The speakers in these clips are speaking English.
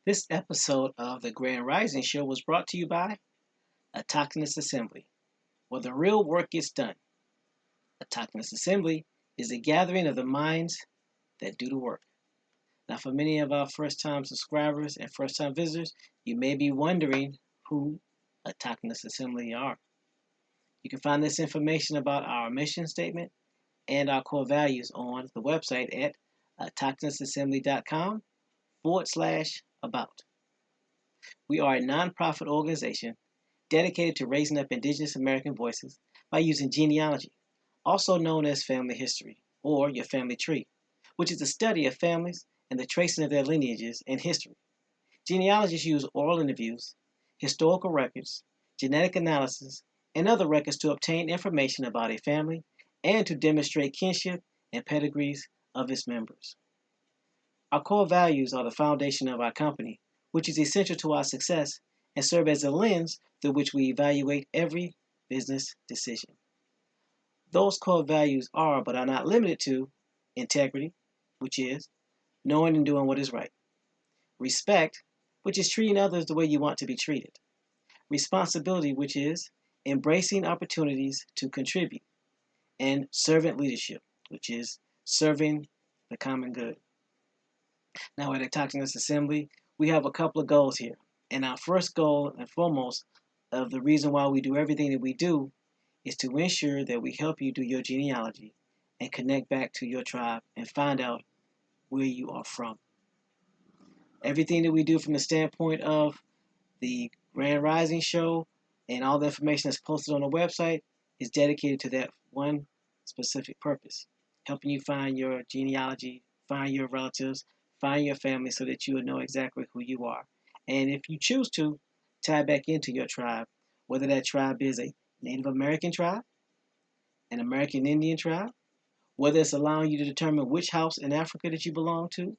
This episode of the Grand Rising Show was brought to you by Autochthonous Assembly, where the real work gets done. Autochthonous Assembly is a gathering of the minds that do the work. Now, for many of our first-time subscribers and first-time visitors, you may be wondering who Autochthonous Assembly are. You can find this information about our mission statement and our core values on the website at autochthonousassembly.com/about. We are a nonprofit organization dedicated to raising up Indigenous American voices by using genealogy, also known as family history, or your family tree, which is the study of families and the tracing of their lineages and history. Genealogists use oral interviews, historical records, genetic analysis, and other records to obtain information about a family and to demonstrate kinship and pedigrees of its members. Our core values are the foundation of our company, which is essential to our success and serve as a lens through which we evaluate every business decision. Those core values are, but are not limited to, integrity, which is knowing and doing what is right; respect, which is treating others the way you want to be treated; responsibility, which is embracing opportunities to contribute; and servant leadership, which is serving the common good. Now, at Autochthonous Assembly, we have a couple of goals here. And our first goal and foremost of the reason why we do everything that we do is to ensure that we help you do your genealogy and connect back to your tribe and find out where you are from. Everything that we do from the standpoint of the Grand Rising Show and all the information that's posted on the website is dedicated to that one specific purpose: helping you find your genealogy, find your relatives, find your family so that you will know exactly who you are. And if you choose to, tie back into your tribe, whether that tribe is a Native American tribe, an American Indian tribe, whether it's allowing you to determine which house in Africa that you belong to,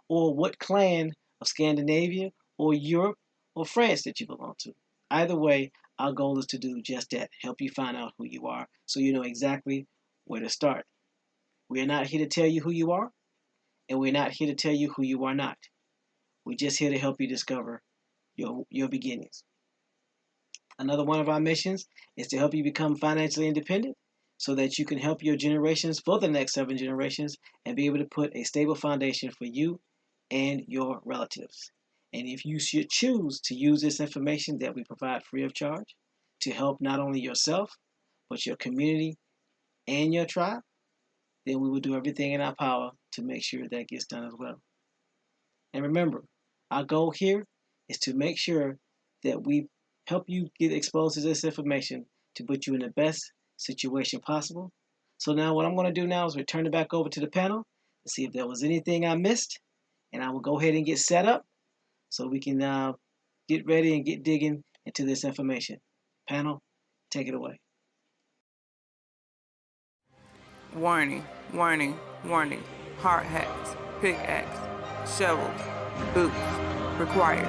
or what clan of Scandinavia or Europe or France that you belong to. Either way, our goal is to do just that: help you find out who you are so you know exactly where to start. We are not here to tell you who you are, and we're not here to tell you who you are not. We're just here to help you discover your beginnings. Another one of our missions is to help you become financially independent so that you can help your generations for the next 7 generations and be able to put a stable foundation for you and your relatives. And if you should choose to use this information that we provide free of charge to help not only yourself, but your community and your tribe, then we will do everything in our power to make sure that gets done as well. And remember, our goal here is to make sure that we help you get exposed to this information to put you in the best situation possible. So now what I'm going to do now is return it back over to the panel to see if there was anything I missed, and I will go ahead and get set up so we can get ready and get digging into this information. Panel, take it away. Warning, warning, warning. Hard hats, pickaxe, shovels, boots required.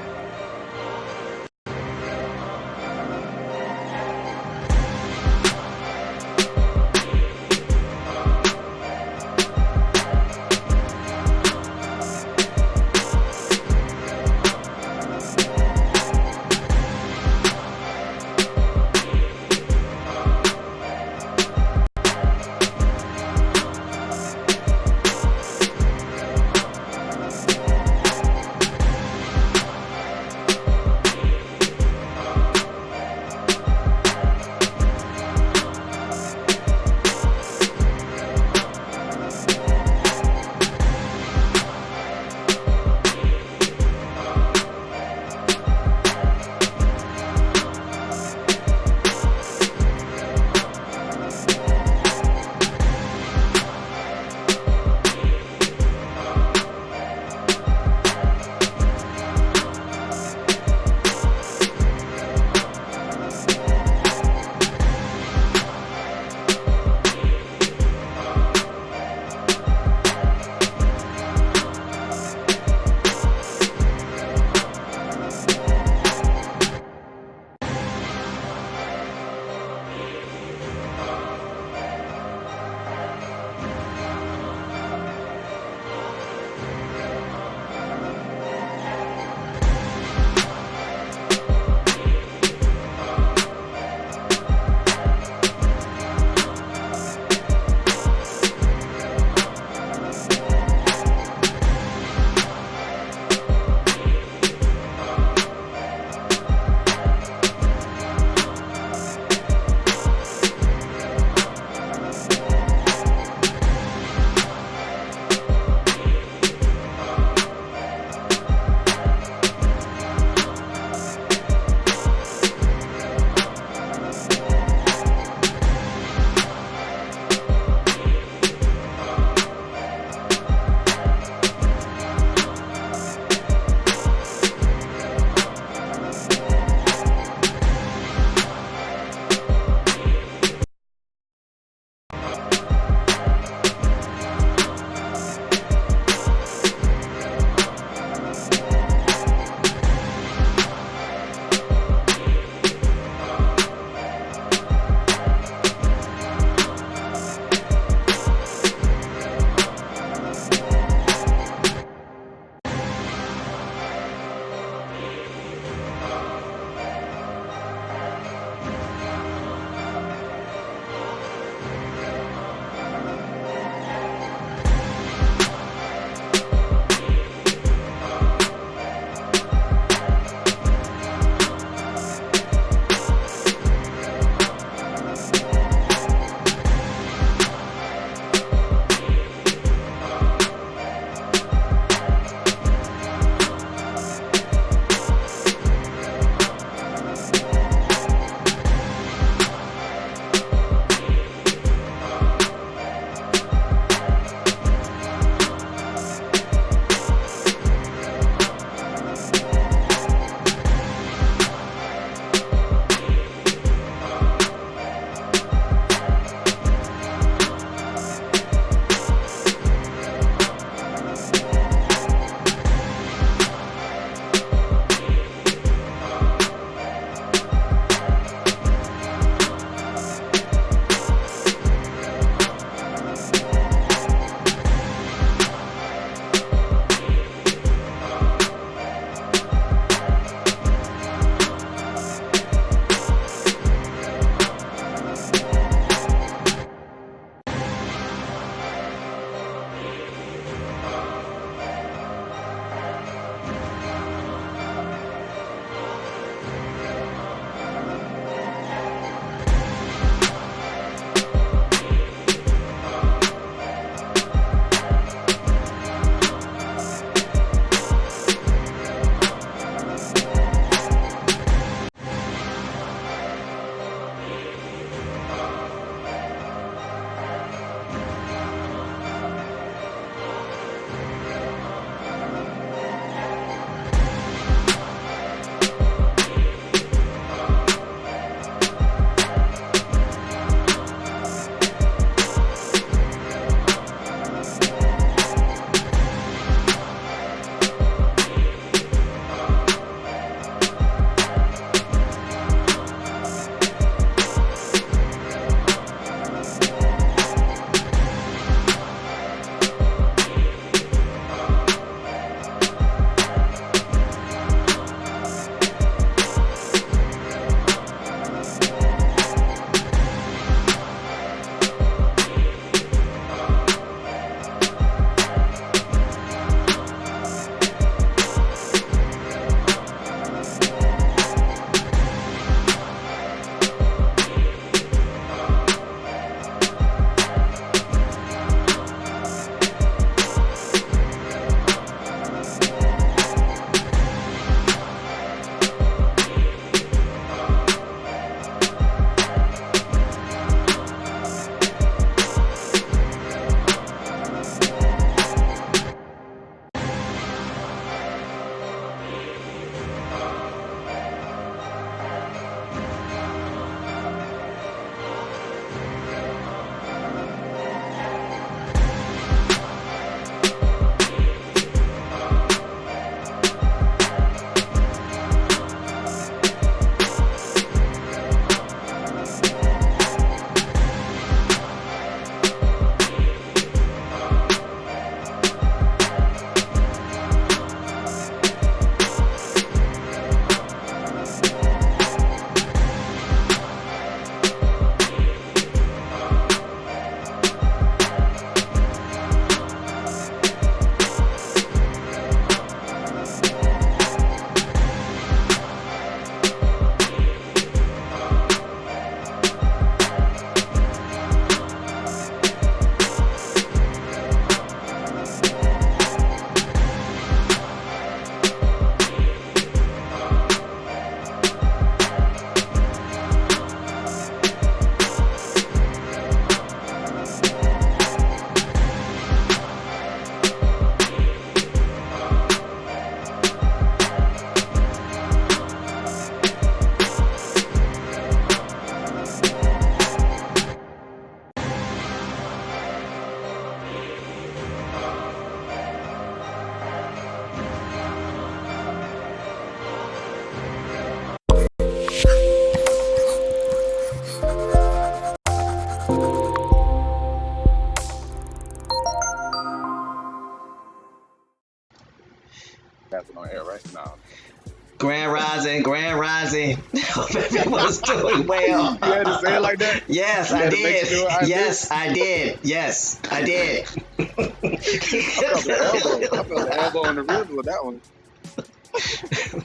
Grand Rising. Hope everyone's doing well. You had to say it like that? Yes, You I had to make did. sure I Yes, I did. Yes, I did. I felt the elbow in the ribs with that one.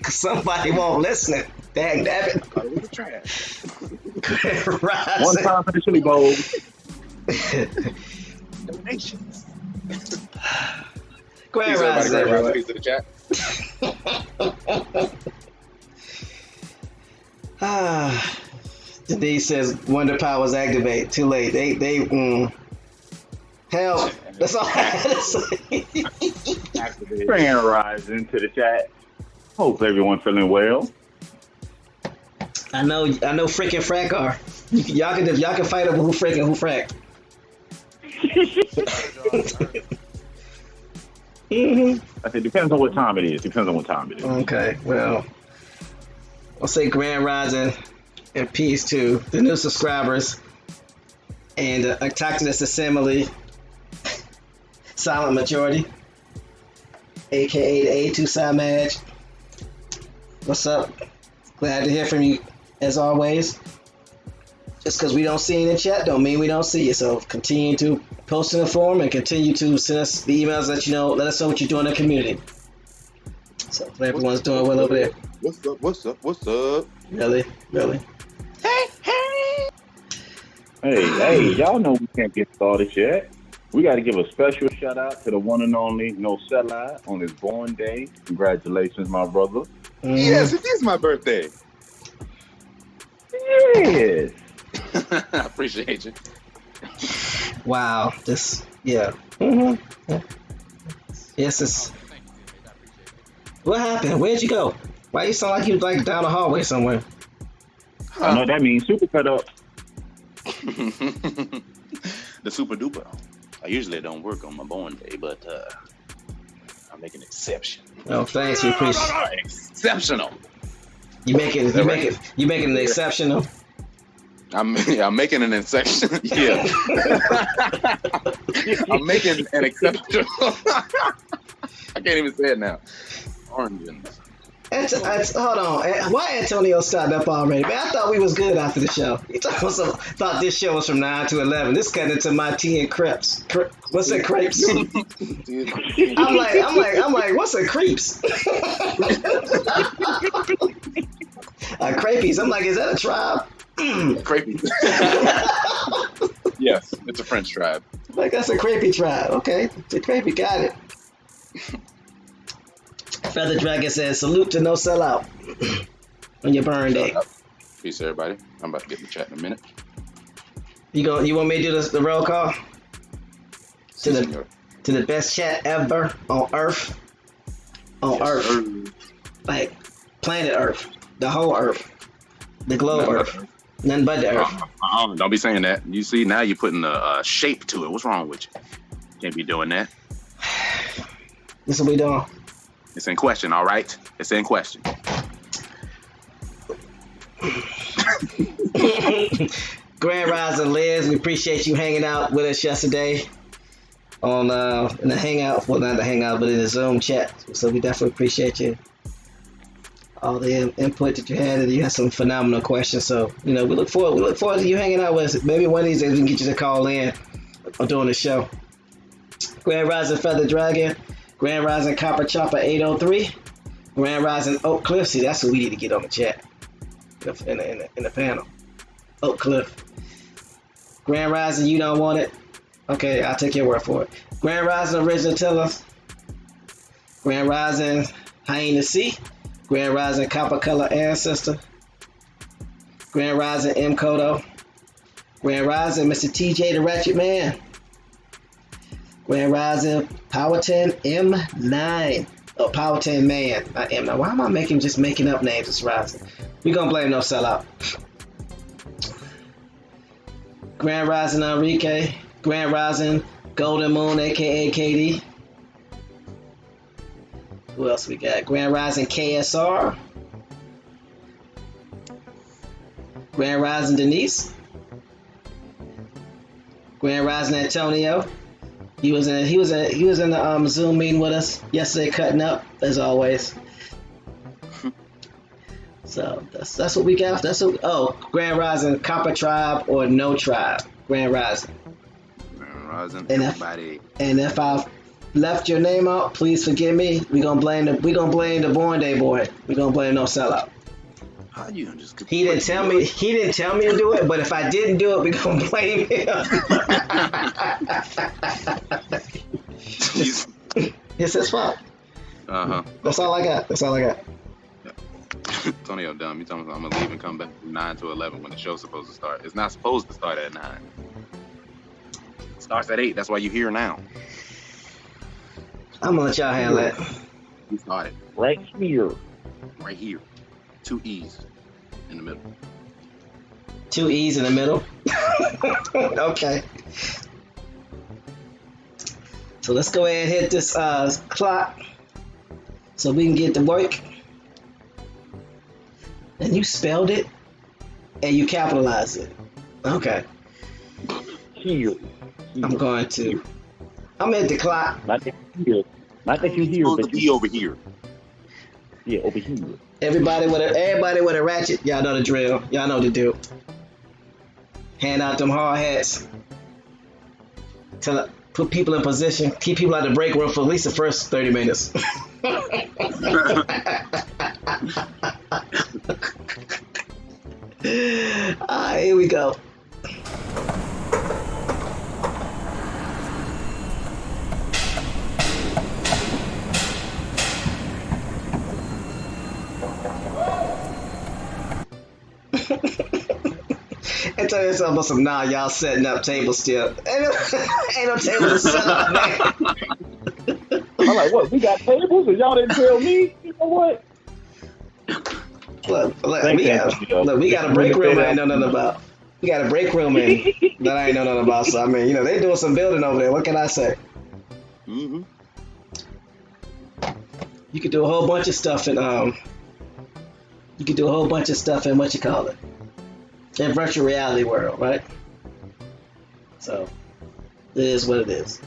Somebody won't listen. Dang, damn it. Oh, it was a trash. Grand Rising. One time for the chili bowl. Donations. Grand Rising, everyone. Peace to the chat. Denise says Wonder Powers activate. Too late. They help. That's all I had to say. Grand Rising to the chat. Hope everyone feeling well. I know freaking frack are. Y'all can fight over who freaking who frack. I said depends on what time it is. Okay, well, I'll say Grand Rising and peace to the new subscribers and talk to the Seminole silent majority, aka the A2 side match. What's up? Glad to hear from you as always. Just because we don't see it in chat don't mean we don't see you. So continue to post in the forum and continue to send us the emails that let us know what you're doing in the community. So everyone's doing well over there. What's up? Really? Hey, y'all know we can't get started yet. We got to give a special shout out to the one and only No Sellout on his born day. Congratulations, my brother. Mm-hmm. Yes, it is my birthday. Yes. I appreciate you. Wow. Yeah. Mm-hmm. Yes, it's. What happened? Where'd you go? Why you sound like you was like down the hallway somewhere? I know that means super cut up. The super duper. I usually don't work on my born day, but I'll make an exception. Oh, thanks. We appreciate it. Exceptional. You making an exceptional. I'm making an exception. Yeah. I'm making an exception. I can't even say it now. Oranges. Hold on. Why Antonio started up already? Man, I thought we was good after the show. You thought this show was from 9 to 11. This got into my tea and crepes. What's that, crepes? I'm like, what's a crepes? Crepies. I'm like, is that a tribe? Crepies. Yes, it's a French tribe. Like, that's a crepey tribe. Okay, the crepey got it. Feather Dragon says, salute to No Sellout on your burn day. Peace, everybody. I'm about to get in the chat in a minute. You want me to do the roll call? To the best chat ever on Earth? On Earth. Sir. Like, planet Earth. The whole Earth. The globe Earth. Nothing but the Earth. Don't be saying that. You see, now you're putting a shape to it. What's wrong with you? Can't be doing that. This is what we doing. It's in question, all right? It's in question. Grand Rising Liz, we appreciate you hanging out with us yesterday on in the hangout. Well, not the hangout, but in the Zoom chat. So we definitely appreciate you. All the input that you had, and you had some phenomenal questions. So we look forward to you hanging out with us. Maybe one of these days we can get you to call in during the show. Grand Rising Feather Dragon. Grand Rising Copper Chopper 803. Grand Rising Oak Cliff. See, that's what we need to get on the chat. In the panel. Oak Cliff. Grand Rising, you don't want it? Okay, I'll take your word for it. Grand Rising Original Tillers. Grand Rising Hyena C. Grand Rising Copper Color Ancestor. Grand Rising M. Kodo. Grand Rising Mr. TJ the Ratchet Man. Grand Rising Powhatan M9. Oh, Powhatan Man. I am now. Why am I making up names this rising? We gonna blame No Sellout. Grand Rising Enrique. Grand Rising Golden Moon, aka KD. Who else we got? Grand Rising KSR. Grand Rising Denise. Grand Rising Antonio. He was in the Zoom meeting with us yesterday, cutting up as always. So that's what we got. Grand Rising, Copper Tribe or no tribe. Grand Rising. Grand Rising, And everybody. if I've left your name out, please forgive me. We gonna blame the Born Day boy. We gonna blame no sellout. How you just? He didn't tell me to do it, but if I didn't do it, we gonna blame him. It's his fault. That's all I got. Antonio dumb. You telling me I'm gonna leave and come back from 9 to 11 when the show's supposed to start. It's not supposed to start at 9. It starts at 8. That's why you're here now. I'm gonna let y'all handle that. You started Right here. right here. 2 E's in the middle. 2 E's in the middle. Okay. So let's go ahead and hit this clock so we can get to work. And you spelled it and you capitalized it. Okay. Here. I'm at the clock. Not that here. Not that you It's here, supposed but to be you. over here. Yeah, over here. Everybody with a ratchet. Y'all know the drill. Y'all know the deal. Hand out them hard hats. Put people in position. Keep people out of the break room for at least the first 30 minutes. Alright, here we go. And tell yourself about some y'all setting up tables still. Ain't no table to set up, man. I'm like, what? We got tables and y'all didn't tell me? You know what? Look, we got a break room I ain't know nothing about. We got a break room in that I ain't know nothing about. So I mean, they doing some building over there. What can I say? Mm-hmm. You could do a whole bunch of stuff in what you call it, in virtual reality world, right? So it is what it is.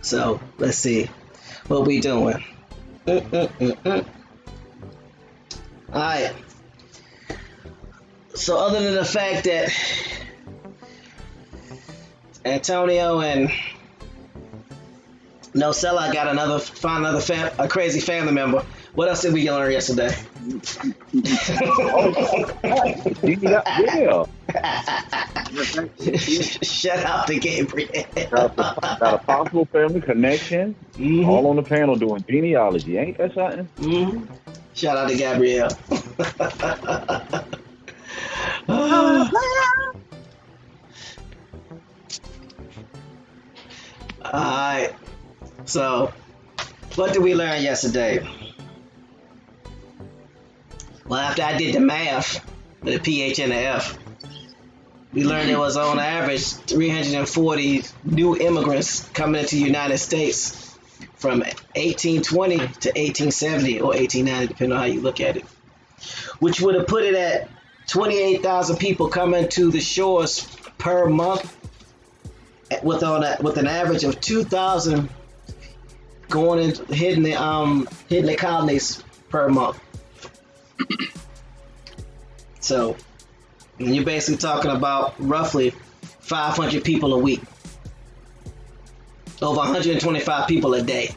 So let's see what we doing. Alright. So other than the fact that Antonio and No Sellout got a crazy family member, what else did we learn yesterday? Yeah. Shout out to Gabriel. Got a possible family connection. Mm-hmm. All on the panel doing genealogy. Ain't that something? Mm-hmm. Shout out to Gabrielle. Alright. So, what did we learn yesterday? Well, after I did the math with a PH and an F, we learned there was on average 340 new immigrants coming into the United States from 1820 to 1870 or 1890, depending on how you look at it, which would have put it at 28,000 people coming to the shores per month, with an average of 2,000 going and hitting the colonies per month. So you're basically talking about roughly 500 people a week, over 125 people a day.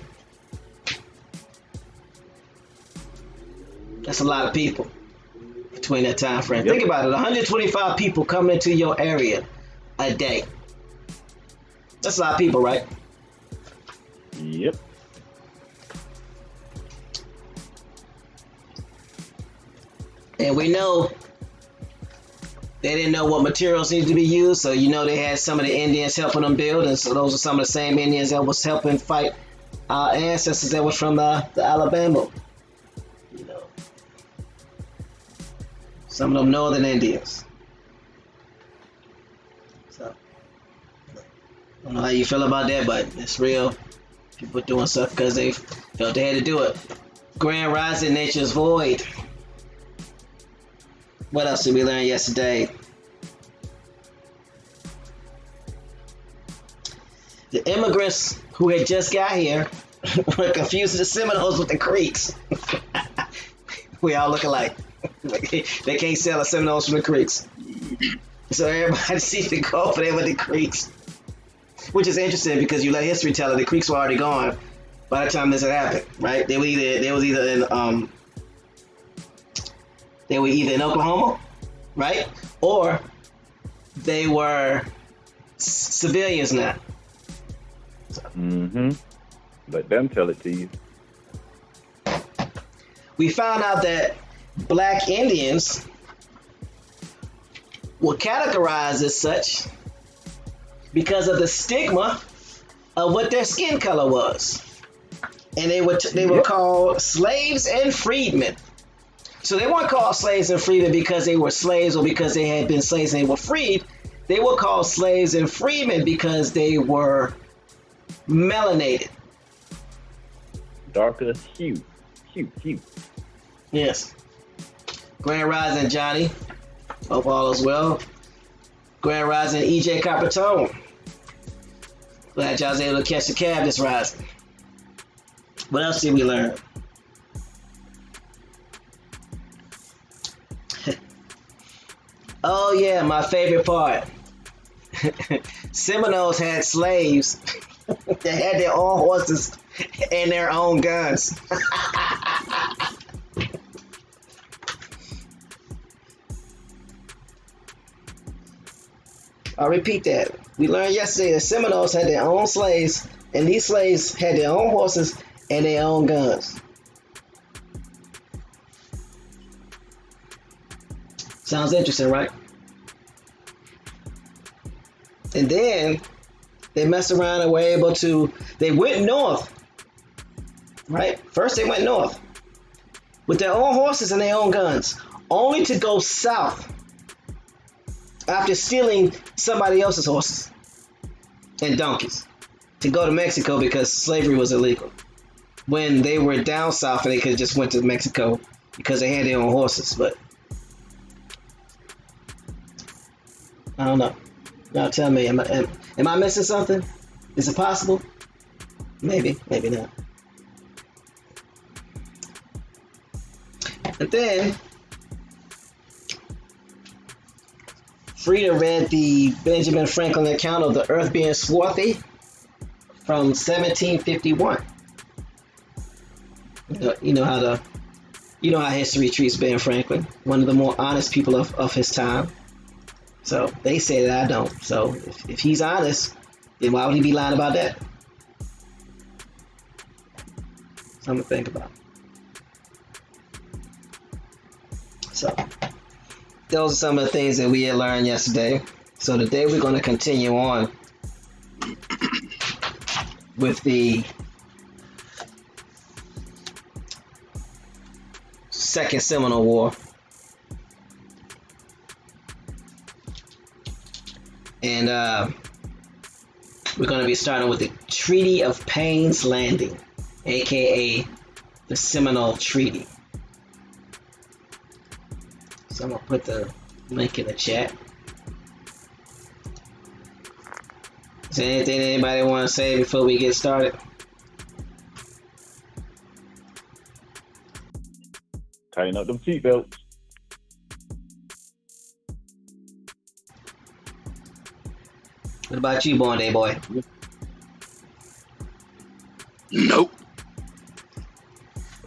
That's a lot of people between that time frame. Yep. Think about it, 125 people come into your area a day. That's a lot of people, right? Yep. And we know they didn't know what materials needed to be used, so they had some of the Indians helping them build, and so those are some of the same Indians that was helping fight our ancestors that was from the Alabama. Some of them northern Indians. So I don't know how you feel about that, but it's real. People doing stuff because they felt they had to do it. Grand Rising, Nature's Void. What else did we learn yesterday? The immigrants who had just got here were confusing the Seminoles with the Creeks. We all look alike. They can't sell the Seminoles from the creeks. So everybody seems to go over there with the creeks. Which is interesting because you let history tell it, the creeks were already gone by the time this had happened, right? They were either in Oklahoma, right? Or they were civilians now. Mm-hmm. Let them tell it to you. We found out that black Indians were categorized as such because of the stigma of what their skin color was. And they were called slaves and freedmen. So they weren't called slaves and freedmen because they were slaves or because they had been slaves and they were freed. They were called slaves and freedmen because they were melanated. Darker hue. Yes. Grand Rising, Johnny. Hope all is well. Grand Rising, EJ Coppertone. Glad y'all was able to catch the cab this rising. What else did we learn? Oh yeah, my favorite part. Seminoles had slaves that had their own horses and their own guns. I'll repeat that. We learned yesterday that Seminoles had their own slaves, and these slaves had their own horses and their own guns. Sounds interesting, right? And then they messed around and were able to, they went north, right? First they went north with their own horses and their own guns, only to go south after stealing somebody else's horses and donkeys to go to Mexico because slavery was illegal. When they were down south and they could have just went to Mexico because they had their own horses, but I don't know. Y'all tell me, am I missing something? Is it possible? Maybe, maybe not. And then Frida read the Benjamin Franklin account of the earth being swarthy from 1751. You know how history treats Ben Franklin, one of the more honest people of his time. So they say that I don't. So if he's honest, then why would he be lying about that? Something to think about. So those are some of the things that we had learned yesterday. So today we're going to continue on with the Second Seminole War. And we're going to be starting with the Treaty of Payne's Landing, aka the Seminole Treaty. So I'm going to put the link in the chat. Is there anything anybody want to say before we get started? Tighten up them seatbelts. What about you, Born Day Boy? Nope.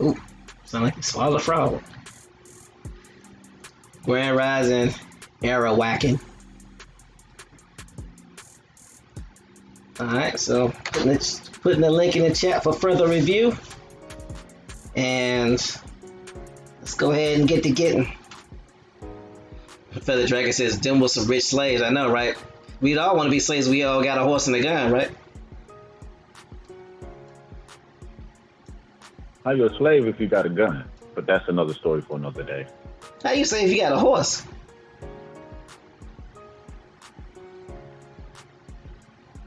Ooh, sound like you swallowed a frog. Grand Rising, era whacking. Alright, so putting the link in the chat for further review. And let's go ahead and get to getting. Feather Dragon says, them was some rich slaves. I know, right? We'd all want to be slaves. We all got a horse and a gun, right? How you a slave if you got a gun? But that's another story for another day. How you say if you got a horse?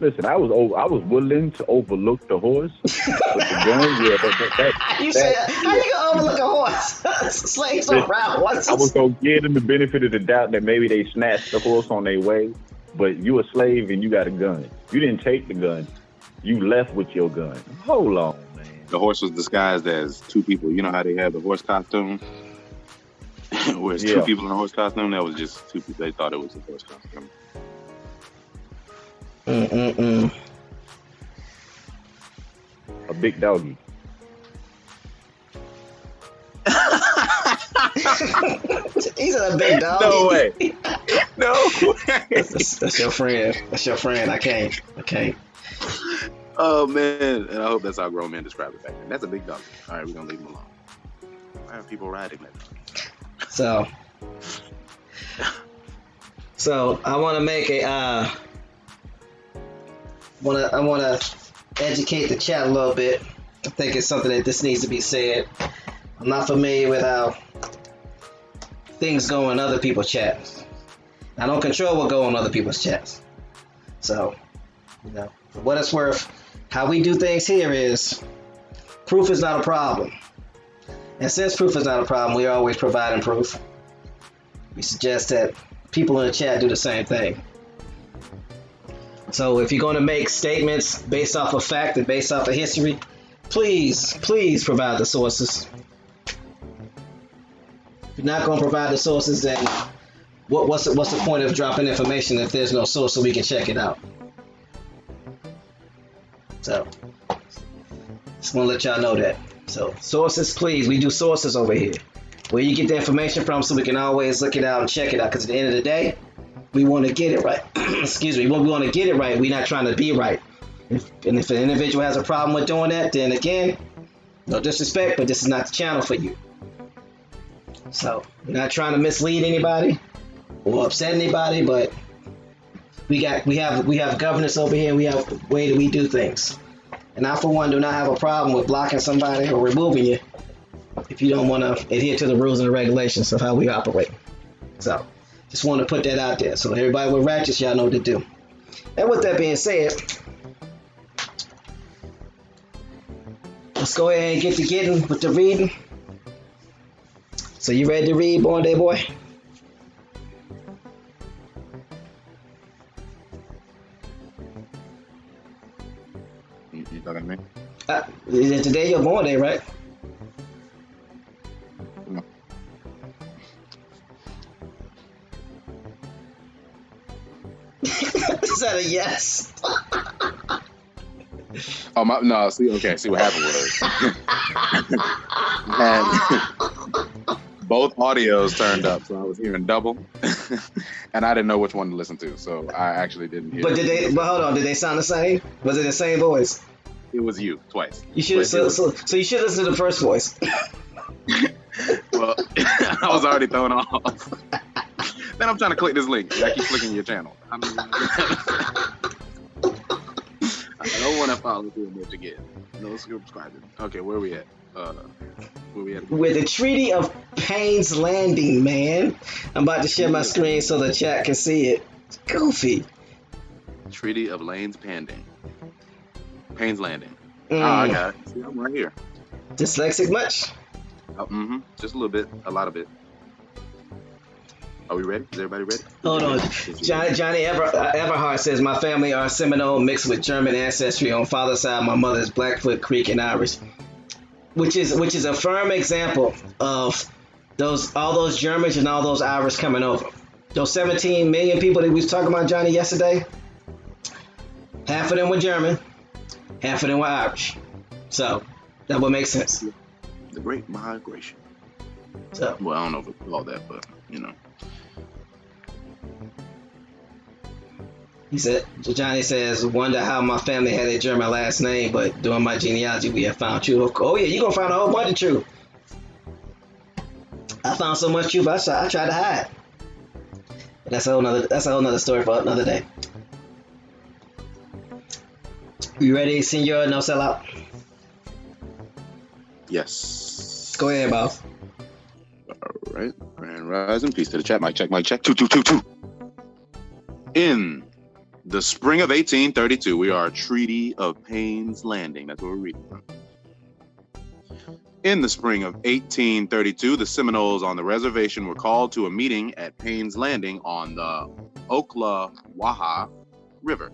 Listen, I was willing to overlook the horse, but the gun, yeah. How you gonna overlook a horse? Slaves don't ride horses. I was gonna give them the benefit of the doubt that maybe they snatched the horse on their way, but you a slave and you got a gun. You didn't take the gun. You left with your gun. Hold on, man. The horse was disguised as two people. You know how they have the horse costume? Where it's two people in a horse costume. That was just two people. They thought it was a horse costume. A big doggy. He's a big dog. No way. No way. That's your friend. That's your friend. I can't. Oh man, and I hope that's how grown men describe it back then. That's a big dog. All right, we're gonna leave him alone. Why are people riding that? So I want to make a. I want to educate the chat a little bit. I think it's something that this needs to be said. I'm not familiar with how things go in other people's chats. I don't control what go on other people's chats. So, for what it's worth, how we do things here is proof is not a problem. And since proof is not a problem, we are always providing proof. We suggest that people in the chat do the same thing. So if you're going to make statements based off of fact and based off of history, please provide the sources. If you're not going to provide the sources, then what's the point of dropping information if there's no source so we can check it out? So just want to let y'all know that. So sources, please. We do sources over here. Where you get the information from so we can always look it out and check it out. Because at the end of the day, we want to get it right. Excuse me. When we want to get it right, we're not trying to be right. If an individual has a problem with doing that, then again, no disrespect, but this is not the channel for you. So we're not trying to mislead anybody or upset anybody, but we have governance over here. We have the way that we do things. And I, for one, do not have a problem with blocking somebody or removing you if you don't want to adhere to the rules and the regulations of how we operate. So just want to put that out there so everybody with ratchets, y'all know what to do. And with that being said, let's go ahead and get to getting with the reading. So you ready to read, Born Day Boy? You talking to me? Today your Born Day, right? No. Is that a yes? Oh my! No, see what happened was both audios turned up, so I was hearing double, and I didn't know which one to listen to, so I actually didn't hear. But But hold on, did they sound the same? Was it the same voice? It was you twice. You should so you should listen to the first voice. Well, I was already thrown off. Then I'm trying to click this link. I keep clicking your channel. I don't want to follow too much again. No subscribing. Okay, where we at? With the Treaty of Payne's Landing, man. I'm about to share my screen so the chat can see it. It's goofy. Treaty of Payne's Landing. Oh, I got it. See, I'm right here. Dyslexic much? Just a little bit. A lot of it. Are we ready? Is everybody ready? Hold on. Johnny Everhart says, my family are Seminole mixed with German ancestry on father's side. My mother is Blackfoot, Creek, and Irish. Which is a firm example of all those Germans and all those Irish coming over. Those 17 million people that we was talking about, Johnny, yesterday, half of them were German, half of them were Irish. So that would make sense. The Great Migration. So, well, I don't know if it's called that, but Johnny says, wonder how my family had a German last name, but doing my genealogy, we have found truth. Oh yeah, you're gonna find a whole bunch of truth. I found so much truth, I tried to hide. But that's a whole nother story for another day. You ready, Senor No Sellout? Yes. Go ahead, boss. All right. Grand rising. Peace to the chat. Mic check. 2. In the spring of 1832, we are Treaty of Payne's Landing. That's what we're reading from. In the spring of 1832, the Seminoles on the reservation were called to a meeting at Payne's Landing on the Oklawaha River.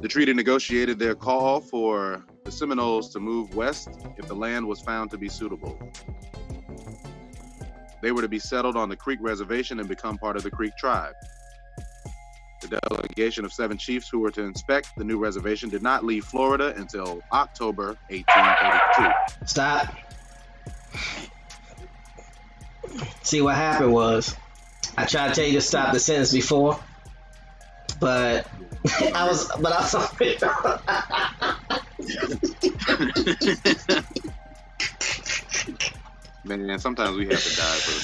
The treaty negotiated their call for the Seminoles to move west if the land was found to be suitable. They were to be settled on the Creek Reservation and become part of the Creek tribe. The delegation of 7 chiefs who were to inspect the new reservation did not leave Florida until October 1832. Stop. See, what happened was, I tried to tell you to stop the sentence before, but I'm sorry. Man, sometimes we have to die for the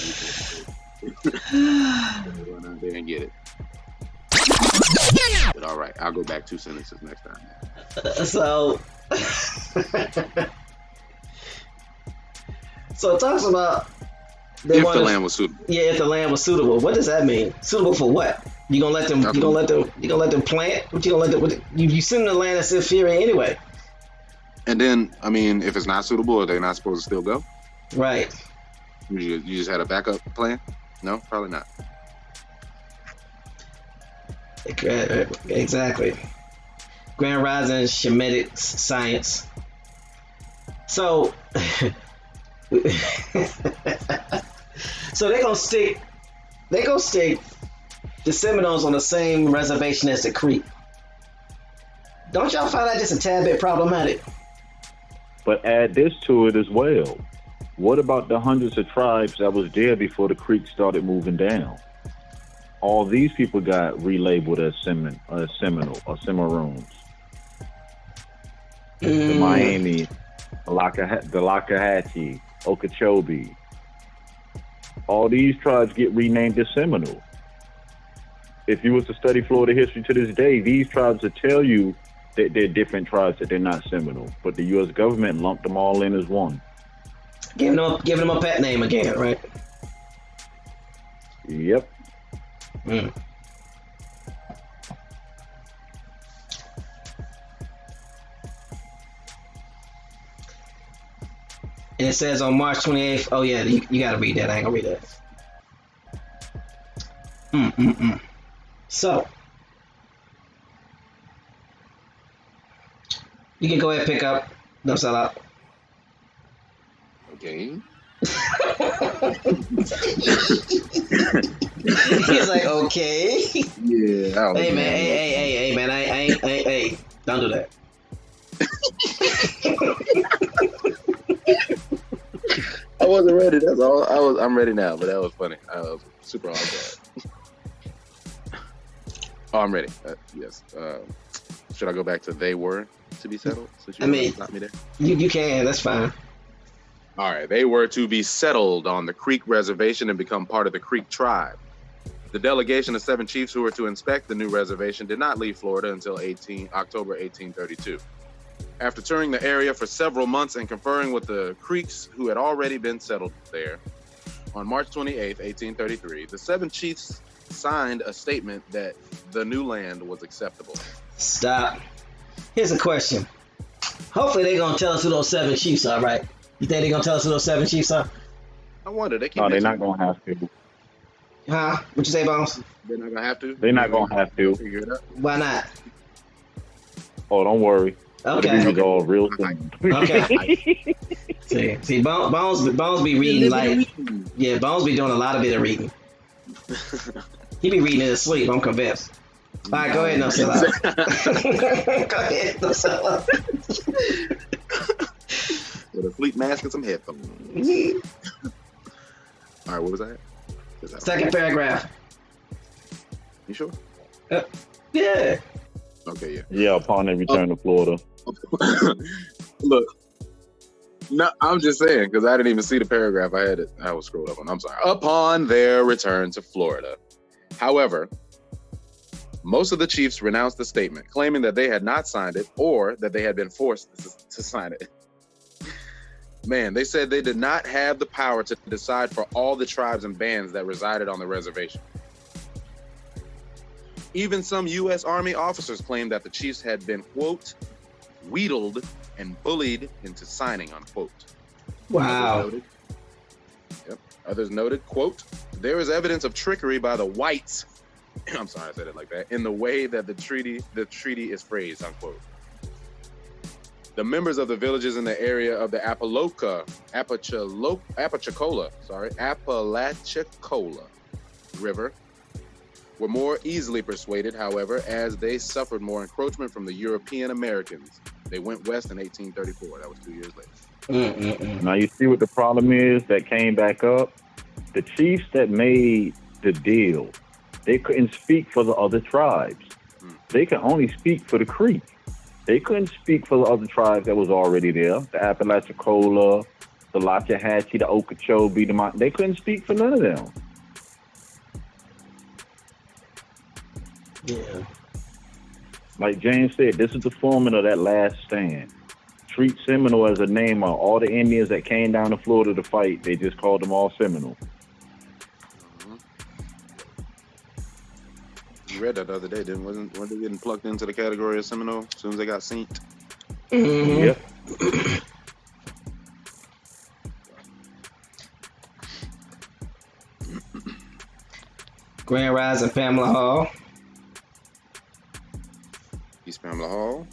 people. Run out there and get it. But all right, I'll go back 2 sentences next time. So it talks about if the land was suitable. Yeah, if the land was suitable. What does that mean? Suitable for what? You gonna let them? You gonna let them plant? What you gonna let them? You send the land that's inferior anyway. And then, I mean, if it's not suitable, are they not supposed to still go? Right. You just had a backup plan? No, probably not. Exactly. Grand Rising Shemitic science. So, so they're gonna stick the Seminoles on the same reservation as the Creek. Don't y'all find that just a tad bit problematic? But add this to it as well. What about the hundreds of tribes that was there before the Creek started moving down? All these people got relabeled as Seminole or Cimarrones. The Miami, the Lokahatchee, Okeechobee. All these tribes get renamed as Seminole. If you was to study Florida history to this day, these tribes will tell you that they're different tribes, that they're not Seminole. But the U.S. government lumped them all in as one. Giving them a pet name again, right? Yep. Mm. And it says on March 28th, oh yeah, you gotta read that. I ain't gonna read that. So, you can go ahead and pick up. Don't sell out. Okay. He's like, okay. Yeah. Hey man, hey, don't do that. I wasn't ready. That's all. I'm ready now, but that was funny. I was super on guard. Oh, I'm ready. Yes. Should I go back to they were to be settled? I mean, not me there. You can. That's fine. All right. They were to be settled on the Creek Reservation and become part of the Creek tribe. The delegation of 7 chiefs who were to inspect the new reservation did not leave Florida until October 1832. After touring the area for several months and conferring with the Creeks who had already been settled there, on March 28, 1833, the 7 chiefs signed a statement that the new land was acceptable. Stop. Here's a question. Hopefully they're going to tell us who those 7 chiefs are, right? You think they're going to tell us who those 7 chiefs are? I wonder. No, they're not going to have to. Huh? What you say, Bones? They're not going to have to? They're not going to have to. Figure it out. Why not? Oh, don't worry. Okay. It'll be resolved real soon. Okay. See, Bones be reading like, yeah, Bones be doing a lot of bit of reading. He be reading in his sleep, I'm convinced. All right, go ahead, no sell out. Go ahead, no sell out. With a fleet mask and some headphones. All right, what was that? Second paragraph. You sure? Yeah. Okay, yeah. Yeah, upon their return to Florida. Look, no, I'm just saying because I didn't even see the paragraph. I was scrolled up on. I'm sorry. Upon their return to Florida, however, most of the chiefs renounced the statement, claiming that they had not signed it or that they had been forced to sign it. Man, they said they did not have the power to decide for all the tribes and bands that resided on the reservation. Even some U.S. Army officers claimed that the chiefs had been, quote, wheedled and bullied into signing, unquote. Wow. Others noted, quote, there is evidence of trickery by the whites. I'm sorry I said it like that. In the way that the treaty is phrased, unquote. The members of the villages in the area of the Apalachicola River were more easily persuaded, however, as they suffered more encroachment from the European Americans. They went west in 1834. That was 2 years later. Now you see what the problem is that came back up? The chiefs that made the deal, they couldn't speak for the other tribes. They could only speak for the Creek. They couldn't speak for the other tribes that was already there. The Apalachicola, the Lochahatchee, the Okeechobee, they couldn't speak for none of them. Yeah. Like James said, this is the formula of that last stand. Treat Seminole as a name of all the Indians that came down to Florida to fight. They just called them all Seminole. You read that the other day, didn't? Weren't they getting plugged into the category of Seminole as soon as they got synced? Yep. Grand Rising, Pamela Hall. East Pamela Hall.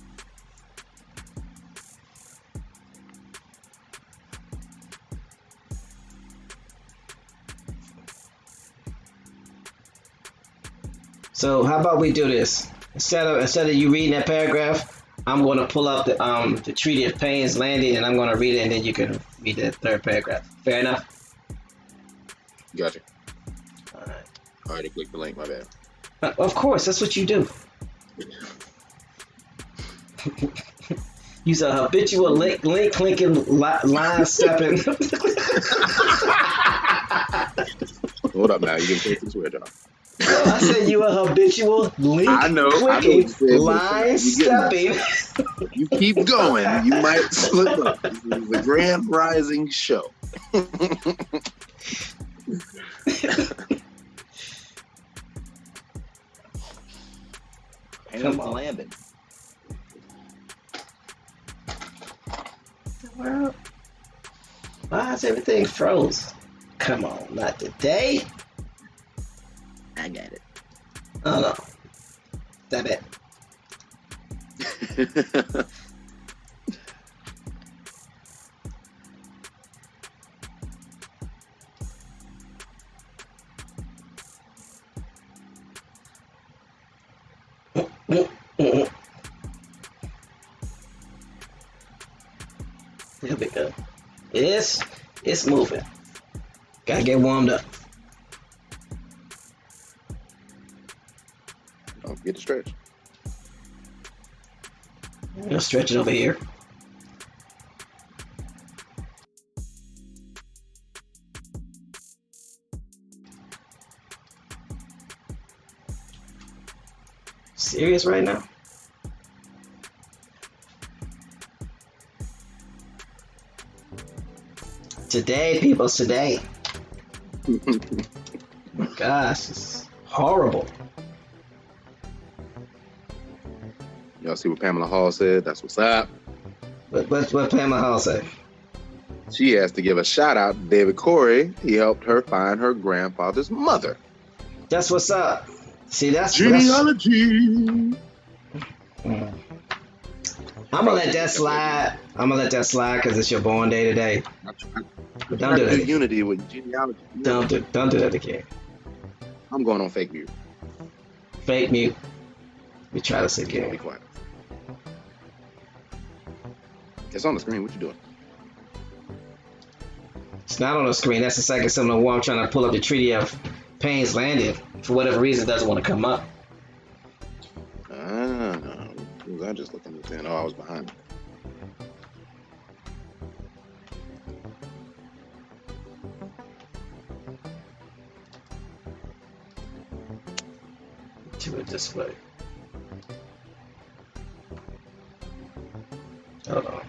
So how about we do this? Instead of you reading that paragraph, I'm going to pull up the Treaty of Payne's Landing, and I'm going to read it, and then you can read the third paragraph. Fair enough? Gotcha. All right. I already clicked the link, my bad. Of course, that's what you do. Use a habitual link clicking, line stepping. Hold up now, you can take this switch off. I said you a habitual link clicking, line stepping. You keep going, you might slip up. This is the Grand Rising show. Come on. Landing. Well, why is everything froze? Come on, not today. I got it. Oh no. Stop it. There we go. It's moving. Gotta get warmed up. Don't forget to stretch. I'll stretch it over here. Serious right now? Today, people, today. Gosh, it's horrible. Y'all see what Pamela Hall said? That's what's up. What Pamela Hall say? She has to give a shout out to David Corey. He helped her find her grandfather's mother. That's what's up. See, that's genealogy. I'm gonna let that slide. Because it's your born day today. Don't do that. Unity with genealogy. Don't do that again. I'm going on fake mute. Fake mute. We try this Be again. quiet. It's on the screen. What you doing? It's not on the screen. That's the second Seminole War. I'm trying to pull up the Treaty of Payne's Landing. For whatever reason, it doesn't want to come up. What was I just looking at then? Oh, I was behind. To it this way. Hold on.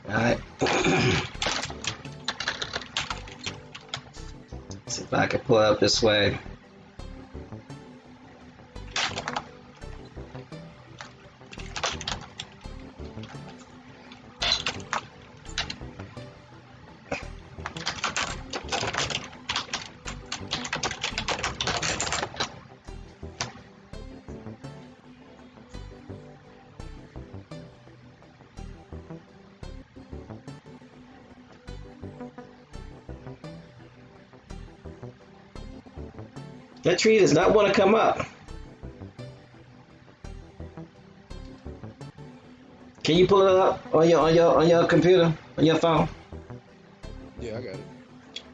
Alright. See if I can pull it up this way. That tree does not want to come up. Can you pull it up on your computer, on your phone? Yeah, I got it.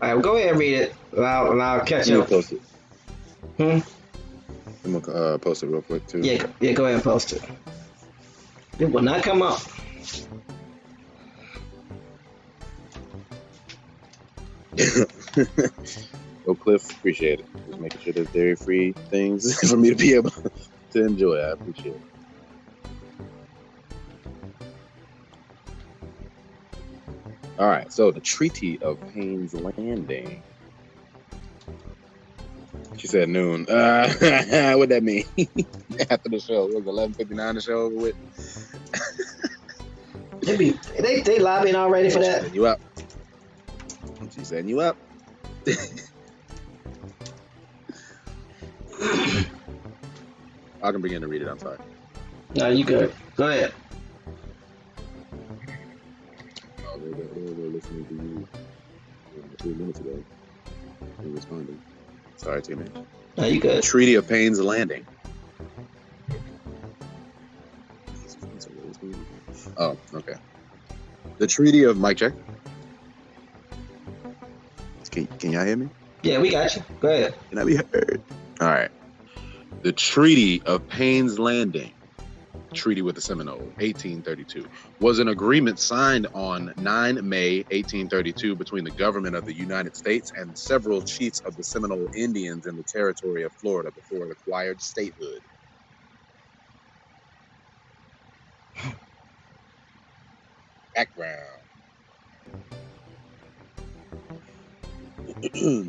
All right, well, go ahead and read it, and I'll catch I'm gonna up. post it. Hmm? I'm gonna post it real quick too. Yeah, go ahead and post it. It will not come up. Well, Cliff, appreciate it. Just making sure there's dairy-free things for me to be able to enjoy. I appreciate it. All right, so the Treaty of Payne's Landing. She said noon. What'd that mean? After the show, it was 11:59. The show over with. They lobbying already for that. Setting you up. She's setting you up. I can begin to read it. I'm sorry. No, you good. Go ahead. Oh, they were listening to you 3 minutes ago and responding. Sorry, Timmy. No, you good. Treaty of Payne's Landing. Oh, okay. The Treaty of Mic check. Can y'all hear me? Yeah, we got you. Go ahead. Can I be heard? All right. The Treaty of Payne's Landing, treaty with the Seminoles, 1832, was an agreement signed on 9 May 1832 between the government of the United States and several chiefs of the Seminole Indians in the territory of Florida before it acquired statehood. Background.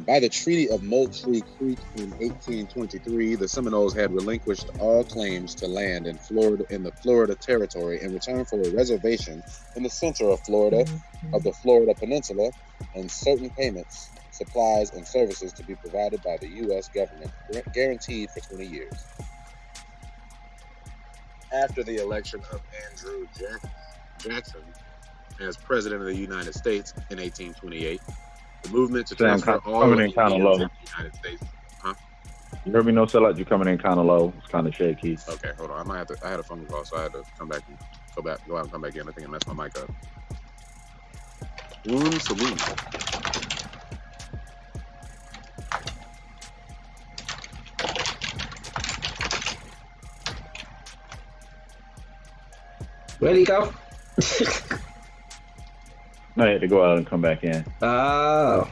By the Treaty of Moultrie Creek in 1823, the Seminoles had relinquished all claims to land in the Florida Territory in return for a reservation in the center of Florida, of the Florida Peninsula, and certain payments, supplies, and services to be provided by the U.S. government, guaranteed for 20 years. After the election of Andrew Jackson as President of the United States in 1828, the movement to transfer all coming in kind of low. the United States. Huh? You heard me? No, sell out. You're coming in kind of low. It's kind of shaky. Okay, hold on. I had a phone call, so I had to go out and come back in. I think I messed my mic up. Saloon. Where'd he go? No, I had to go out and come back in. Oh.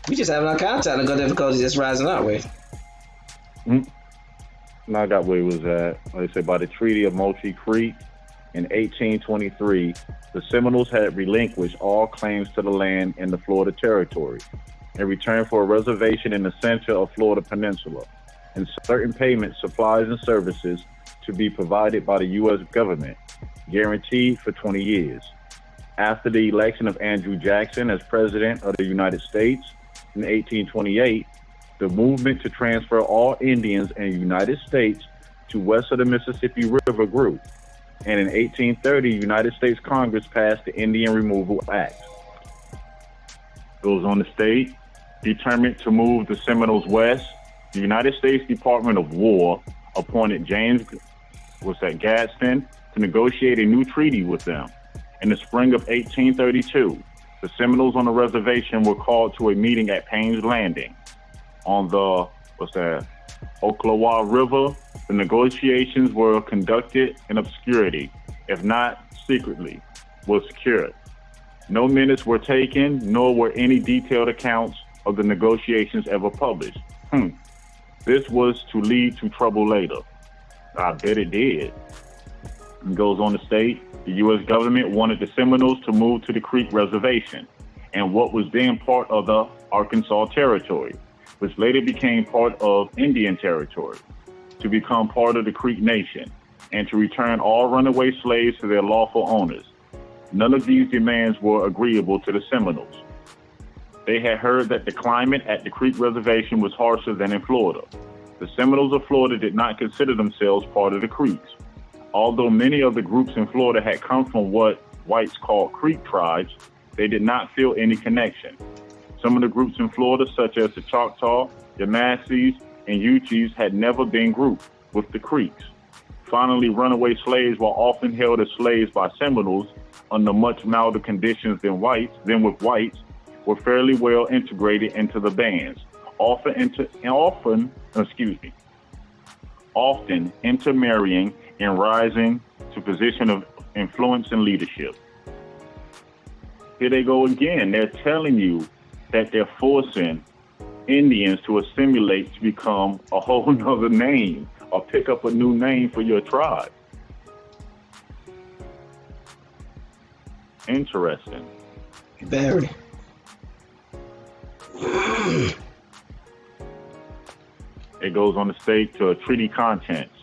We just having all kinds of technical difficulties just rising up with. Now I got where he was at. Like I said, by the Treaty of Moultrie Creek in 1823, the Seminoles had relinquished all claims to the land in the Florida Territory in return for a reservation in the center of Florida Peninsula and certain payments, supplies, and services to be provided by the U.S. government, guaranteed for 20 years. After the election of Andrew Jackson as President of the United States in 1828, the movement to transfer all Indians in the United States to west of the Mississippi River grew. And in 1830, United States Congress passed the Indian Removal Act. Goes on to state, determined to move the Seminoles west, the United States Department of War appointed James Gadsden to negotiate a new treaty with them. In the spring of 1832, the Seminoles on the reservation were called to a meeting at Payne's Landing on the Oklawaha River. The negotiations were conducted in obscurity, if not secretly, was secured. No minutes were taken, nor were any detailed accounts of the negotiations ever published. This was to lead to trouble later. I bet it did. It goes on to state, the U.S. government wanted the Seminoles to move to the Creek Reservation and what was then part of the Arkansas Territory, which later became part of Indian Territory, to become part of the Creek Nation, and to return all runaway slaves to their lawful owners. None of these demands were agreeable to the Seminoles. They had heard that the climate at the Creek Reservation was harsher than in Florida. The Seminoles of Florida did not consider themselves part of the Creeks. Although many of the groups in Florida had come from what whites called Creek tribes, they did not feel any connection. Some of the groups in Florida, such as the Choctaw, Yamassees, and Uchis, had never been grouped with the Creeks. Finally, runaway slaves, while often held as slaves by Seminoles under much milder conditions than with whites, were fairly well integrated into the bands, often intermarrying and rising to position of influence and leadership. Here they go again. They're telling you that they're forcing Indians to assimilate to become a whole nother name or pick up a new name for your tribe. Interesting. Very. It goes on to state to treaty contents.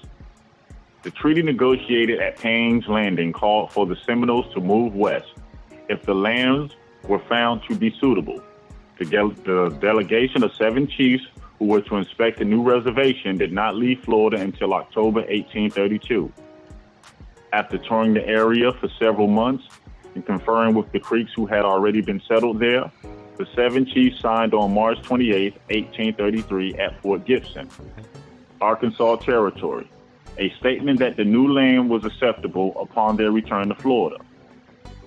The treaty negotiated at Payne's Landing called for the Seminoles to move west if the lands were found to be suitable. The delegation of 7 chiefs who were to inspect the new reservation did not leave Florida until October 1832. After touring the area for several months and conferring with the Creeks who had already been settled there, the 7 chiefs signed on March 28, 1833 at Fort Gibson, Arkansas Territory, a statement that the new land was acceptable upon their return to Florida.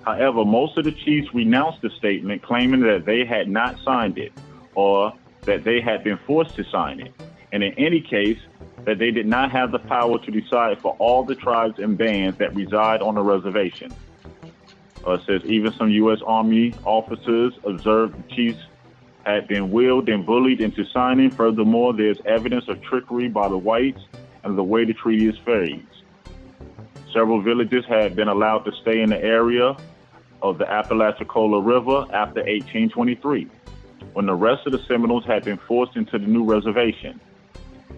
However, most of the chiefs renounced the statement, claiming that they had not signed it or that they had been forced to sign it, and in any case, that they did not have the power to decide for all the tribes and bands that reside on the reservation. It says even some U.S. Army officers observed the chiefs had been wheedled and bullied into signing. Furthermore, there's evidence of trickery by the whites and the way the treaty is phrased. Several villages had been allowed to stay in the area of the Apalachicola River after 1823, when the rest of the Seminoles had been forced into the new reservation.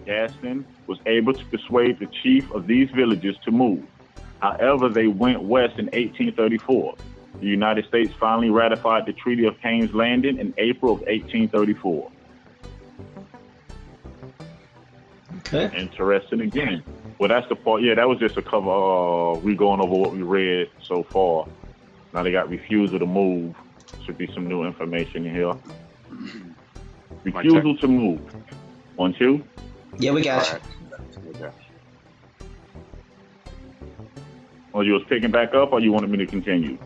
Gaston was able to persuade the chief of these villages to move. However, they went west in 1834. The United States finally ratified the Treaty of Payne's Landing in April of 1834. Okay. Interesting again. Well, that's the part. Yeah, that was just a cover. We going over what we read so far. Now they got refusal to move. Should be some new information in here. Refusal to move. 1, 2. Yeah, we got you. Okay. Oh, you was picking back up, or you wanted me to continue?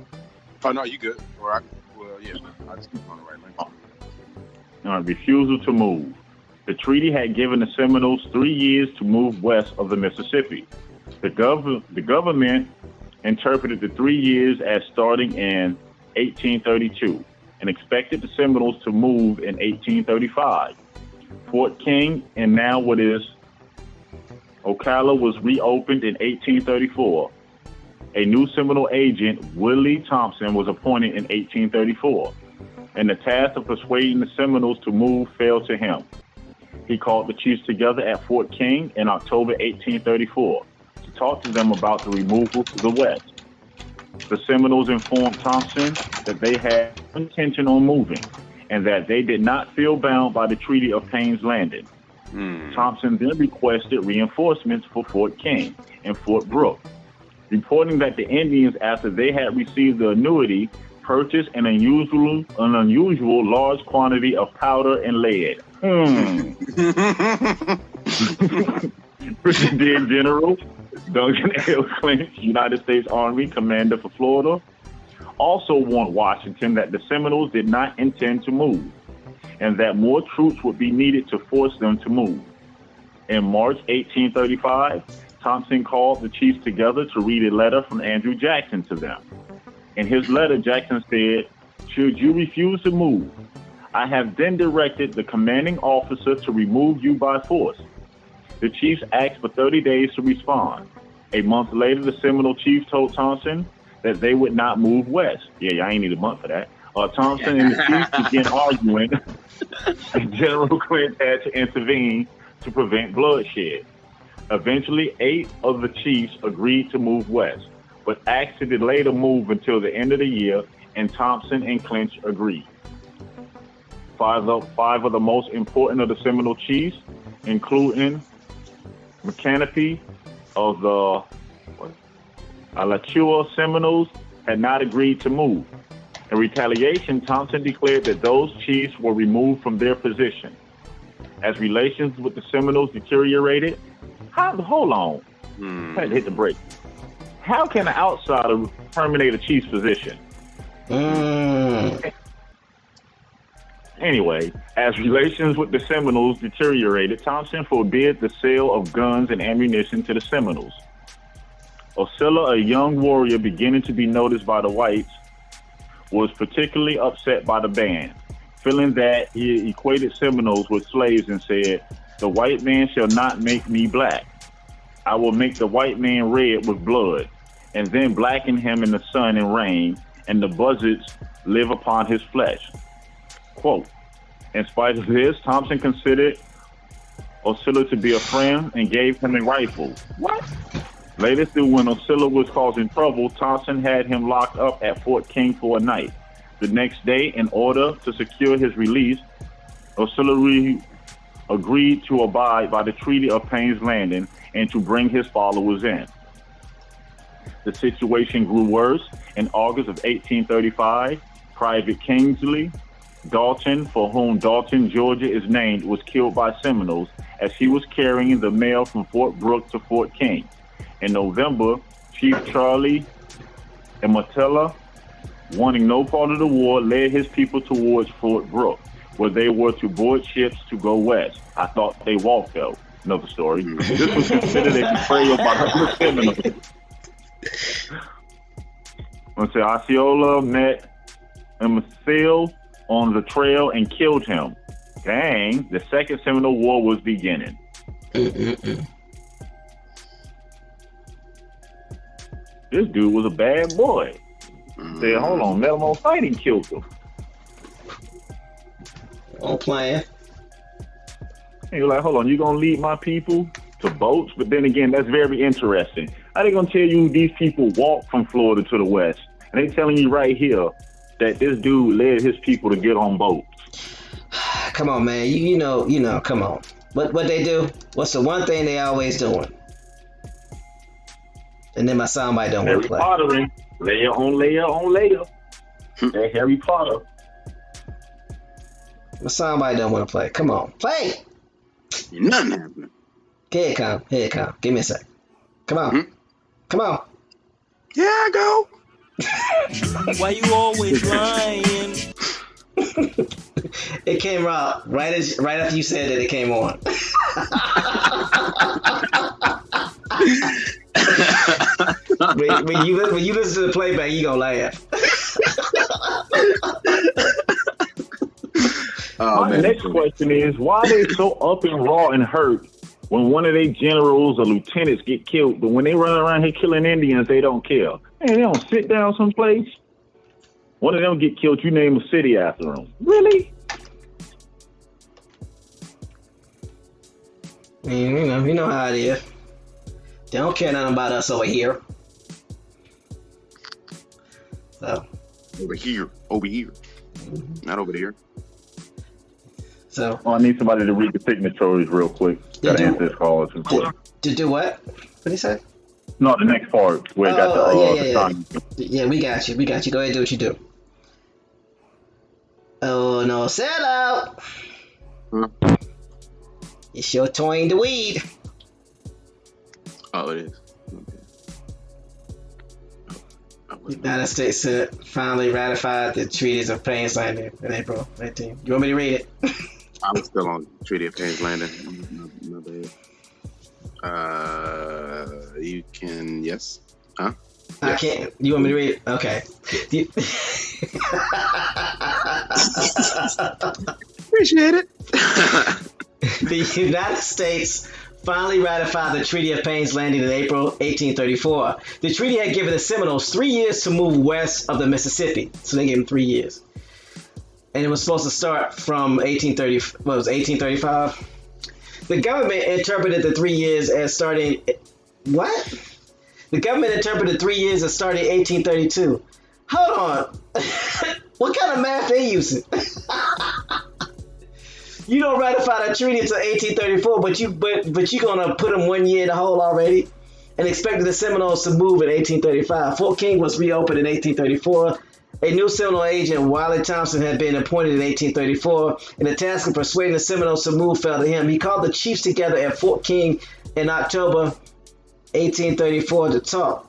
Oh, no, you good. All right. Well, yeah, I just keep on the right lane. All right, refusal to move. The treaty had given the Seminoles 3 years to move west of the Mississippi. The government interpreted the 3 years as starting in 1832 and expected the Seminoles to move in 1835. Fort King, and now what is Ocala, was reopened in 1834. A new Seminole agent, Willie Thompson, was appointed in 1834, and the task of persuading the Seminoles to move fell to him. He called the chiefs together at Fort King in October 1834 to talk to them about the removal to the west. The Seminoles informed Thompson that they had no intention on moving and that they did not feel bound by the Treaty of Payne's Landing. Thompson then requested reinforcements for Fort King and Fort Brooke, reporting that the Indians, after they had received the annuity, purchased an unusual large quantity of powder and lead. Brigadier General Duncan L. Clinch, United States Army Commander for Florida, also warned Washington that the Seminoles did not intend to move and that more troops would be needed to force them to move. In March 1835, Thompson called the chiefs together to read a letter from Andrew Jackson to them. In his letter, Jackson said, "Should you refuse to move, I have then directed the commanding officer to remove you by force." The chiefs asked for 30 days to respond. A month later, the Seminole chiefs told Thompson that they would not move west. Yeah, I ain't need a month for that. Thompson and the chiefs began arguing, and General Clinch had to intervene to prevent bloodshed. Eventually, 8 of the chiefs agreed to move west, but asked to delay the move until the end of the year, and Thompson and Clinch agreed. Five of the most important of the Seminole chiefs, including McCanopy of the Apalachicola Seminoles, had not agreed to move. In retaliation, Thompson declared that those chiefs were removed from their position. As relations with the Seminoles deteriorated, hold on, I had to hit the brake. How can an outsider terminate a chief's position? Anyway, as relations with the Seminoles deteriorated, Thompson forbid the sale of guns and ammunition to the Seminoles. Osceola, a young warrior beginning to be noticed by the whites, was particularly upset by the ban, feeling that he equated Seminoles with slaves and said, "The white man shall not make me black. I will make the white man red with blood, and then blacken him in the sun and rain, and the buzzards live upon his flesh." Quote, in spite of this, Thompson considered Osceola to be a friend and gave him a rifle. What? Later through, when Osceola was causing trouble, Thompson had him locked up at Fort King for a night. The next day, in order to secure his release, Osceola agreed to abide by the Treaty of Payne's Landing and to bring his followers in. The situation grew worse. In August of 1835, Private Kingsley Dalton, for whom Dalton, Georgia is named, was killed by Seminoles as he was carrying the mail from Fort Brooke to Fort King. In November, Chief Charlie Imatella, wanting no part of the war, led his people towards Fort Brooke, where they were to board ships to go west. I thought they walked, though. Another story. This was considered a betrayal by the Seminoles. Osceola met Imatella on the trail and killed him. Dang, the Second Seminole War was beginning. This dude was a bad boy. Said, hold on, let him on fighting, killed him. On plan. And you're like, hold on, you gonna lead my people to boats? But then again, that's very interesting. How they gonna tell you these people walked from Florida to the west? And they telling you right here that this dude led his people to get on boats. Come on, man. You know, come on. What they do? What's the one thing they always doing? And then my soundbite don't want to play. Harry Pottering, layer on layer on layer. That Harry Potter. My soundbite don't want to play. Come on, play. Nothing happening. Here it come. Here it come. Give me a sec. Come on. Come on. Yeah, I go. Why you always lying? It came out right after you said that it came on. when you listen to the playback, you gonna laugh. My next question is, why are they so up and raw and hurt when one of their generals or lieutenants get killed, but when they run around here killing Indians, they don't care? Man, they don't sit down someplace. One of them get killed, you name a city after them. Really? You know how it is. They don't care nothing about us over here. So. Over here. Not over there. So. I need somebody to read the signatories real quick. Gotta answer this call. To do what? What did he say? No, the next part where it got the Yeah, we got you. Go ahead and do what you do. Oh no, sell out. It's your turn to weed. Oh, it is. The United States finally ratified the treaties of Payne's Landing in April 19. You want me to read it? I was still on Treaty of Payne's Landing. My bad. You can, yes. Huh? I can't. You want me to read it? Okay. Appreciate it. The United States finally ratified the Treaty of Payne's Landing in April 1834. The treaty had given the Seminoles 3 years to move west of the Mississippi. So they gave them 3 years. And it was supposed to start from 1835? The government interpreted the 3 years as starting... What? The government interpreted 3 years as starting 1832. Hold on. What kind of math they using? You don't ratify that treaty until 1834, but you're gonna put them 1 year in the hole already, and expected the Seminoles to move in 1835. Fort King was reopened in 1834. A new Seminole agent, Wiley Thompson, had been appointed in 1834, and the task of persuading the Seminoles to move fell to him. He called the chiefs together at Fort King in October 1834 to talk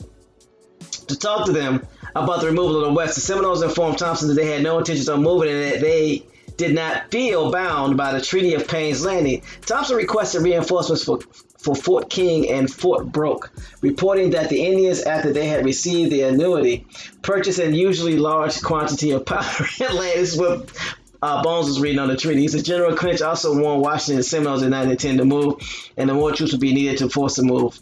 to them about the removal of the West. The Seminoles informed Thompson that they had no intentions of moving and that they did not feel bound by the Treaty of Payne's Landing. Thompson requested reinforcements for Fort King and Fort Broke, reporting that the Indians, after they had received the annuity, purchased an usually large quantity of powder and lead. This is what Bones was reading on the treaty. He said General Clinch also warned Washington and Seminoles did not intend to move, and the more troops would be needed to force the move.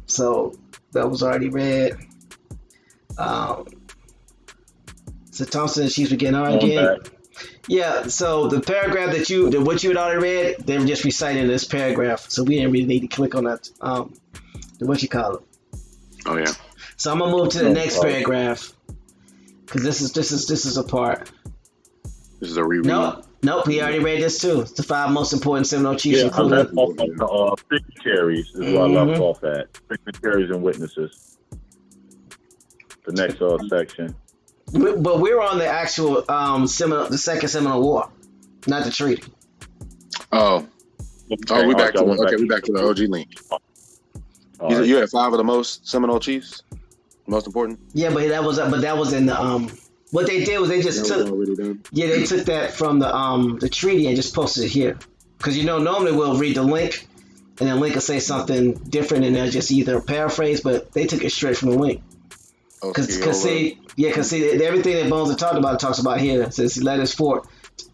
So that was already read. So Thompson and Chiefs began arguing. Yeah, so the paragraph what you had already read, they were just reciting this paragraph, so we didn't really need to click on that. What you call it? Oh yeah. So I'm gonna move to the next paragraph because this is a part. This is a reread. Nope, we already read this too. It's the 5 most important Seminole chiefs. Yeah, I left off the signatories is where I left off at. Signatories and witnesses. The next section. But we're on the actual the Second Seminole War, not the treaty. Oh, we back to the OG link. You had 5 of the most Seminole chiefs, most important. Yeah, but that was in the What they did was they just took they took that from the treaty and just posted it here, because normally we'll read the link and then link will say something different and they'll just either paraphrase, but they took it straight from the link. Because see, everything that Bones had talked about talks about here. It says he led his fort,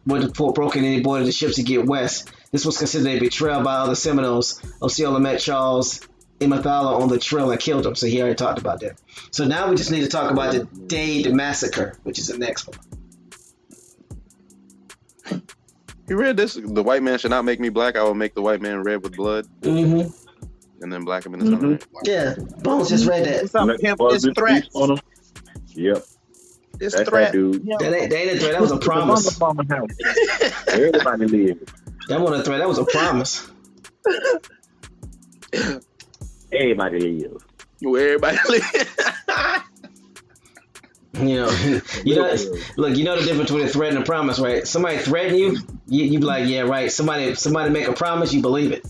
where the fort broke and he boarded the ships to get west. This was considered a betrayal by other Seminoles. Osceola met Charles Imathala on the trail and killed him. So he already talked about that. So now we just need to talk about the Dade Massacre, which is the next one. You read this? The white man should not make me black. I will make the white man red with blood. Mm-hmm. And then black him in the sun. Right? Yeah, Bones just read that. What's up, pimp? It's a threat. Yep. It's a threat. That dude. That ain't a threat. That was a promise. Everybody live. That wasn't a threat. That was a promise. Everybody live. Everybody live. Look, you know the difference between a threat and a promise, right? Somebody threaten you be like, yeah, right. Somebody make a promise, you believe it.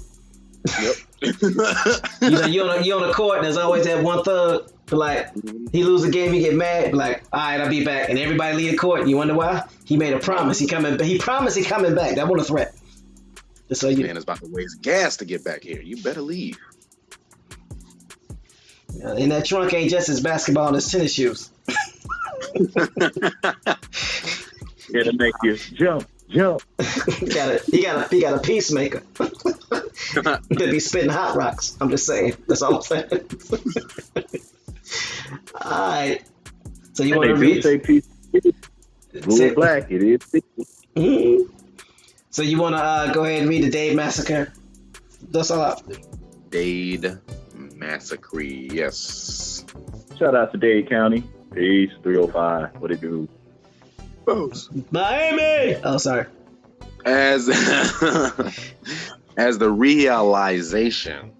Yep. you on the court, and there's always that one thug. Like, he lose the game, he get mad. Like, all right, I'll be back, and everybody leave the court. And you wonder why? He made a promise. He promised he coming back. That wasn't a threat. Just so you. Man is about to waste gas to get back here. You better leave. And that trunk ain't just his basketball and his tennis shoes. It'll make you jump. He got a peacemaker. He could be spitting hot rocks. I'm just saying. That's all I'm saying. All right. So you want to read? Say peace. Blue and black. It is. Mm-hmm. So you want to go ahead and read the Dade Massacre? That's all. Dade Massacre. Yes. Shout out to Dade County. Peace. 305. What it do? Miami. Oh, sorry. As the realization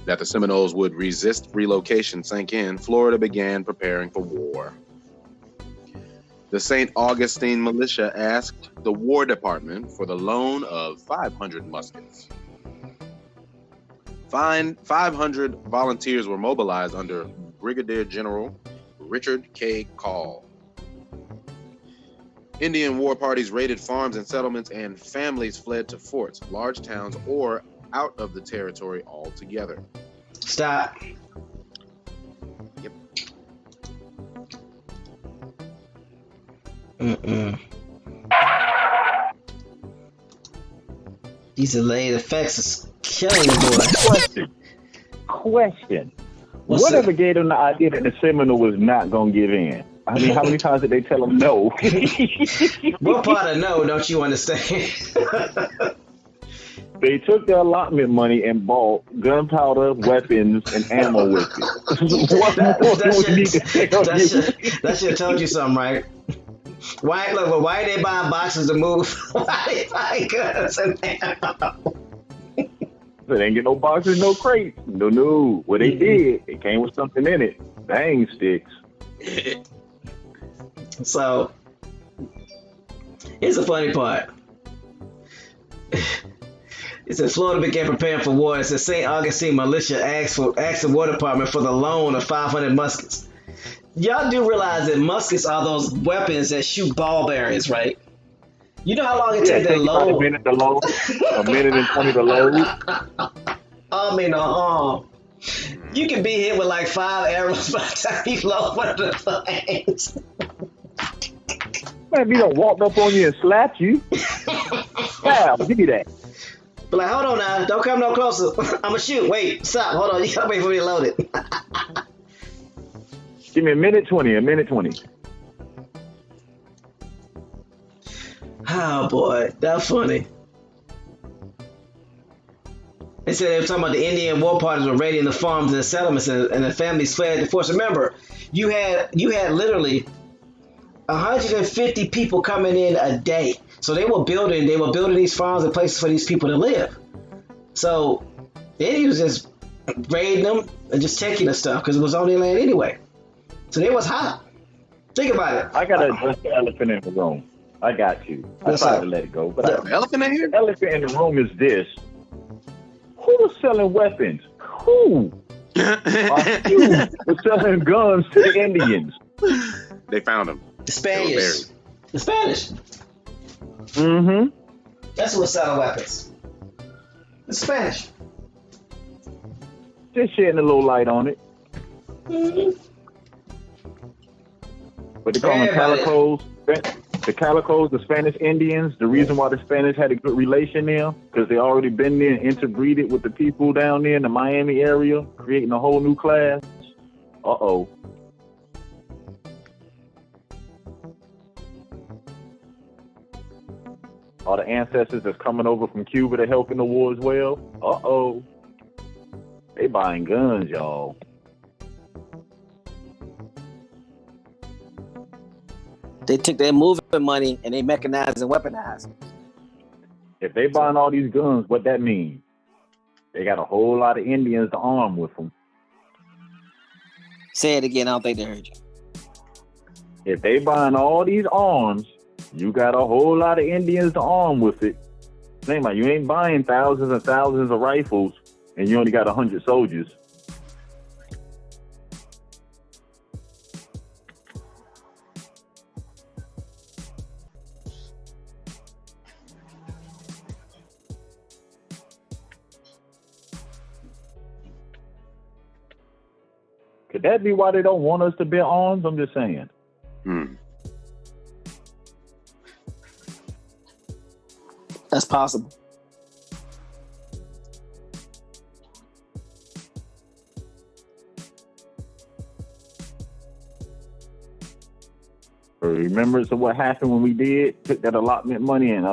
that the Seminoles would resist relocation sank in, Florida began preparing for war. The St. Augustine militia asked the War Department for the loan of 500 muskets. 500 volunteers were mobilized under Brigadier General Richard K. Call. Indian war parties raided farms and settlements, and families fled to forts, large towns, or out of the territory altogether. Stop. Yep. These delayed effects is killing the boy. Question. Whatever gave them the idea that the Seminole was not going to give in? I mean, how many times did they tell them no? What part of no don't you understand? They took their allotment money and bought gunpowder, weapons, and ammo with it. That should have told you something, right? Why are they buying boxes to move? Why are they buying guns and ammo? They ain't get no boxes, no crates. No. What they did, it came with something in it. Bang sticks. So here's the funny part. It says Florida began preparing for war. It says St. Augustine militia asked the War Department for the loan of 500 muskets. Y'all do realize that muskets are those weapons that shoot ball bearings, right? You know how long it Yeah, takes to take about a load? minute to load, a minute and 20 to load. I mean, you can be hit with like 5 arrows by the time you load one of the things. Man, if he don't walk up on you and slap you, wow, give me that. But like, hold on now, don't come no closer. I'ma shoot. Wait, stop. Hold on, you gotta wait for me to load it. Give me a minute 20, a minute 20. Oh boy, that's funny. They said they were talking about the Indian war parties were raiding the farms and the settlements, and the families fled the force. Remember, you had literally 150 people coming in a day. So they were building these farms and places for these people to live. So the Indians just raiding them and just taking the stuff because it was on their land anyway. So they was hot. Think about it. I gotta address the elephant in the room. I got you. I tried to let it go, but The elephant in here? the elephant in the room is this. Who was selling weapons? Who? You were selling guns to the Indians. They found them. The Spanish. The Spanish. Mm-hmm. That's who was selling weapons. The Spanish. Just shedding a little light on it. Mm-hmm. But they call them calicos. The calicos, the Spanish Indians, the reason why the Spanish had a good relation there, because they already been there and interbreeded with the people down there in the Miami area, creating a whole new class. Uh-oh. All the ancestors that's coming over from Cuba to help in the war as well. Uh-oh. They buying guns, y'all. They took their moving money and they mechanized and weaponized. If they buying all these guns, what that means? They got a whole lot of Indians to arm with them. Say it again. I don't think they heard you. If they buying all these arms, you got a whole lot of Indians to arm with it. Think about it, you ain't buying thousands and thousands of rifles and you only got 100 soldiers. Could that be why they don't want us to bear arms? I'm just saying. That's possible. Remembrance of what happened when we took that allotment money and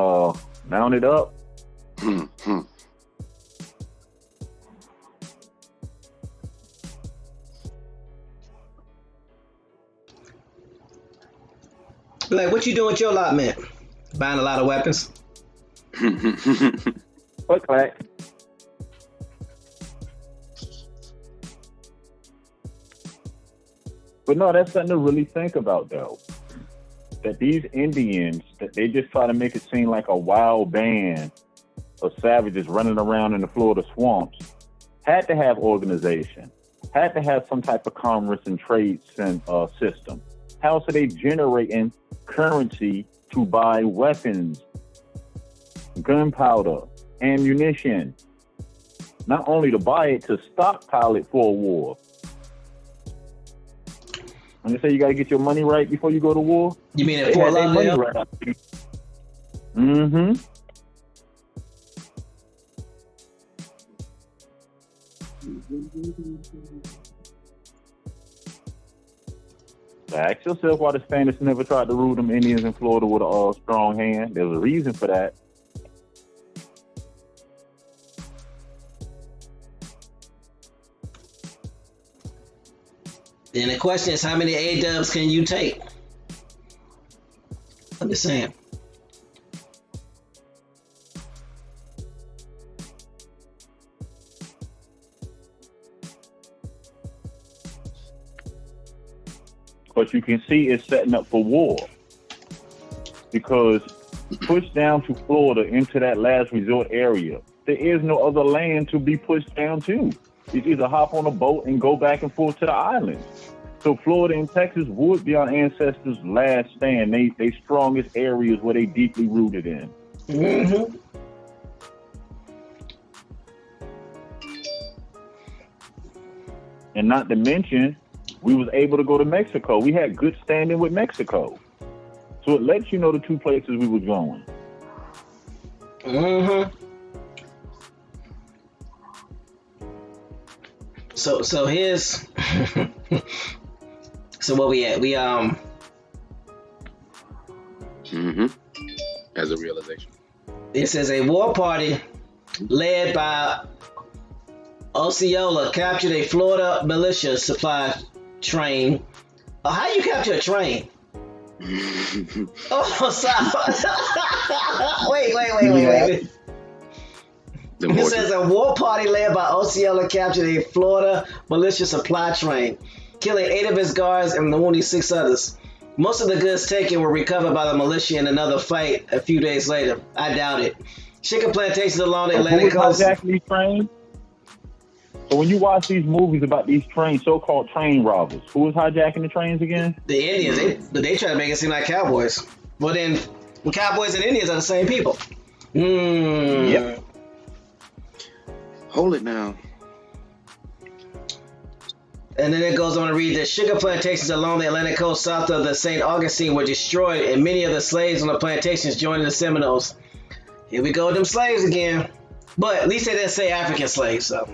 bound it up? Like, what you doing with your allotment? Buying a lot of weapons? What clack? But no, that's something to really think about, though. That these Indians, that they just try to make it seem like a wild band of savages running around in the Florida swamps, had to have organization, had to have some type of commerce and trade system. How else are they generating currency to buy weapons, gunpowder, ammunition? Not only to buy it, to stockpile it for a war. When they say you got to get your money right before you go to war, You mean at Fort Lauderdale? right. Mm-hmm. Ask yourself why the Spanish never tried to rule them Indians in Florida with a strong hand. There's a reason for that. Then the question is, how many A-dubs can you take? I'm just saying. but you can see it's setting up for war. Because pushed down to Florida into that last resort area, there is no other land to be pushed down to. You either hop on a boat and go back and forth to the islands. So Florida and Texas would be our ancestors' last stand. They strongest areas where they deeply rooted in. Mm-hmm. And not to mention, we was able to go to Mexico. We had good standing with Mexico. So it lets you know the two places we were going. Mm-hmm. So here's so what we at? We As a realization. It says a war party led by Osceola captured a Florida militia supply train. Oh, how you capture a train? Oh, sorry. wait. It says a war party led by Osceola captured a Florida militia supply train, killing 8 of his guards and wounding 6 others. Most of the goods taken were recovered by the militia in another fight a few days later. I doubt it. Sugar plantations along the Atlantic coast. So when you watch these movies about these trains, so-called train robbers, who was hijacking the trains again? The Indians. They try to make it seem like cowboys. Well, then, cowboys and Indians are the same people. Yep. Hold it now. And then it goes on to read that sugar plantations along the Atlantic coast south of the St. Augustine were destroyed, and many of the slaves on the plantations joined the Seminoles. Here we go with them slaves again. But at least they didn't say African slaves, so.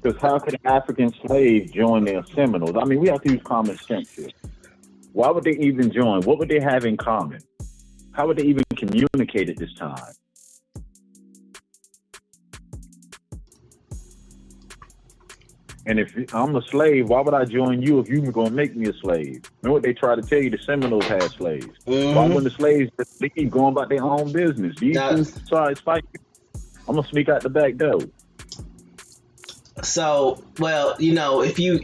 Because how could an African slave join their Seminoles? I mean, we have to use common sense here. Why would they even join? What would they have in common? How would they even communicate at this time? And if I'm a slave, why would I join you if you were going to make me a slave? Remember what they try to tell you, the Seminoles had slaves. Mm-hmm. Why wouldn't the slaves, they keep going about their own business? These two sides fight. I'm going to sneak out the back door. So, well, you know, if you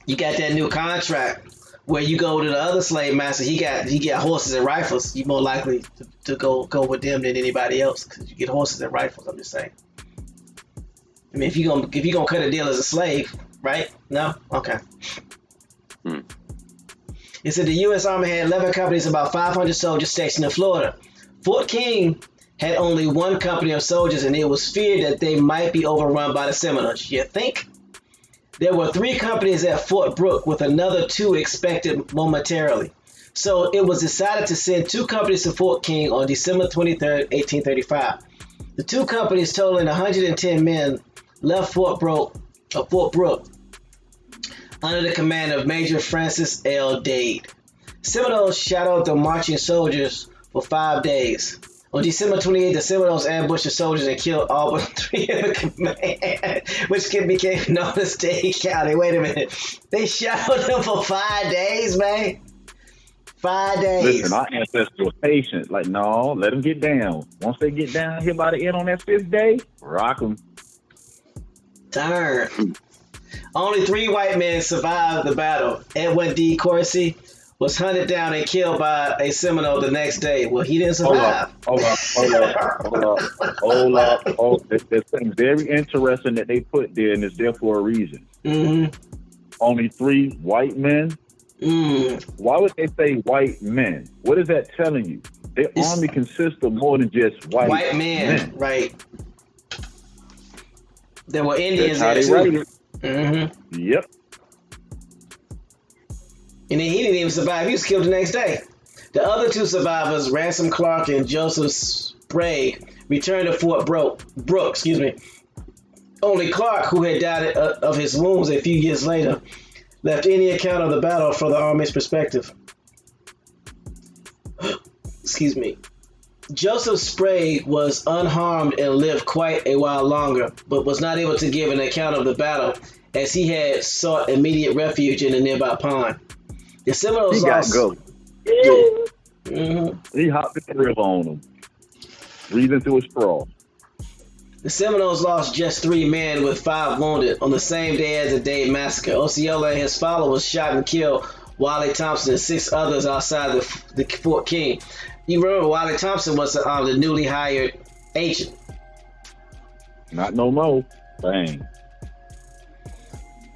got that new contract where you go to the other slave master, he got horses and rifles. You're more likely to go with them than anybody else because you get horses and rifles. I'm just saying. I mean, if you gonna cut a deal as a slave, right? No, okay. It said the U.S. Army had 11 companies, about 500 soldiers stationed in Florida. Fort King had only 1 company of soldiers, and it was feared that they might be overrun by the Seminoles. You think? There were 3 companies at Fort Brooke, with another 2 expected momentarily. So it was decided to send 2 companies to Fort King on December 23rd, 1835. The 2 companies, totaling 110 men, left Fort Brooke under the command of Major Francis L. Dade. Seminoles shadowed the marching soldiers for 5 days. On December 28th, the Seminoles ambushed the soldiers and killed all but 3 of the command, which became known as Dade County. Wait a minute. They shadowed them for 5 days, man. 5 days. Listen, our ancestors were patient. Like, no, let them get down. Once they get down here by the end on that 5th day, rock them. Darn. Only 3 white men survived the battle. Edwin D. Coursey was hunted down and killed by a Seminole the next day. Well, he didn't survive. Hold up. There's something very interesting that they put there, and it's there for a reason. Mm-hmm. Only 3 white men? Why would they say white men? What is that telling you? Their army consists of more than just white men. Right. There were Indians there too. Mm-hmm. Yep. And then he didn't even survive. He was killed the next day. The other 2 survivors, Ransom Clark and Joseph Sprague, returned to Fort Brooke. Only Clark, who had died of his wounds a few years later, left any account of the battle from the Army's perspective. Excuse me. Joseph Sprague was unharmed and lived quite a while longer, but was not able to give an account of the battle as he had sought immediate refuge in a nearby pond. The Seminoles got go. Yeah. Mm-hmm. He hopped the river on him, breathing through his straw. The Seminoles lost just 3 men with 5 wounded on the same day as the Dade Massacre. Osceola and his followers shot and killed Wiley Thompson and 6 others outside the Fort King. You remember Wiley Thompson was the newly hired agent. Not no more. Bang.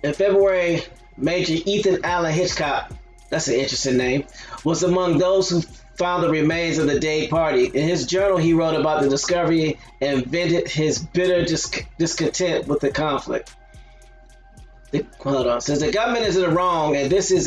In February, Major Ethan Allen Hitchcock, that's an interesting name, was among those who found the remains of the Dade Party. In his journal, he wrote about the discovery and vented his bitter discontent with the conflict. Hold on. Says the government is in the wrong, and this is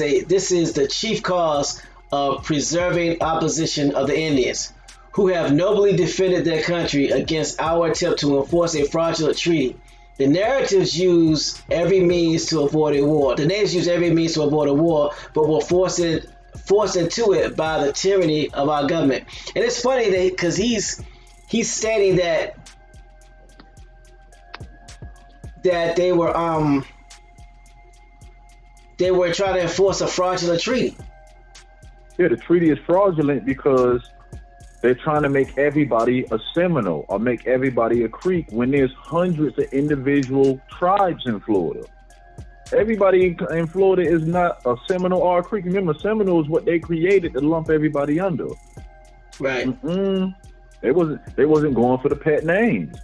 the chief cause of preserving opposition of the Indians, who have nobly defended their country against our attempt to enforce a fraudulent treaty. The narratives use every means to avoid a war. The natives use every means to avoid a war, but were forced into it by the tyranny of our government. And it's funny because he's stating that they were trying to enforce a fraudulent treaty. Yeah, the treaty is fraudulent because they're trying to make everybody a Seminole or make everybody a Creek when there's hundreds of individual tribes in Florida. Everybody in Florida is not a Seminole or a Creek. Remember, Seminole is what they created to lump everybody under. Right. They wasn't going for the pet names.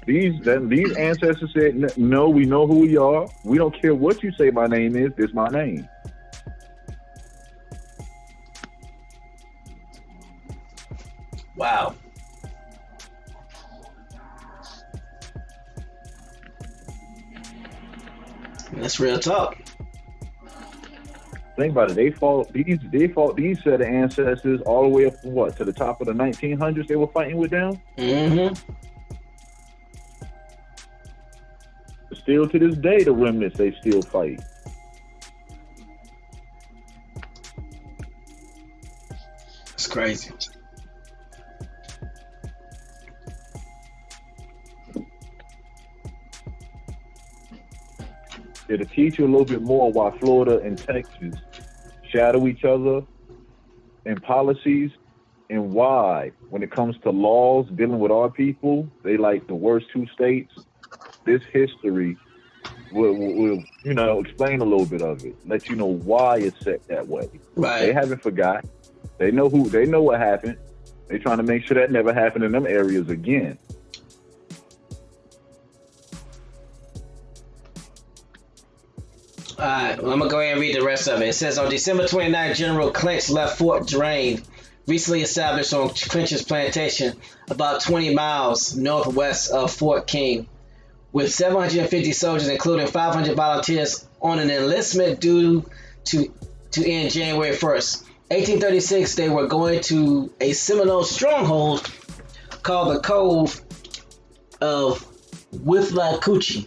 These ancestors said, no, we know who we are. We don't care what you say my name is. This is my name. Wow. That's real talk. Think about it. They fought these set of ancestors all the way up from what, to the top of the 1900s. They were fighting with them. Mm-hmm. Still to this day, the remnants they still fight. It's crazy. To teach you a little bit more why Florida and Texas shadow each other in policies, and why, when it comes to laws dealing with our people, they like the worst 2 states. This history will explain a little bit of it, let you know why it's set that way. Right. They haven't forgot. They know what happened. They're trying to make sure that never happened in them areas again. All right, well, I'm going to go ahead and read the rest of it. It says, on December 29th, General Clinch left Fort Drain, recently established on Clinch's plantation, about 20 miles northwest of Fort King, with 750 soldiers, including 500 volunteers, on an enlistment due to end January 1st. 1836, they were going to a Seminole stronghold called the Cove of Withlacoochee.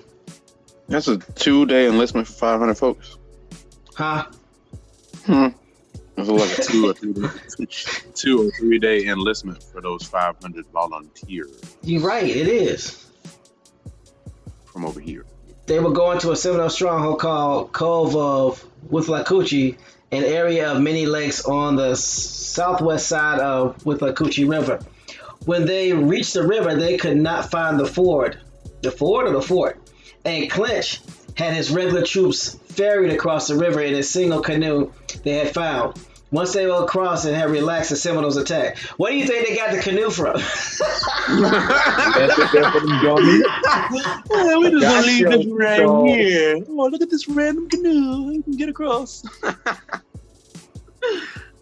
That's a 2-day enlistment for 500 folks. Huh? It was like a 2 or 3 day enlistment for those 500 volunteers. You're right, it is. From over here. They were going to a Seminole stronghold called Cove of Withlacoochee, an area of many lakes on the southwest side of Withlacoochee River. When they reached the river, they could not find the ford. The ford or the fort? And Clinch had his regular troops ferried across the river in a single canoe they had found. Once they were across and had relaxed, the Seminoles attacked. Where do you think they got the canoe from? We just gonna leave this right here. Oh, look at this random canoe. You can get across.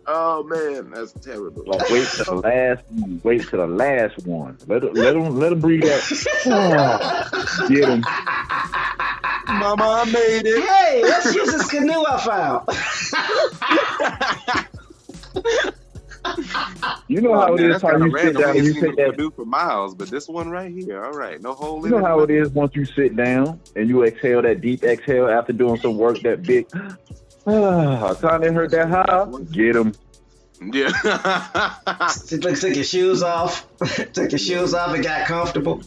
Oh man, that's terrible. Like, wait to the last one. Let him breathe that. Get him. Mama, I made it. Hey, let's use this canoe I found. You know how it is how you sit down and you take that canoe for miles, but this one right here, all right, no hole in it. You know how it is once you sit down and you exhale that deep exhale after doing some work that big. Time they heard that high, get him. Yeah. Took your shoes off. Took your shoes off and got comfortable.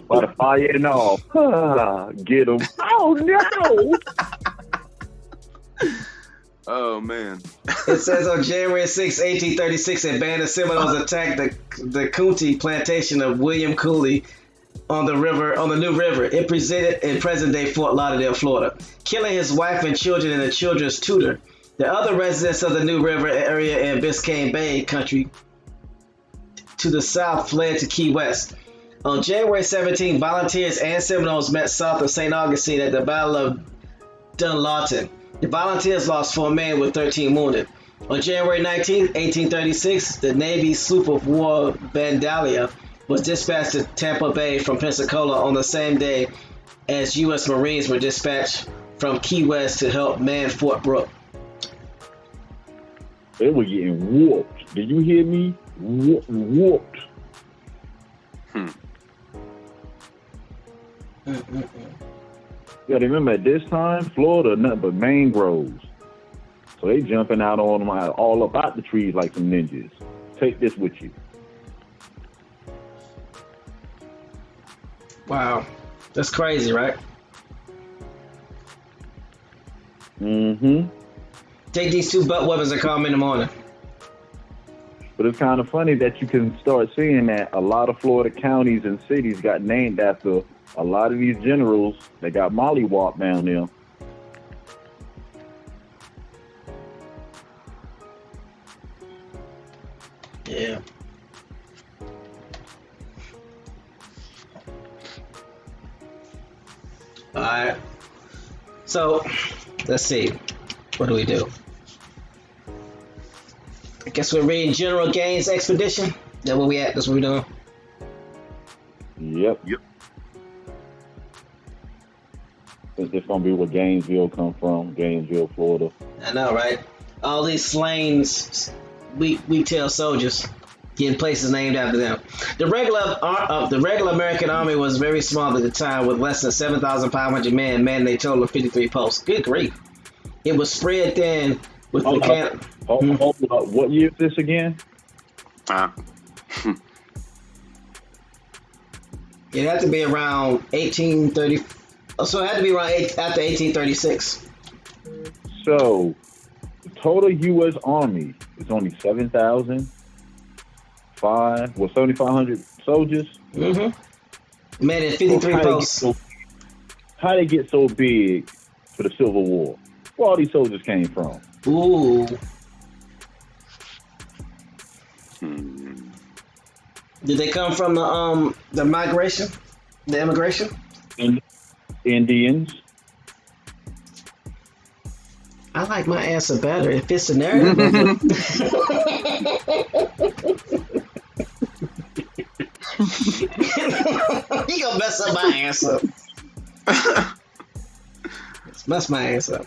By the fire and all. Get him. Oh no. Oh man. It says on January 6, 1836, a band of Seminoles attacked the County plantation of William Cooley on the New River. It presented in present-day Fort Lauderdale, Florida, killing his wife and children and the children's tutor. The other residents of the New River area in Biscayne Bay country to the south fled to Key West. On January 17, volunteers and Seminoles met south of St. Augustine at the Battle of Dunlawton. The volunteers lost 4 men with 13 wounded. On January 19, 1836, the Navy sloop of war Vandalia was dispatched to Tampa Bay from Pensacola on the same day as U.S. Marines were dispatched from Key West to help man Fort Brooke. They were getting whooped. Did you hear me? Whooped. You gotta remember, at this time, Florida, nothing but mangroves. So they jumping out on them all up out the trees like some ninjas. Take this with you. Wow. That's crazy, right? Mm-hmm. Take these 2 butt weapons and call me in the morning. But it's kind of funny that you can start seeing that a lot of Florida counties and cities got named after a lot of these generals that got mollywopped down there. Yeah. All right. So, let's see. What do we do? I guess we're reading General Gaines' expedition. That where we at? That's what we're doing. Yep. Since it's gonna be where Gainesville come from, Gainesville, Florida. I know, right? All these slain wheat-tailed soldiers getting places named after them. The regular American army was very small at the time, with less than 7,500 men manning a total of 53 posts. Good grief! It was spread thin with Hold up. What year is this again? It had to be around 1830. So it had to be around after 1836. So the total U.S. Army is only 7,500 soldiers. Mm-hmm. Man, in 53 posts. How they get so big for the Civil War? Where all these soldiers came from? Ooh. Did they come from the migration, the immigration? Indians. I like my answer better. It fits the narrative. You gonna mess up my answer. Mess my answer up.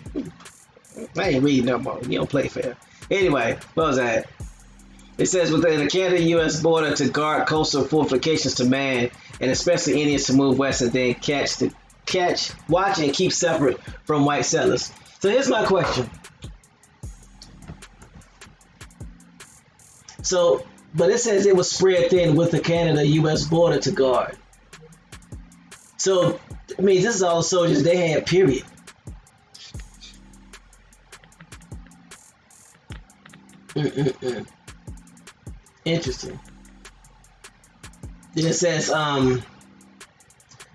I ain't reading no more. You don't play fair. Anyway, what was that? It says within the Canada-U.S. border to guard coastal fortifications to man, and especially Indians to move west and then watch and keep separate from white settlers. So here's my question. So, but it says it was spread thin with the Canada-U.S. border to guard. So, I mean, this is all the soldiers they had, period. Interesting. Then it says,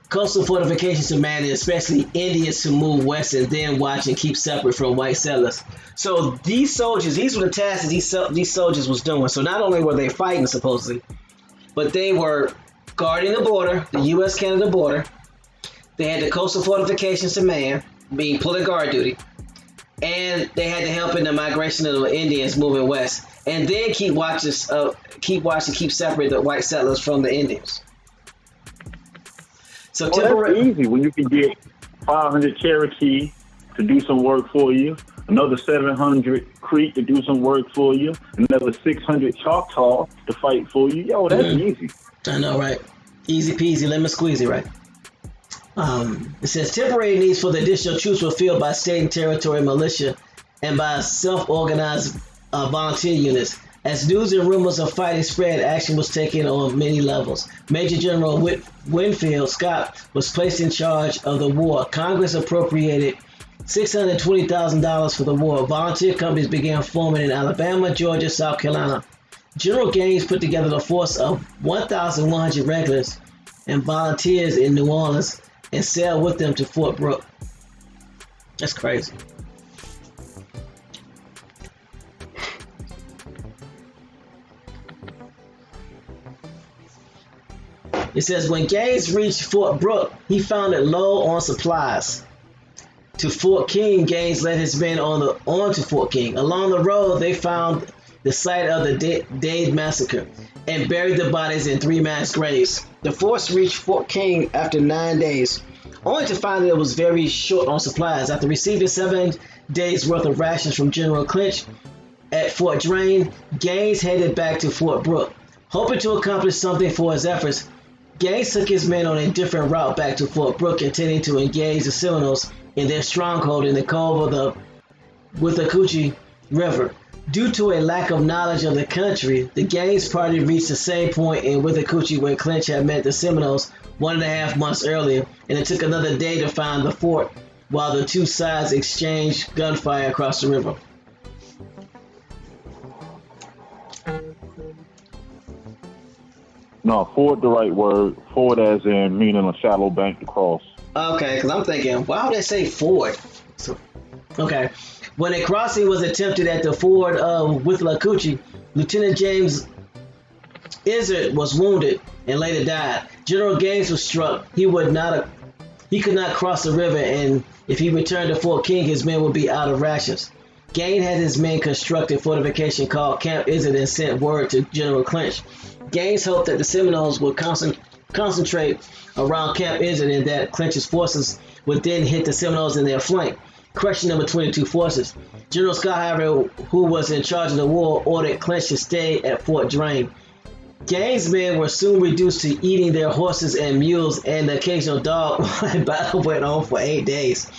coastal fortifications to man, especially Indians to move west and then watch and keep separate from white settlers. So these soldiers, these were the tasks that these soldiers was doing. So not only were they fighting supposedly, but they were guarding the border, the U.S.-Canada border. They had the coastal fortifications to man, being pulling guard duty, and they had to help in the migration of the Indians moving west, and then keep watch and keep separate the white settlers from the Indians. So that's easy when you can get 500 Cherokee to do some work for you, another 700 Creek to do some work for you, another 600 Choctaw to fight for you. Yo, that's easy. I know, right? Easy peasy, lemon squeezy, right? It says temporary needs for the additional troops were filled by state and territory militia and by self-organized volunteer units. As news and rumors of fighting spread, action was taken on many levels. Major General Winfield Scott was placed in charge of the war. Congress appropriated $620,000 for the war. Volunteer companies began forming in Alabama, Georgia, South Carolina. General Gaines put together a force of 1,100 regulars and volunteers in New Orleans and sailed with them to Fort Brooke. That's crazy. It says when Gaines reached Fort Brooke, he found it low on supplies. To Fort King, Gaines led his men on to Fort King. Along the road, they found the site of the Dade Massacre and buried the bodies in 3 mass graves. The force reached Fort King after 9 days, only to find that it was very short on supplies. After receiving 7 days' worth of rations from General Clinch at Fort Drane, Gaines headed back to Fort Brooke. Hoping to accomplish something for his efforts, Gaines took his men on a different route back to Fort Brooke, intending to engage the Seminoles in their stronghold in the cove of the Wheedled River. Due to a lack of knowledge of the country, the Gaines party reached the same point in Wheedled where Clinch had met the Seminoles 1.5 months earlier, and it took another day to find the fort while the two sides exchanged gunfire across the river. No, ford the right word. Ford as in meaning a shallow bank to cross. Okay, because I'm thinking, why would they say ford? So, okay. When a crossing was attempted at the ford of Wheedled, Lieutenant James Izard was wounded and later died. General Gaines was struck. He could not cross the river, and if he returned to Fort King, his men would be out of rations. Gaines had his men construct a fortification called Camp Izard and sent word to General Clinch. Gaines hoped that the Seminoles would concentrate around Camp Izard and that Clinch's forces would then hit the Seminoles in their flank, crushing them between the two forces. General Scott, however, who was in charge of the war, ordered Clinch to stay at Fort Drane. Gaines' men were soon reduced to eating their horses and mules and the occasional dog while the battle went on for 8 days.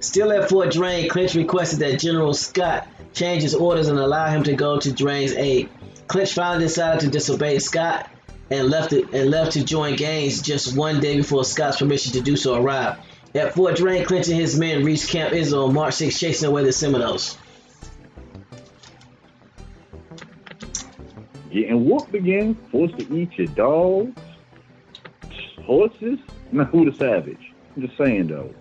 Still at Fort Drane, Clinch requested that General Scott change his orders and allow him to go to Drane's aid. Clinch finally decided to disobey Scott and left to join Gaines just 1 day before Scott's permission to do so arrived. At Fort Drane, Clinch and his men reached Camp Izard on March 6, chasing away the Seminoles. Getting whooped again, forced to eat your dogs, horses. Now who the savage? I'm just saying though.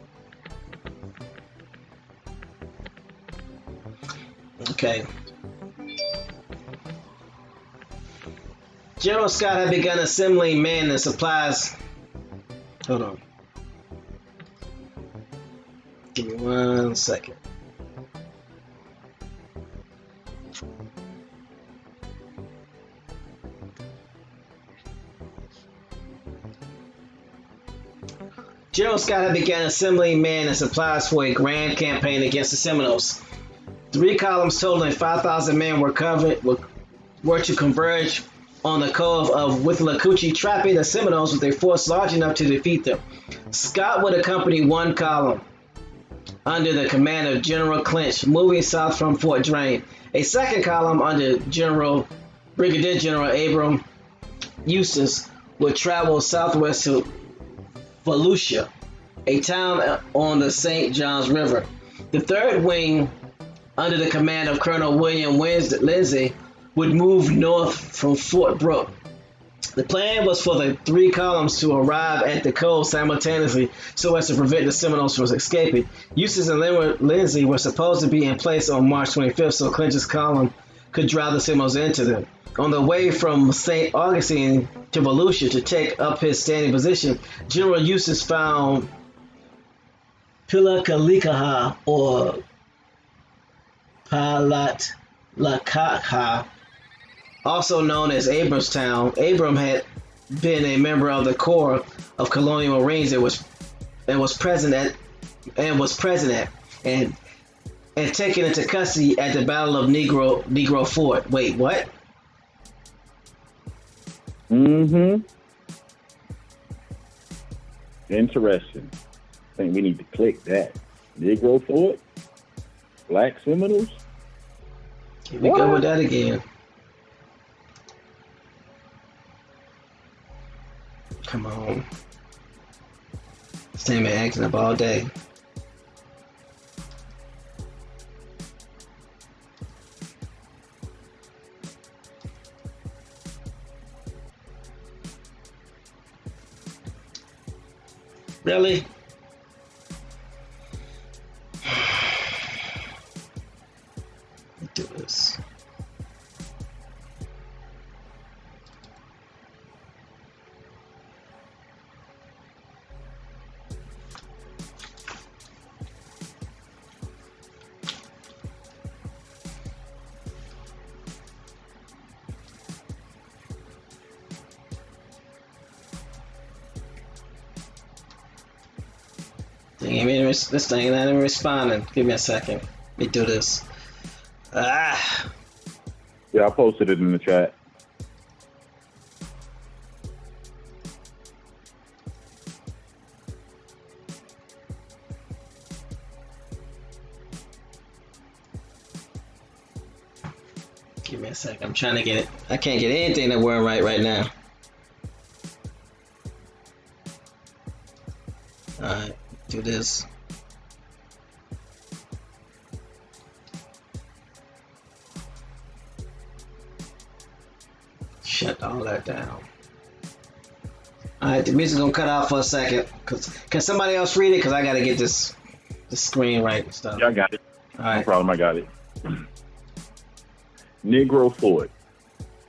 Okay. General Scott had begun assembling men and supplies. Hold on. Give me 1 second. General Scott had begun assembling men and supplies for a grand campaign against the Seminoles. 3 columns totaling 5,000 men were to converge on the cove of Wheedled, trapping the Seminoles with a force large enough to defeat them. Scott would accompany 1 column under the command of General Clinch, moving south from Fort Drane. A 2nd column under Brigadier General Abram Eustis would travel southwest to Volusia, a town on the St. Johns River. The 3rd wing, under the command of Colonel William Lindsay, would move north from Fort Brooke. The plan was for the 3 columns to arrive at the cove simultaneously so as to prevent the Seminoles from escaping. Eustis and Lindsay were supposed to be in place on March 25th so Clinch's column could drive the Seminoles into them. On the way from St. Augustine to Volusia to take up his standing position, General Eustis found Apalachicola or Apalachicola, also known as Abramstown. Abram had been a member of the Corps of Colonial Marines and was present at and taken into custody at the Battle of Negro Fort. Wait, what? Interesting. I think we need to click that. Negro Fort? Black Seminoles? Here we go with that again. Come on. This thing been acting up all day. Really? Let's do this. This thing not even responding. Give me a second. Let me do this. Ah. Yeah, I posted it in the chat. Give me a second. I'm trying to get it. I can't get anything that we're right now. Alright, do this. Shut all that down. Alright, the music's gonna cut out for a second. Can somebody else read it? Because I gotta get this screen right and stuff. Yeah, I got it. Alright. No problem, I got it. Negro Fort.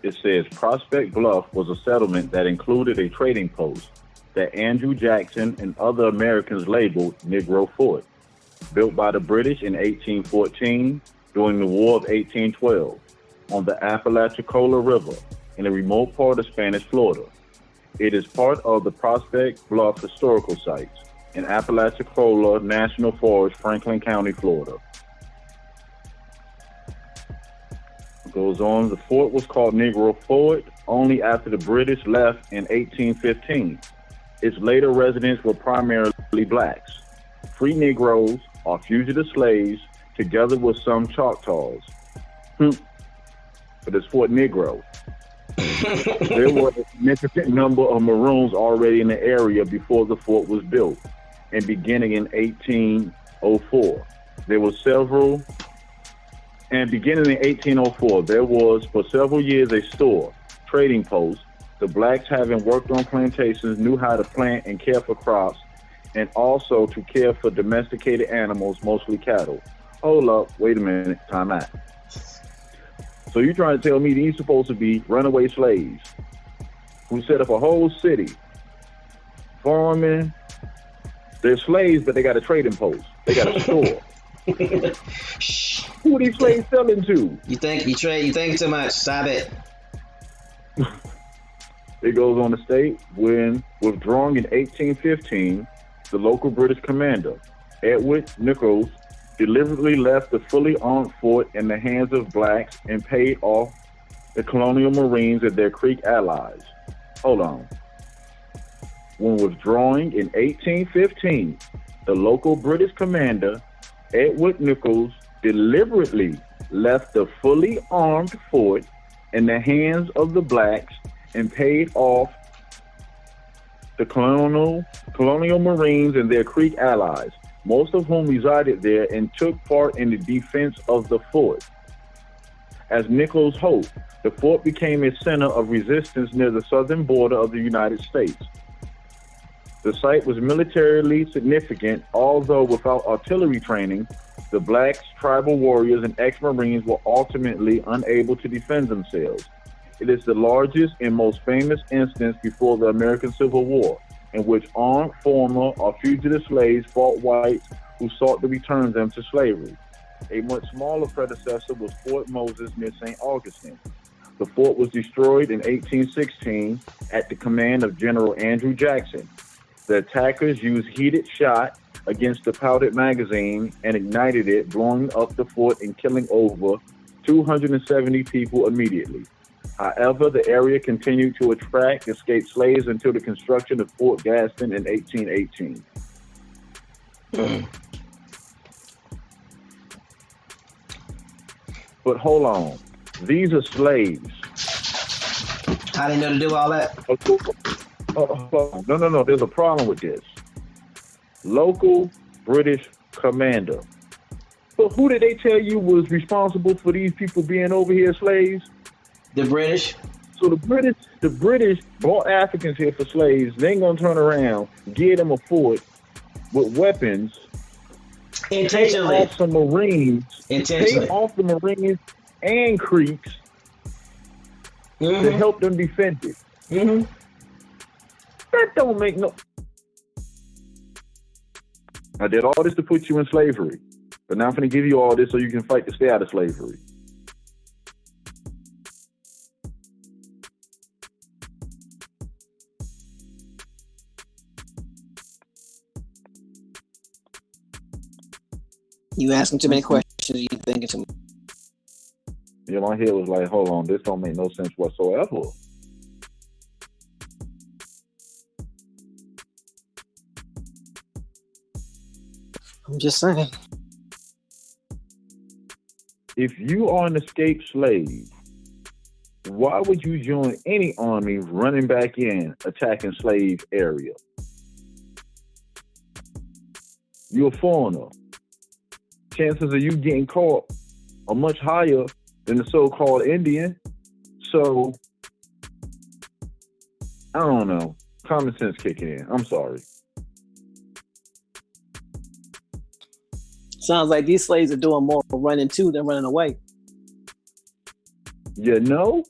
It says Prospect Bluff was a settlement that included a trading post that Andrew Jackson and other Americans labeled Negro Fort, built by the British in 1814 during the War of 1812 on the Apalachicola River in a remote part of Spanish Florida. It is part of the Prospect Bluff Historical Sites in Apalachicola National Forest, Franklin County, Florida. It goes on, the fort was called Negro Fort only after the British left in 1815. Its later residents were primarily blacks, free Negroes, or fugitive slaves, together with some Choctaws. But it's Fort Negro. There were a significant number of Maroons already in the area before the fort was built, and beginning in 1804. There was for several years a store, trading post. The blacks, having worked on plantations, knew how to plant and care for crops, and also to care for domesticated animals, mostly cattle. Hold up, wait a minute, time out. So you're trying to tell me these supposed to be runaway slaves who set up a whole city, farming? They're slaves, but they got a trading post. They got a store. Who are these slaves selling to? You think too much. Stop it. It goes on to state, when withdrawing in 1815, the local British commander, Edward Nichols, deliberately left the fully armed fort in the hands of blacks and paid off the colonial Marines and their Creek allies. Hold on. When withdrawing in 1815, the local British commander, Edward Nichols, deliberately left the fully armed fort in the hands of the blacks and paid off the colonial Marines and their Creek allies, most of whom resided there and took part in the defense of the fort. As Nichols hoped, the fort became a center of resistance near the southern border of the United States. The site was militarily significant, although without artillery training, the blacks, tribal warriors, and ex-Marines were ultimately unable to defend themselves. It is the largest and most famous instance before the American Civil War, in which armed former or fugitive slaves fought whites who sought to return them to slavery. A much smaller predecessor was Fort Moses near St. Augustine. The fort was destroyed in 1816 at the command of General Andrew Jackson. The attackers used heated shot against the powdered magazine and ignited it, blowing up the fort and killing over 270 people immediately. However, the area continued to attract escaped slaves until the construction of Fort Gaston in 1818. But hold on. These are slaves. How they know to do all that? No. There's a problem with this. Local British commander. But who did they tell you was responsible for these people being over here slaves? The British. So the British brought Africans here for slaves. They ain't gonna turn around, give them a fort with weapons, Intentionally. pay off some Marines, Intentionally. pay off the Marines and Creeks to help them defend it. That don't make no. I did all this to put you in slavery, but now I'm gonna give you all this so you can fight to stay out of slavery. You asking too many questions. You thinking too much. Yeah, my head was like, hold on, this don't make no sense whatsoever. I'm just saying. If you are an escaped slave, why would you join any army running back in, attacking slave area? You're a foreigner. Chances of you getting caught are much higher than the so-called Indian. So, I don't know. Common sense kicking in. I'm sorry. Sounds like these slaves are doing more running to than running away. You know?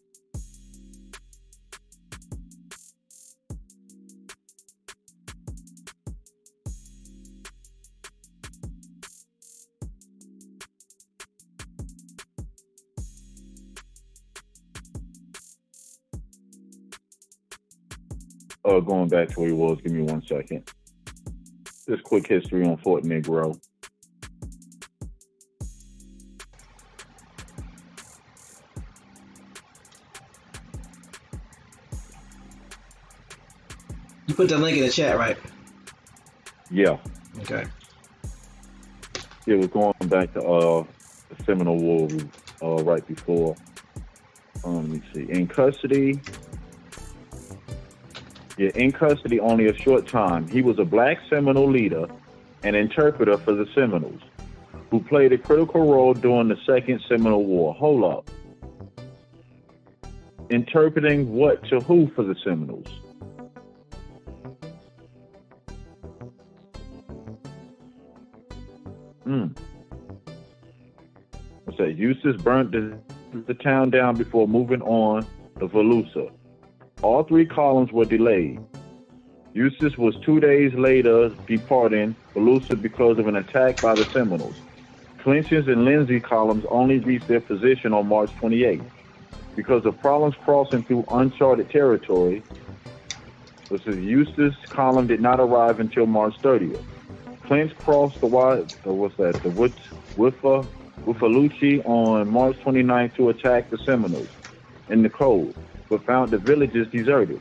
Going back to where he was, give me 1 second. Just quick history on Fort Negro. You put the link in the chat, right? Yeah. Okay. It was going back to the Seminole War right before. Let me see. In custody only a short time. He was a black Seminole leader and interpreter for the Seminoles, who played a critical role during the Second Seminole War. Hold up. Interpreting what to who for the Seminoles? What's that? Eustis burnt the town down before moving on to Volusia. All 3 columns were delayed. Eustis was 2 days later departing Volusia because of an attack by the Seminoles. Clinch's and Lindsay columns only reached their position on March 28th. Because of problems crossing through uncharted territory, Eustis' column did not arrive until March 30th. Clinch crossed the Withlacoochee on March 29th to attack the Seminoles in the cold, but found the villages deserted.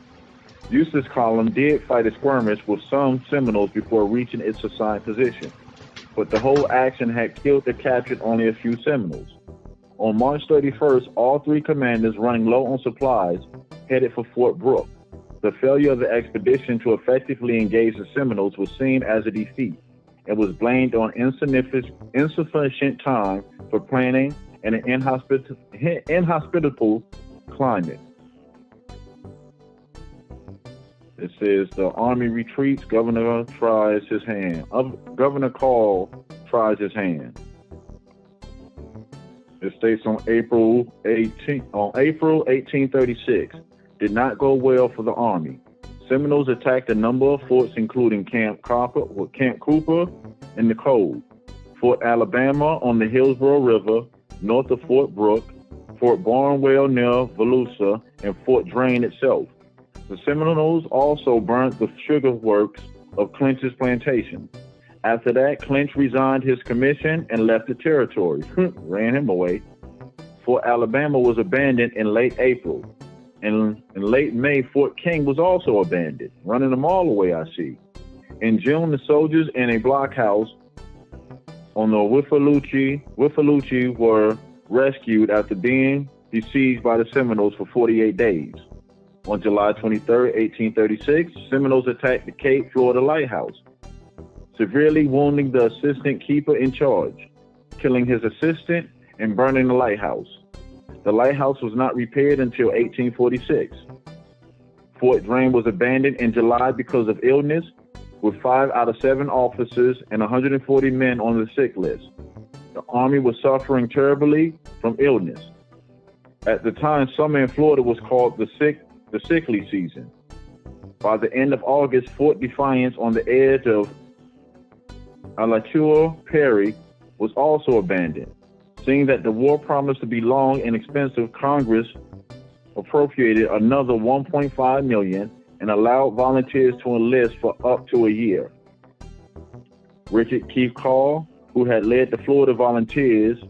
Eustis' column did fight a skirmish with some Seminoles before reaching its assigned position, but the whole action had killed or captured only a few Seminoles. On March 31st, all 3 commanders running low on supplies headed for Fort Brooke. The failure of the expedition to effectively engage the Seminoles was seen as a defeat and was blamed on insufficient time for planning and an inhospitable climate. It says the army retreats. Governor tries his hand. Governor Call tries his hand. It states on April 1836, did not go well for the army. Seminoles attacked a number of forts, including Camp Cooper in the cold, Fort Alabama on the Hillsborough River, north of Fort Brooke, Fort Barnwell near Volusia, and Fort Drane itself. The Seminoles also burnt the sugar works of Clinch's plantation. After that, Clinch resigned his commission and left the territory, ran him away. Fort Alabama was abandoned in late April. In late May, Fort King was also abandoned, running them all away, I see. In June, the soldiers in a blockhouse on the Withlacoochee were rescued after being besieged by the Seminoles for 48 days. On July 23, 1836, Seminoles attacked the Cape Florida lighthouse, severely wounding the assistant keeper in charge, killing his assistant and burning the lighthouse. The lighthouse was not repaired until 1846. Fort Drane was abandoned in July because of illness, with 5 out of 7 officers and 140 men on the sick list. The Army was suffering terribly from illness. At the time, summer in Florida was called the sickly season. By the end of August, Fort Defiance on the edge of Alachua Perry was also abandoned. Seeing that the war promised to be long and expensive, Congress appropriated another $1.5 million and allowed volunteers to enlist for up to a year. Richard Keith Call, who had led the Florida Volunteers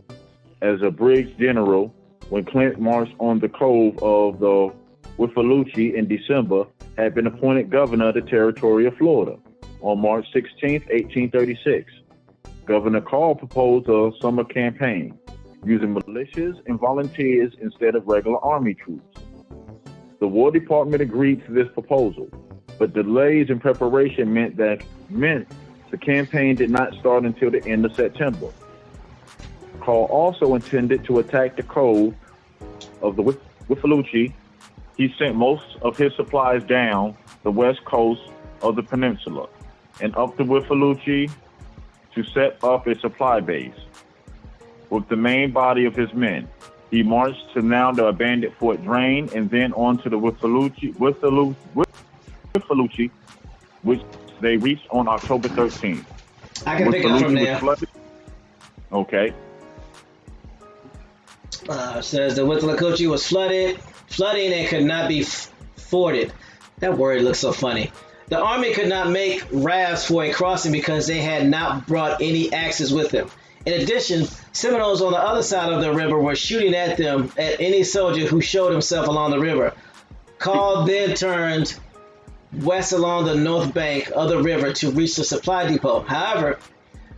as a brigadier general when Clint marched on the cove of the Withlacoochee in December, had been appointed governor of the territory of Florida on March 16, 1836. Governor Call proposed a summer campaign using militias and volunteers instead of regular Army troops. The War Department agreed to this proposal, but delays in preparation meant the campaign did not start until the end of September. Call also intended to attack the cove of the Withlacoochee. He sent most of his supplies down the west coast of the peninsula and up the Withlacoochee to set up a supply base. With the main body of his men, he marched to now the abandoned Fort Drane and then on to the Withlacoochee, which they reached on October 13th. I can pick up from there. Okay. Says the Withlacoochee was flooding and could not be forded. That word looks so funny. The Army could not make rafts for a crossing because they had not brought any axes with them. In addition, Seminoles on the other side of the river were shooting at them at any soldier who showed himself along the river. Call then turned west along the north bank of the river to reach the supply depot. However,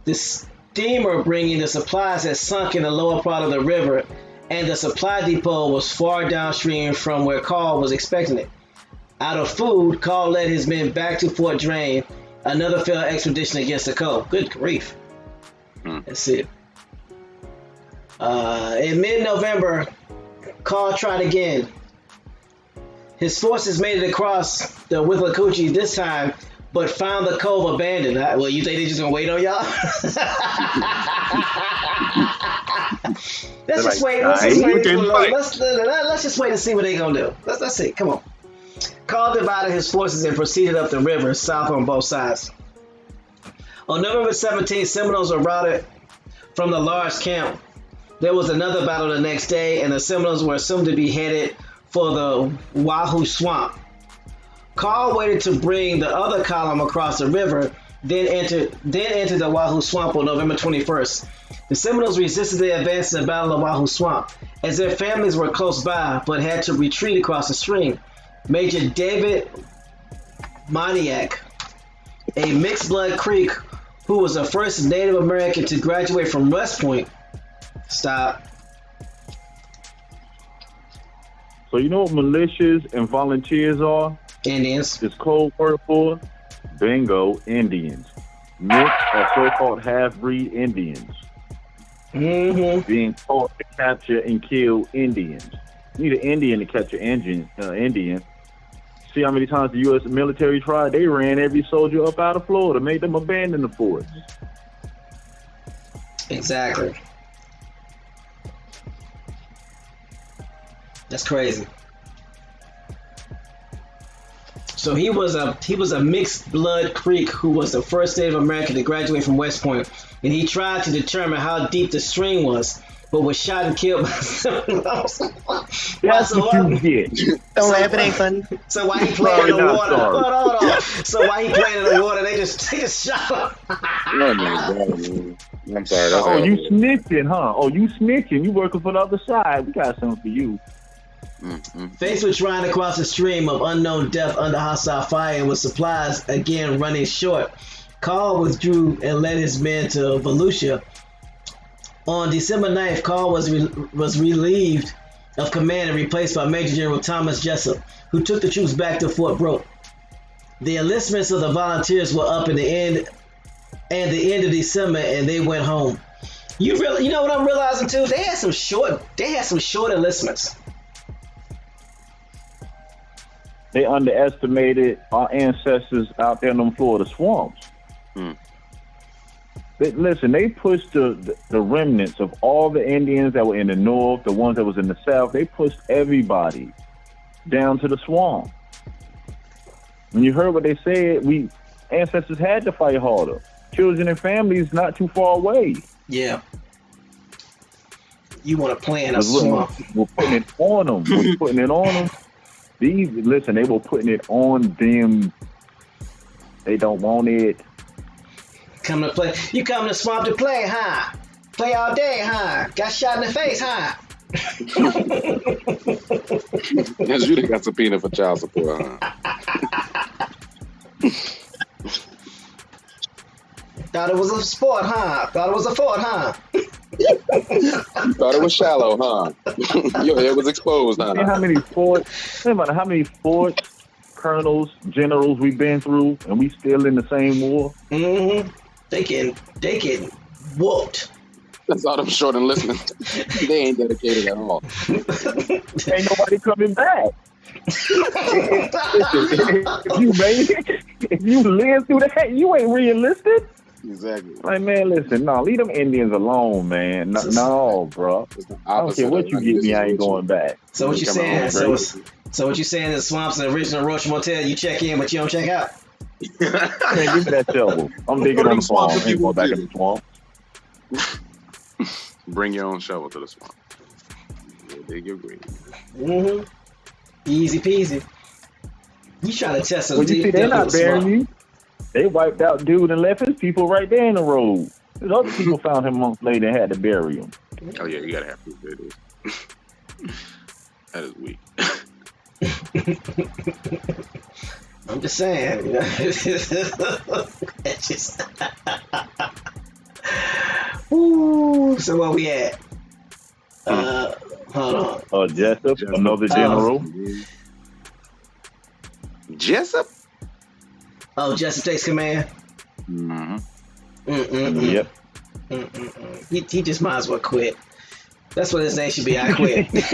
the steamer bringing the supplies had sunk in the lower part of the river, and the supply depot was far downstream from where Call was expecting it. Out of food, Call led his men back to Fort Drane, another failed expedition against the cove. Good grief. Let's see. In mid-November, Call tried again. His forces made it across the Withlacoochee this time, but found the cove abandoned. Well, you think they're just gonna wait on y'all? Let's just wait. Let's just wait and see what they're gonna do. Let's see. Come on. Call divided his forces and proceeded up the river south on both sides. On November 17th, Seminoles were routed from the large camp. There was another battle the next day, and the Seminoles were assumed to be headed for the Wahoo Swamp. Call waited to bring the other column across the river, then entered the Wahoo Swamp on November 21st. The Seminoles resisted the advance in the Battle of Wahoo Swamp, as their families were close by, but had to retreat across the stream. Major David Moniac, a mixed-blood Creek who was the first Native American to graduate from West Point. Stop. So you know what militias and volunteers are? Indians. It's code word for bingo, Indians. Mixed or so-called half-breed Indians. Being taught to capture and kill Indians. You need an Indian to catch an Indian. See how many times the U.S. military tried? They ran every soldier up out of Florida, made them abandon the forts. Exactly. That's crazy. So he was a mixed blood Creek who was the first Native American to graduate from West Point, and he tried to determine how deep the stream was, but was shot and killed by Seminoles. That's what you get. Don't laugh, it ain't funny. So while he played in the water, hold on. So while he played in the water, they just shot him. Oh my God, man. I'm sorry. Oh, you snitching, huh? Oh, you snitching. You working for the other side. We got something for you. Faced with trying to cross a stream of unknown depth under hostile fire and with supplies again running short, Call withdrew and led his men to Volusia. On December 9th, Call was relieved of command and replaced by Major General Thomas Jessup, who took the troops back to Fort Brooke. The enlistments of the volunteers were up in the end of December, and they went home. You know what I'm realizing too? They had some short enlistments. They underestimated our ancestors out there in them Florida swamps. They pushed the remnants of all the Indians that were in the north, the ones that was in the south. They pushed everybody down to the swamp. When you heard what they said, we ancestors had to fight harder. Children and families not too far away. Yeah. You want to play in a swamp? We're putting it on them. We're putting it on them. They were putting it on them. They don't want it. Come to play. You come to the swamp to play, huh? Play all day, huh? Got shot in the face, huh? Yes, you done got subpoena for child support, huh? Thought it was a sport, huh? Thought it was a fort, huh? Thought it was shallow, huh? Your head was exposed, huh? See how many forts, colonels, generals we've been through, and we still in the same war? Mm-hmm. They get whooped. That's all them short enlistments. They ain't dedicated at all. Ain't nobody coming back. If you made it, if you lived through that, you ain't re-enlisted. Exactly. Like, man, listen, no, leave them Indians alone, man. No, bro. I don't care what you give me, I ain't going back. So what you saying? So what you saying is swamps and the original Roach Motel, you check in, but you don't check out? Man, give me that shovel. I'm digging on the swamp. I ain't going back in the swamp. Bring your own shovel to the swamp. You'll dig your grave. Mm-hmm. Easy peasy. You trying to test some deep? You see, they're not burying you. They wiped out dude and left his people right there in the road. There's other people found him months later and had to bury him. Oh yeah, you gotta have proof there, dude. That is weak. I'm just saying, you know. It's just Ooh, so where we at? Hold on. Jessup, another general. Jessup? Oh, Jessup takes command? Mm-hmm. Yep. He just might as well quit. That's what his name should be. I quit. That's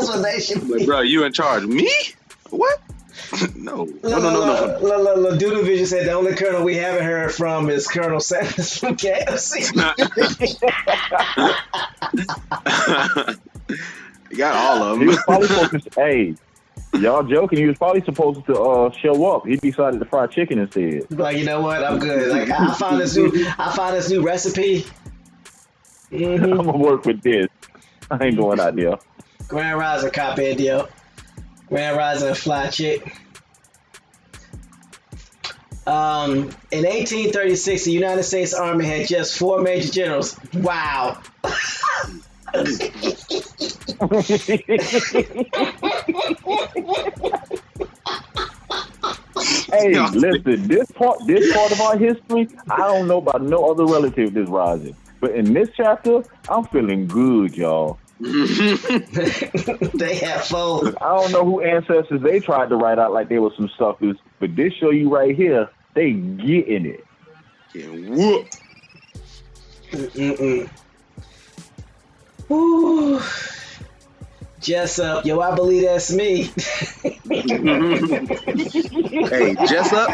what his name should be. Bro, you in charge? Me? What? No. Doodle Vision said the only colonel we haven't heard from is Colonel Sanders from KFC. You got all of them. He was probably supposed to, hey, y'all joking, he was probably supposed to show up. He decided to fry chicken instead. Like, you know what? I'm good. Like, I found this new recipe. Mm-hmm. I'm gonna work with this. I ain't going out there. Grand Rising cop deal. Grand Rising fly chick. In 1836, the United States Army had just 4 major generals. Wow. Hey, listen, this part of our history, I don't know about no other relative that's rising. But in this chapter, I'm feeling good, y'all. They have 4. I don't know who ancestors they tried to write out like they were some suckers, but this show you right here, they getting it. Getting whooped. Woo. Jessup, yo, I believe that's me. Hey, Jessup.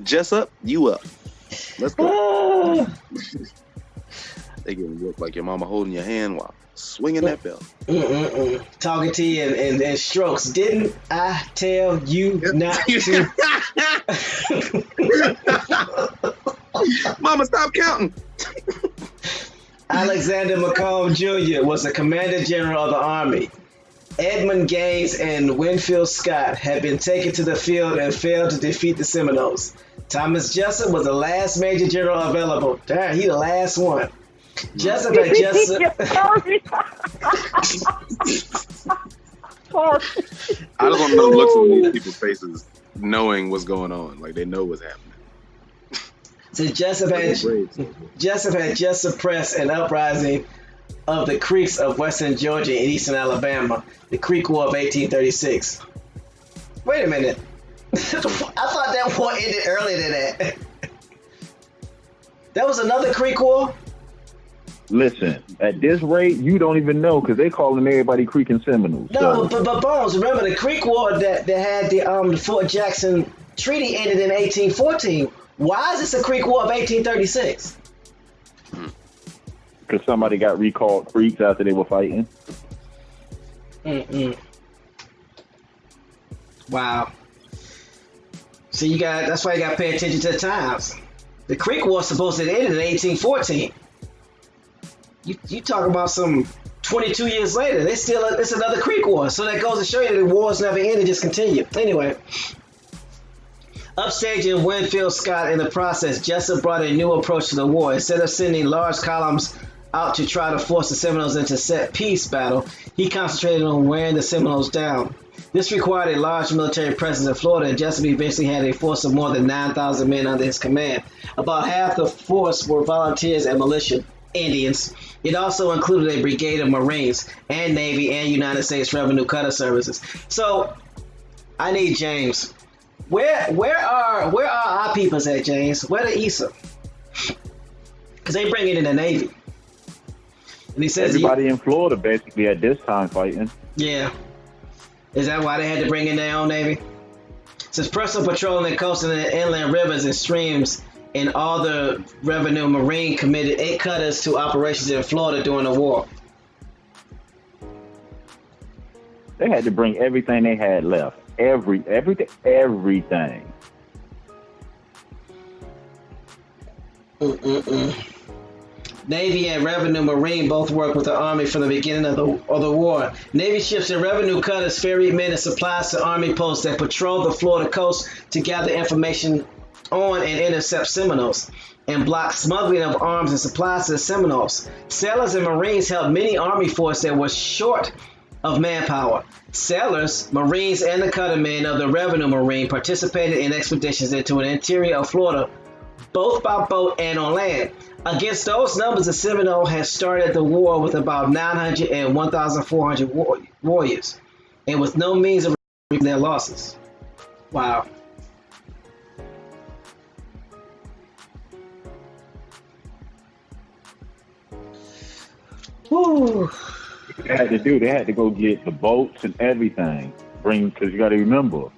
Jessup, you up. Let's go. They getting whooped like your mama holding your hand while swinging that belt. Talking to you and strokes. Didn't I tell you not to? Mama, stop counting. Alexander McComb Jr. was the Commander General of the Army. Edmund Gaines and Winfield Scott had been taken to the field and failed to defeat the Seminoles. Thomas Jessup was the last major general available. Darn, he the last one. Jessup had Jessup. I just want to know the looks on these people's faces, knowing what's going on, like they know what's happening. So Jessup had just suppressed an uprising of the Creeks of western Georgia and eastern Alabama, the Creek War of 1836. Wait a minute. I thought that war ended earlier than that. That was another Creek War? Listen, at this rate, you don't even know because they calling everybody Creek and Seminoles. No, but Bones, remember the Creek War that had the Fort Jackson Treaty ended in 1814. Why is this a Creek War of 1836? Because somebody got recalled Creeks after they were fighting. Wow. So that's why you got to pay attention to the times. The Creek War supposed to end in 1814. You talk about some 22 years later, it's another Creek War. So that goes to show you that the wars never end, they just continue. Anyway, upstaging Winfield Scott in the process, Jessup brought a new approach to the war. Instead of sending large columns out to try to force the Seminoles into set peace battle, he concentrated on wearing the Seminoles down. This required a large military presence in Florida, and Jessup eventually had a force of more than 9,000 men under his command. About half the force were volunteers and militia Indians. It also included a brigade of Marines and Navy and United States Revenue Cutter Services. So, I need James. Where are our peoples at, James? Where the ISA? Because they bring it in the Navy. And he says everybody in Florida basically at this time fighting. Yeah. Is that why they had to bring in their own Navy? Since personal patrolling the coast and the inland rivers and streams, and all the Revenue Marine committed 8 cutters to operations in Florida during the war. They had to bring everything they had left. Everything. Navy and Revenue Marine both worked with the Army from the beginning of the war. Navy ships and revenue cutters ferried men and supplies to Army posts that patrolled the Florida coast to gather information on and intercept Seminoles and block smuggling of arms and supplies to the Seminoles. Sailors and Marines helped many Army forces that were short of manpower. Sailors, Marines, and the cuttermen of the Revenue Marine participated in expeditions into the interior of Florida, both by boat and on land. Against those numbers, the Seminole had started the war with about 900 and 1,400 warriors, and with no means of recovering their losses. Wow. Whew. They had to go get the boats and everything. Because you got to remember,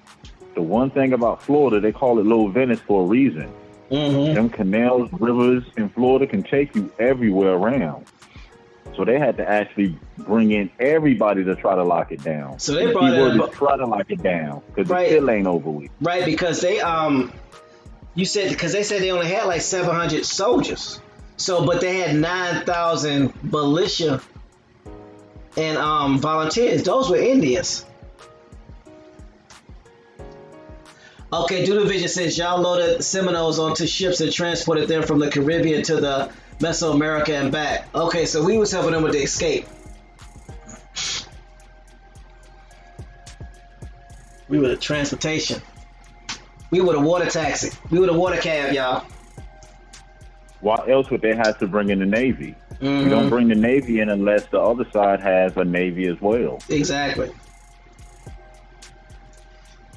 the one thing about Florida, they call it Little Venice for a reason. Mm-hmm. Them canals, rivers in Florida can take you everywhere around. So they had to actually bring in everybody to try to lock it down. So they brought in to try to lock it down because it still ain't over with. Right, because they they said they only had like 700 soldiers. So, but they had 9,000 militia and volunteers. Those were Indians. Okay, Doodle Vision says y'all loaded Seminoles onto ships and transported them from the Caribbean to the Mesoamerica and back. Okay, so we was helping them with the escape. We were the transportation. We were the water taxi. We were the water cab, y'all. Why else would they have to bring in the Navy? Mm-hmm. You don't bring the Navy in unless the other side has a Navy as well. Exactly.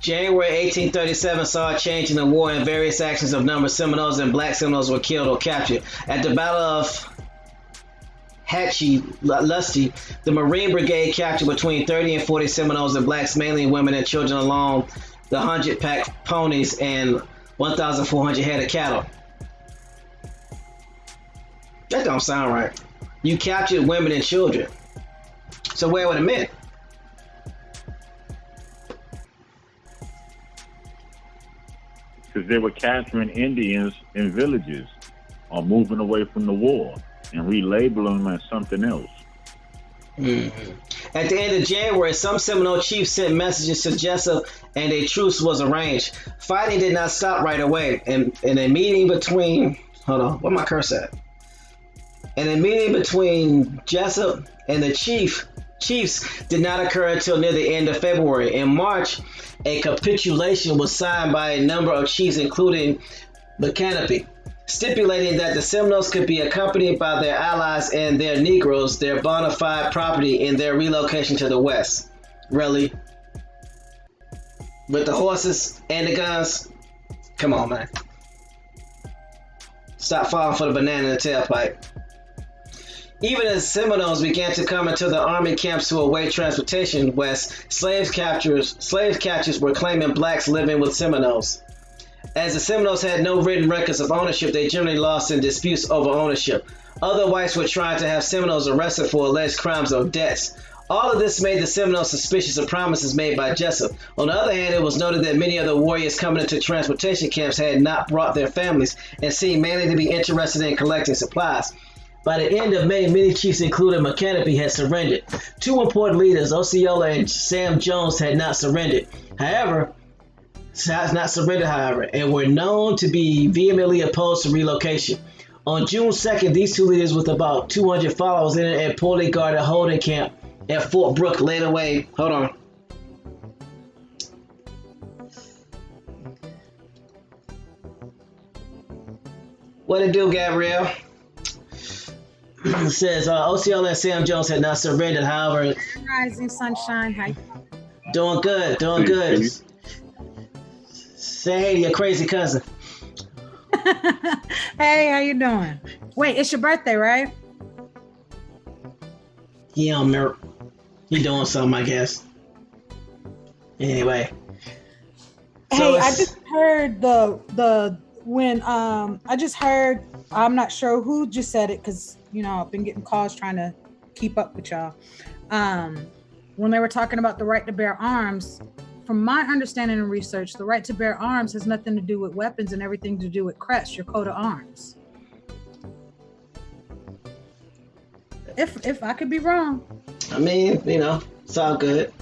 January 1837 saw a change in the war, and various actions of number of Seminoles and black Seminoles were killed or captured. At the Battle of Lusty, the Marine Brigade captured between 30 and 40 Seminoles and blacks, mainly women and children, along the 100-pack ponies and 1,400 head of cattle. That don't sound right. You captured women and children. So where were the men? Because they were capturing Indians in villages or moving away from the war and relabeling them as something else. Mm-hmm. At the end of January, some Seminole chiefs sent messages to Jessup and a truce was arranged. Fighting did not stop right away. And in a meeting between, hold on, where my cursor at? And a meeting between Jessup and the chiefs did not occur until near the end of February. In March, a capitulation was signed by a number of chiefs, including the Canopy, stipulating that the Seminoles could be accompanied by their allies and their Negroes, their bona fide property, in their relocation to the West. Really? With the horses and the guns? Come on, man. Stop falling for the banana in the tailpipe. Even as Seminoles began to come into the army camps to await transportation west, slave catchers were claiming blacks living with Seminoles. As the Seminoles had no written records of ownership, they generally lost in disputes over ownership. Other whites were trying to have Seminoles arrested for alleged crimes or debts. All of this made the Seminoles suspicious of promises made by Jessup. On the other hand, it was noted that many of the warriors coming into transportation camps had not brought their families and seemed mainly to be interested in collecting supplies. By the end of May, many chiefs, including McCanopy, had surrendered. Two important leaders, Osceola and Sam Jones, had not surrendered. However, and were known to be vehemently opposed to relocation. On June 2nd, these two leaders, with about 200 followers, entered a poorly guarded holding camp at Fort Brooke, laid away. Hold on. What it do, Gabrielle? It says Osceola and Sam Jones had not surrendered. However, Rising sunshine. Hi. Doing good. Say hey to your crazy cousin. Hey, how you doing? Wait, it's your birthday, right? He on Merp. He doing something, I guess. Anyway. Hey, I just heard I'm not sure who just said it because I've been getting calls trying to keep up with y'all. When they were talking about the right to bear arms, from my understanding and research, the right to bear arms has nothing to do with weapons and everything to do with crest, your coat of arms. If I could be wrong. I mean, it's all good.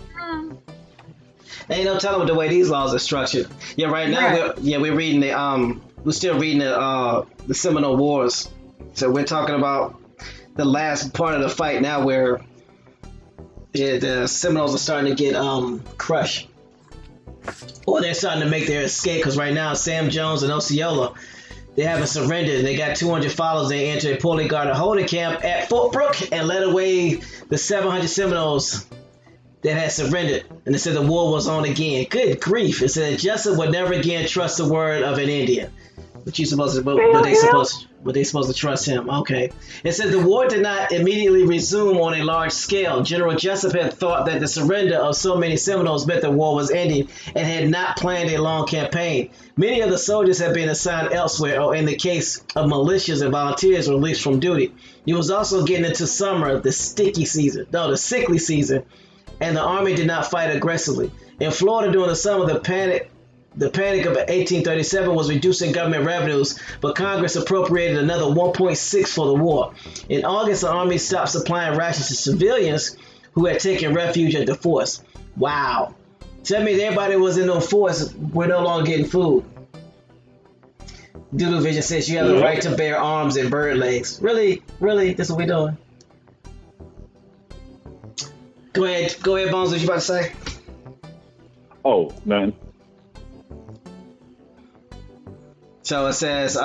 Ain't no telling the way these laws are structured. Yeah, right now we're reading we're still reading the Seminole Wars. So we're talking about the last part of the fight now, where the Seminoles are starting to get crushed, or they're starting to make their escape. Because right now, Sam Jones and Osceola, they haven't surrendered. They got 200 followers. They entered a poorly guarded holding camp at Fort Brooke and led away the 700 Seminoles that had surrendered. And they said the war was on again. Good grief! It said Jessup would never again trust the word of an Indian. But they supposed to trust him? Okay. It said the war did not immediately resume on a large scale. General Jessup had thought that the surrender of so many Seminoles meant the war was ending and had not planned a long campaign. Many of the soldiers had been assigned elsewhere, or in the case of militias and volunteers, released from duty. It was also getting into summer, the sickly season, and the army did not fight aggressively. In Florida during the summer, the panic of 1837 was reducing government revenues, but Congress appropriated another $1.6 for the war. In August, the Army stopped supplying rations to civilians who had taken refuge at the forts. Wow. So that means everybody who was in the forts were no longer getting food. Doodle Vision says you have the right to bear arms and bird legs. Really? That's what we're doing? Go ahead, Bones, what you about to say? Oh, nothing. So it says,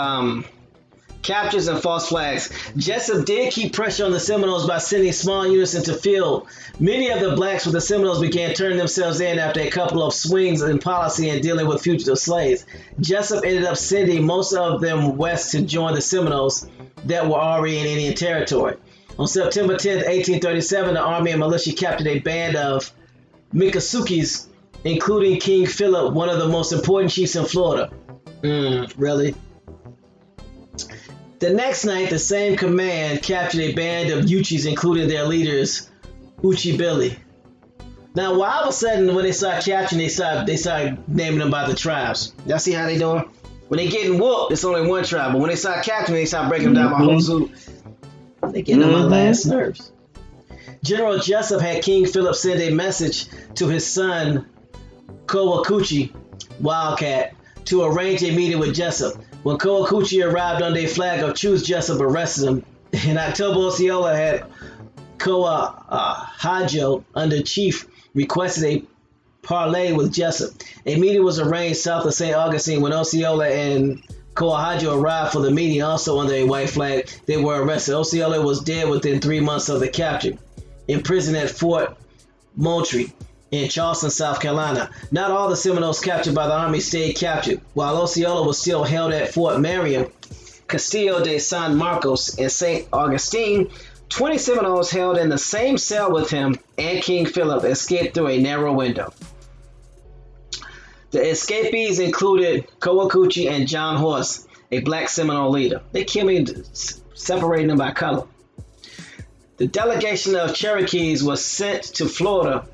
captures and false flags. Jessup did keep pressure on the Seminoles by sending small units into field. Many of the blacks with the Seminoles began turning themselves in after a couple of swings in policy and dealing with fugitive slaves. Jessup ended up sending most of them west to join the Seminoles that were already in Indian territory. On September 10, 1837, the army and militia captured a band of Miccosukes, including King Philip, one of the most important chiefs in Florida. Really? The next night, the same command captured a band of Uchis, including their leaders, Uchi Billy. Now, why all of a sudden, when they start capturing, they start naming them by the tribes. Y'all see how they doing? When they getting whooped, it's only one tribe. But when they start capturing, they start breaking them down by whole zoo. They getting on my last nerves. General Jessup had King Philip send a message to his son, Kawakuchi, Wildcat, to arrange a meeting with Jessup. When Kawakuchi arrived under a flag of truce, Jessup arrested him. In October, Osceola had Kawahajo, under chief, requested a parley with Jessup. A meeting was arranged south of St. Augustine. When Osceola and Kawahajo arrived for the meeting, also under a white flag, they were arrested. Osceola was dead within 3 months of the capture, imprisoned at Fort Moultrie in Charleston, South Carolina. Not all the Seminoles captured by the army stayed captured. While Osceola was still held at Fort Marion, Castillo de San Marcos in St. Augustine, 20 Seminoles held in the same cell with him and King Philip escaped through a narrow window. The escapees included Coacucci and John Horse, a black Seminole leader. They killed me, separating them by color. The delegation of Cherokees was sent to Florida.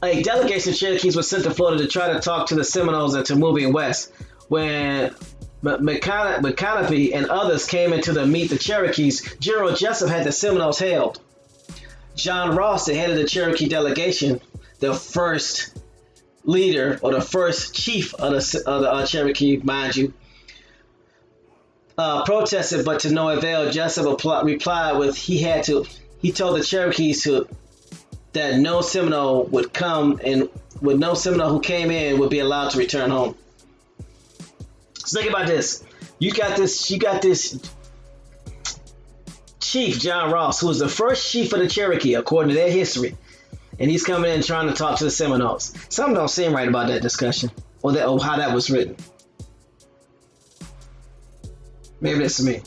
A delegation of Cherokees was sent to Florida to try to talk to the Seminoles into moving west. When McConaughey and others came in to meet the Cherokees, General Jessup had the Seminoles held. John Ross, the head of the Cherokee delegation, the first leader or the first chief of the Cherokee, mind you, protested, but to no avail. Jessup replied with he told the Cherokees that no Seminole would come, and with no Seminole who came in would be allowed to return home. So think about this. You got this chief, John Ross, who was the first chief of the Cherokee according to their history, and he's coming in trying to talk to the Seminoles. Something don't seem right about that discussion or how that was written. Maybe that's me.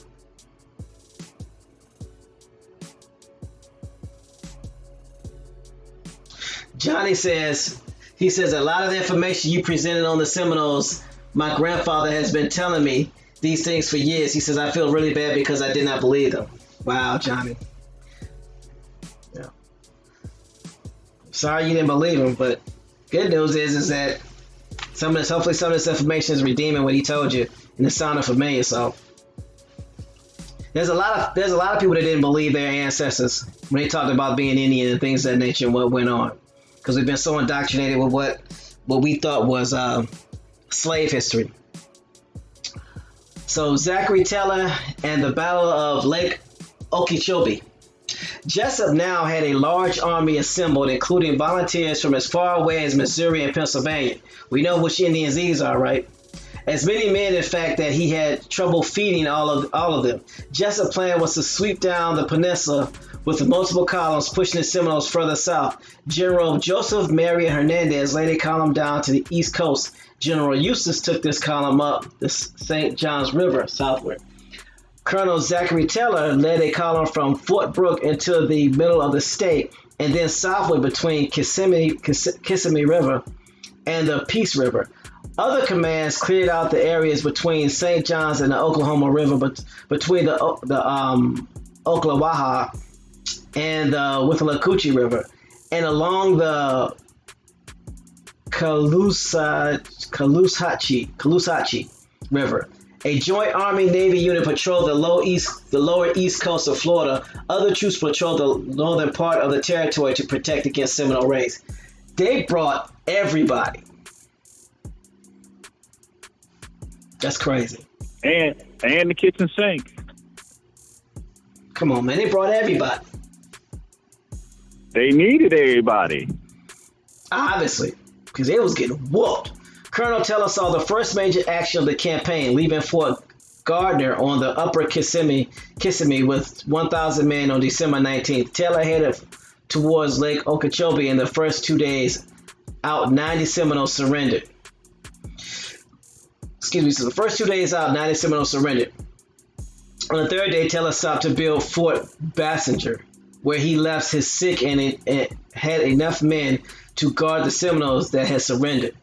Johnny says, a lot of the information you presented on the Seminoles, my grandfather has been telling me these things for years. He says, I feel really bad because I did not believe them. Wow, Johnny. Yeah. Sorry you didn't believe him, but good news is that hopefully some of this information is redeeming what he told you, and it sounded familiar. So there's a lot of people that didn't believe their ancestors when they talked about being Indian and things of that nature and what went on, because we've been so indoctrinated with what we thought was slave history. So Zachary Taylor and the Battle of Lake Okeechobee. Jessup now had a large army assembled, including volunteers from as far away as Missouri and Pennsylvania. We know which Indians these are, right? As many men, in fact, that he had trouble feeding all of them. Jessup's plan was to sweep down the peninsula with multiple columns, pushing the Seminoles further south. General Joseph Maria Hernandez laid a column down to the east coast. General Eustis took this column up the St. Johns River southward. Colonel Zachary Taylor led a column from Fort Brooke into the middle of the state and then southward between Kissimmee River and the Peace River. Other commands cleared out the areas between St. John's and the Oklahoma River, but between the Oklawaha and the Withlacoochee River, and along the Caloosahatchee River. A joint Army-Navy unit patrolled the lower east coast of Florida. Other troops patrolled the northern part of the territory to protect against Seminole raids. They brought everybody. That's crazy. And the kitchen sink. Come on, man. They brought everybody. They needed everybody. Obviously, because they was getting whooped. Colonel Taylor saw the first major action of the campaign, leaving Fort Gardner on the upper Kissimmee with 1,000 men on December 19th. Taylor headed towards Lake Okeechobee. In the first 2 days out, 90 Seminoles surrendered. So the first 2 days out, 90 Seminoles surrendered. On the third day, Taylor stopped to build Fort Bassinger, where he left his sick and had enough men to guard the Seminoles that had surrendered.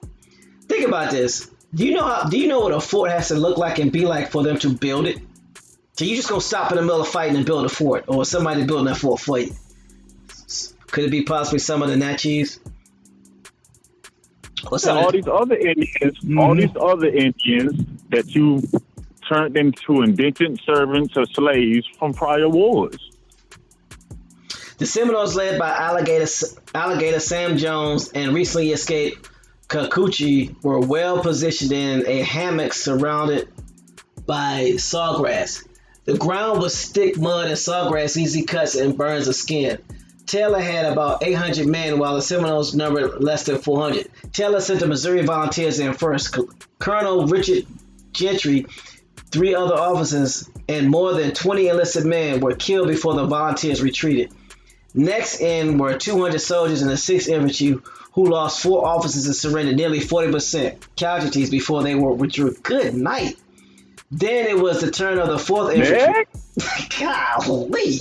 Think about this. Do you know what a fort has to look like and be like for them to build it? So you just gonna stop in the middle of fighting and build a fort, or somebody building that fort for you? Could it be possibly some of the Natchez? All these other Indians, all these other Indians that you turned into indentured servants or slaves from prior wars. The Seminoles, led by Alligator Sam Jones and recently escaped Coacucci, were well positioned in a hammock surrounded by sawgrass. The ground was thick mud and sawgrass easy cuts and burns the skin. Taylor had about 800 men, while the Seminoles numbered less than 400. Taylor sent the Missouri volunteers in first. Colonel Richard Gentry, 3 other officers, and more than 20 enlisted men were killed before the volunteers retreated. Next in were 200 soldiers and the 6th Infantry, who lost 4 officers and surrendered, nearly 40% casualties before they were withdrew. Good night. Then it was the turn of the 4th Infantry. Golly.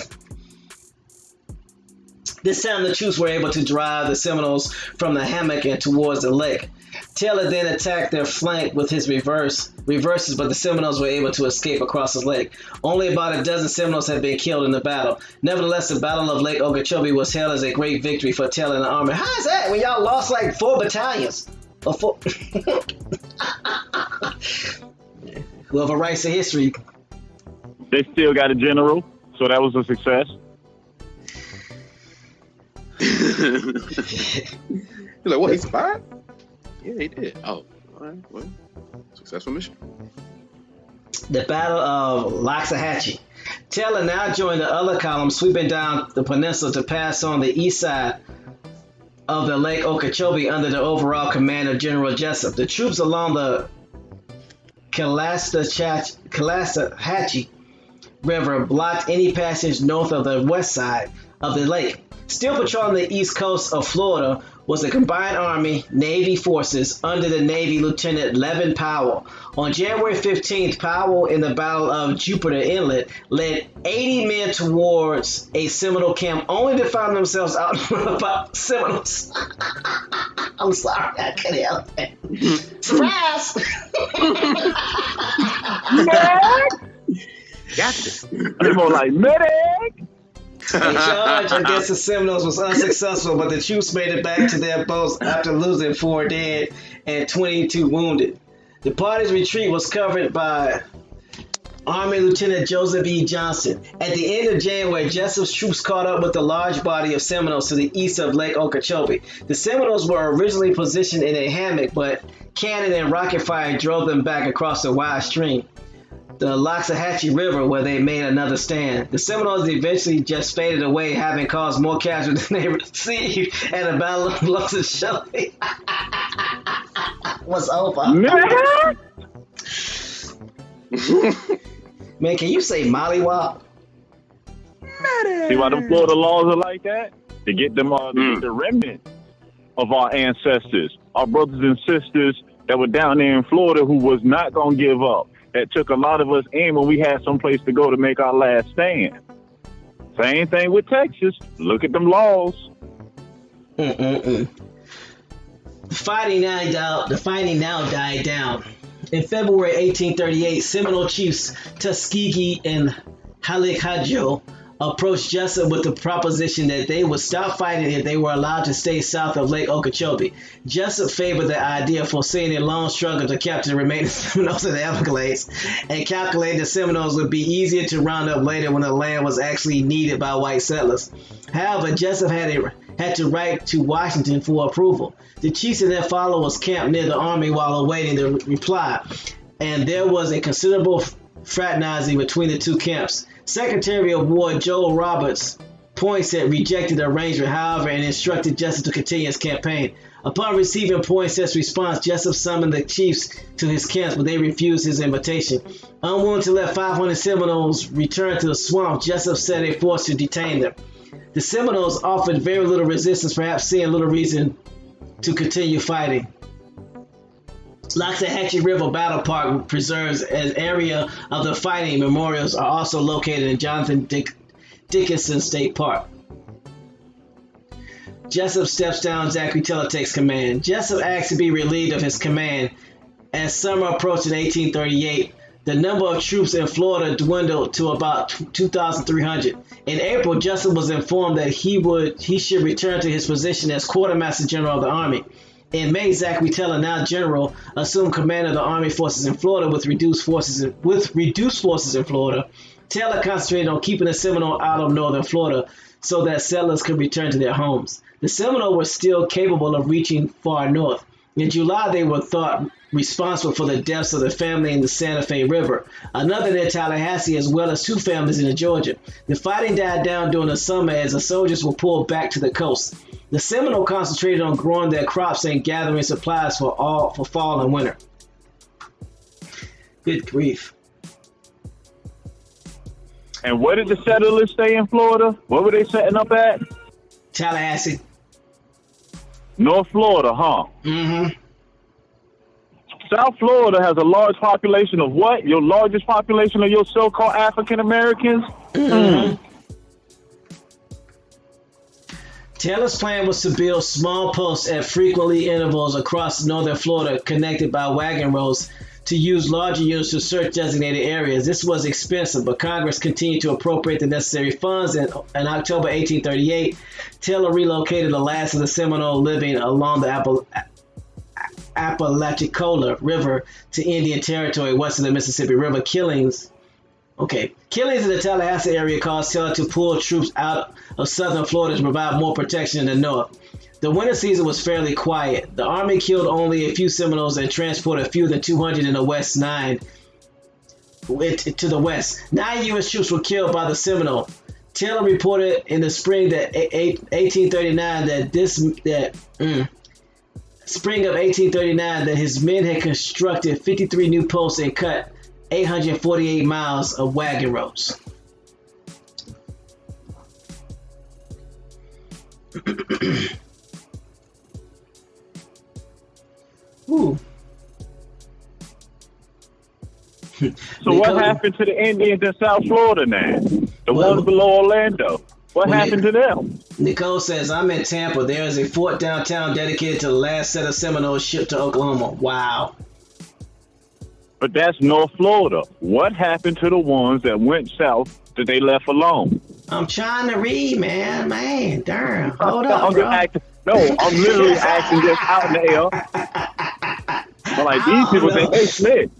This time the troops were able to drive the Seminoles from the hammock and towards the lake. Taylor then attacked their flank with his reverses, but the Seminoles were able to escape across the lake. Only about a dozen Seminoles had been killed in the battle. Nevertheless, the Battle of Lake Okeechobee was hailed as a great victory for Taylor and the army. How is that when y'all lost like 4 battalions? Or 4... Whoever writes the history. They still got a general, so that was a success. You're like, what, he survived? Yeah, he did. Oh, all right. Well, successful mission. The Battle of Loxahatchee. Taylor now joined the other column, sweeping down the peninsula to pass on the east side of the Lake Okeechobee under the overall command of General Jessup. The troops along the Calastahatchee River blocked any passage north of the west side of the lake. Still patrolling the east coast of Florida was the combined Army Navy forces under the Navy Lieutenant Levin Powell. On January 15th, Powell, in the Battle of Jupiter Inlet, led 80 men towards a Seminole camp, only to find themselves outnumbered by Seminoles. I'm sorry, I couldn't help it. Surprise! Gotcha. They're more like medic. A charge against the Seminoles was unsuccessful, but the troops made it back to their boats after losing 4 dead and 22 wounded. The party's retreat was covered by Army Lieutenant Joseph E. Johnson. At the end of January, Jessup's troops caught up with a large body of Seminoles to the east of Lake Okeechobee. The Seminoles were originally positioned in a hammock, but cannon and rocket fire drove them back across the wide stream, the Loxahatchee River, where they made another stand. The Seminoles eventually just faded away, having caused more casualties than they received at the Battle of Loxahatchee. Was over. Man, can you say mollywop? See why the Florida laws are like that? To get them to get the remnant of our ancestors, our brothers and sisters that were down there in Florida who was not going to give up. That took a lot of us in when we had some place to go to make our last stand. Same thing with Texas. Look at them laws. The fighting now died down. In February 1838, Seminole chiefs Tuskegee and Halikhajo approached Jessup with the proposition that they would stop fighting if they were allowed to stay south of Lake Okeechobee. Jessup favored the idea, foreseeing a long struggle to capture the remaining Seminoles in the Everglades, and calculated the Seminoles would be easier to round up later when the land was actually needed by white settlers. However, Jessup had to write to Washington for approval. The chiefs and their followers camped near the army while awaiting the reply, and there was a considerable fraternizing between the two camps. Secretary of War Joel Roberts Poinsett rejected the arrangement, however, and instructed Jessup to continue his campaign. Upon receiving Poinsett's response, Jessup summoned the chiefs to his camps, but they refused his invitation. Unwilling to let 500 Seminoles return to the swamp, Jessup set a force to detain them. The Seminoles offered very little resistance, perhaps seeing little reason to continue fighting. Loxahatchee River Battle Park preserves an area of the fighting. Memorials are also located in Jonathan Dickinson State Park. Jessup steps down. Zachary Taylor takes command. Jessup asks to be relieved of his command. As summer approached in 1838, the number of troops in Florida dwindled to about 2,300. In April, Jessup was informed that he should return to his position as Quartermaster General of the Army. In May, Zachary Taylor, now general, assumed command of the Army forces in Florida with reduced forces in Florida. Taylor concentrated on keeping the Seminole out of northern Florida so that settlers could return to their homes. The Seminole were still capable of reaching far north. In July, they were thought responsible for the deaths of the family in the Santa Fe River, another near Tallahassee, as well as 2 families in Georgia. The fighting died down during the summer as the soldiers were pulled back to the coast. The Seminole concentrated on growing their crops and gathering supplies for fall and winter. Good grief. And where did the settlers stay in Florida? Where were they setting up at? Tallahassee. North Florida, huh? Mm-hmm. South Florida has a large population of what? Your largest population of your so-called African Americans? Taylor's plan was to build small posts at frequently intervals across northern Florida connected by wagon roads to use larger units to search designated areas. This was expensive, but Congress continued to appropriate the necessary funds. In October 1838, Taylor relocated the last of the Seminole living along the Apalachicola River to Indian Territory west of the Mississippi River. Killings in the Tallahassee area caused Taylor to pull troops out of southern Florida to provide more protection in the north. The winter season was fairly quiet. The Army killed only a few Seminoles and transported fewer than 200 in the west, to the west. 9 U.S. troops were killed by the Seminole. Taylor reported in the spring that 1839 spring of 1839 that his men had constructed 53 new posts and cut 848 miles of wagon roads. Ooh. So what happened to the Indians in South Florida now? The ones below Orlando. What happened to them? Nicole says, I'm in Tampa. There is a fort downtown dedicated to the last set of Seminoles shipped to Oklahoma. Wow. But that's North Florida. What happened to the ones that went south that they left alone? I'm trying to read, man. Darn. Hold up, bro. I'm literally asking this out in the air. I'm like, these people think they slick.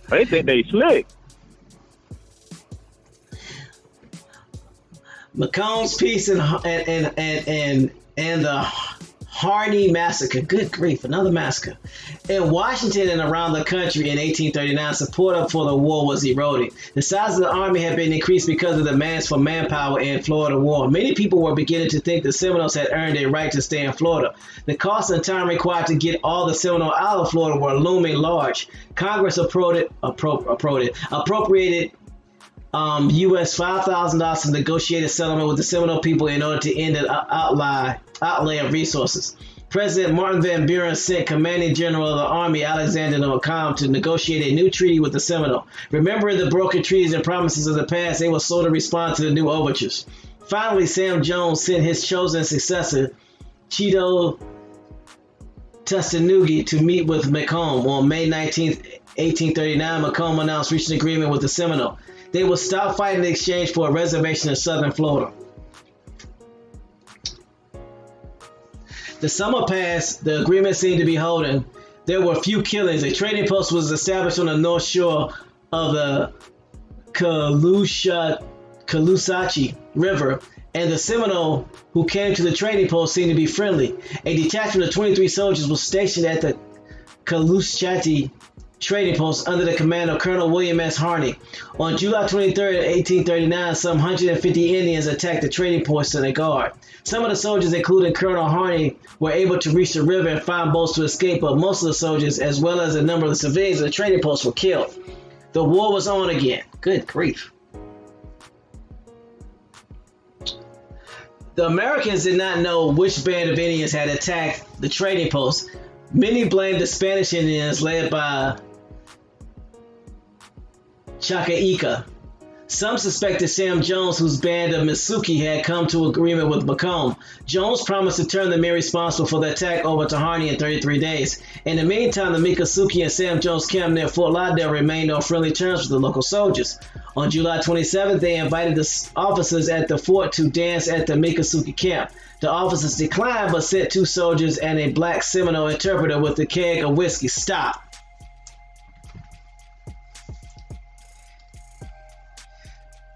They think they slick. McComb's Peace and the Harney Massacre. Good grief, another massacre. In Washington and around the country in 1839, support for the war was eroding. The size of the army had been increased because of the demands for manpower in Florida war. Many people were beginning to think the Seminoles had earned a right to stay in Florida. The cost and time required to get all the Seminole out of Florida were looming large. Congress appropriated U.S. $5,000 to negotiate a settlement with the Seminole people in order to end the outlay of resources. President Martin Van Buren sent Commanding General of the Army Alexander Macomb to negotiate a new treaty with the Seminole. Remembering the broken treaties and promises of the past, they were slow to respond to the new overtures. Finally, Sam Jones sent his chosen successor, Cheeto Tustanugi, to meet with Macomb. On May 19, 1839, Macomb announced reaching an agreement with the Seminole. They would stop fighting in exchange for a reservation in southern Florida. The summer passed, the agreement seemed to be holding. There were few killings. A trading post was established on the north shore of the Caloosahatchee River, and the Seminole who came to the trading post seemed to be friendly. A detachment of 23 soldiers was stationed at the Caloosahatchee trading post under the command of Colonel William S. Harney. On July 23, 1839, some 150 Indians attacked the trading post and a guard. Some of the soldiers, including Colonel Harney, were able to reach the river and find boats to escape, but most of the soldiers, as well as a number of the civilians at the trading post, were killed. The war was on again. Good grief. The Americans did not know which band of Indians had attacked the trading post. Many blamed the Spanish Indians led by Chakaika. Some suspected Sam Jones, whose band of Misuki had come to agreement with Macomb. Jones promised to turn the men responsible for the attack over to Harney in 33 days. In the meantime, the Miccosukee and Sam Jones camp near Fort Lauderdale remained on friendly terms with the local soldiers. On July 27th, they invited the officers at the fort to dance at the Miccosukee camp. The officers declined, but sent 2 soldiers and a black Seminole interpreter with a keg of whiskey. Stop.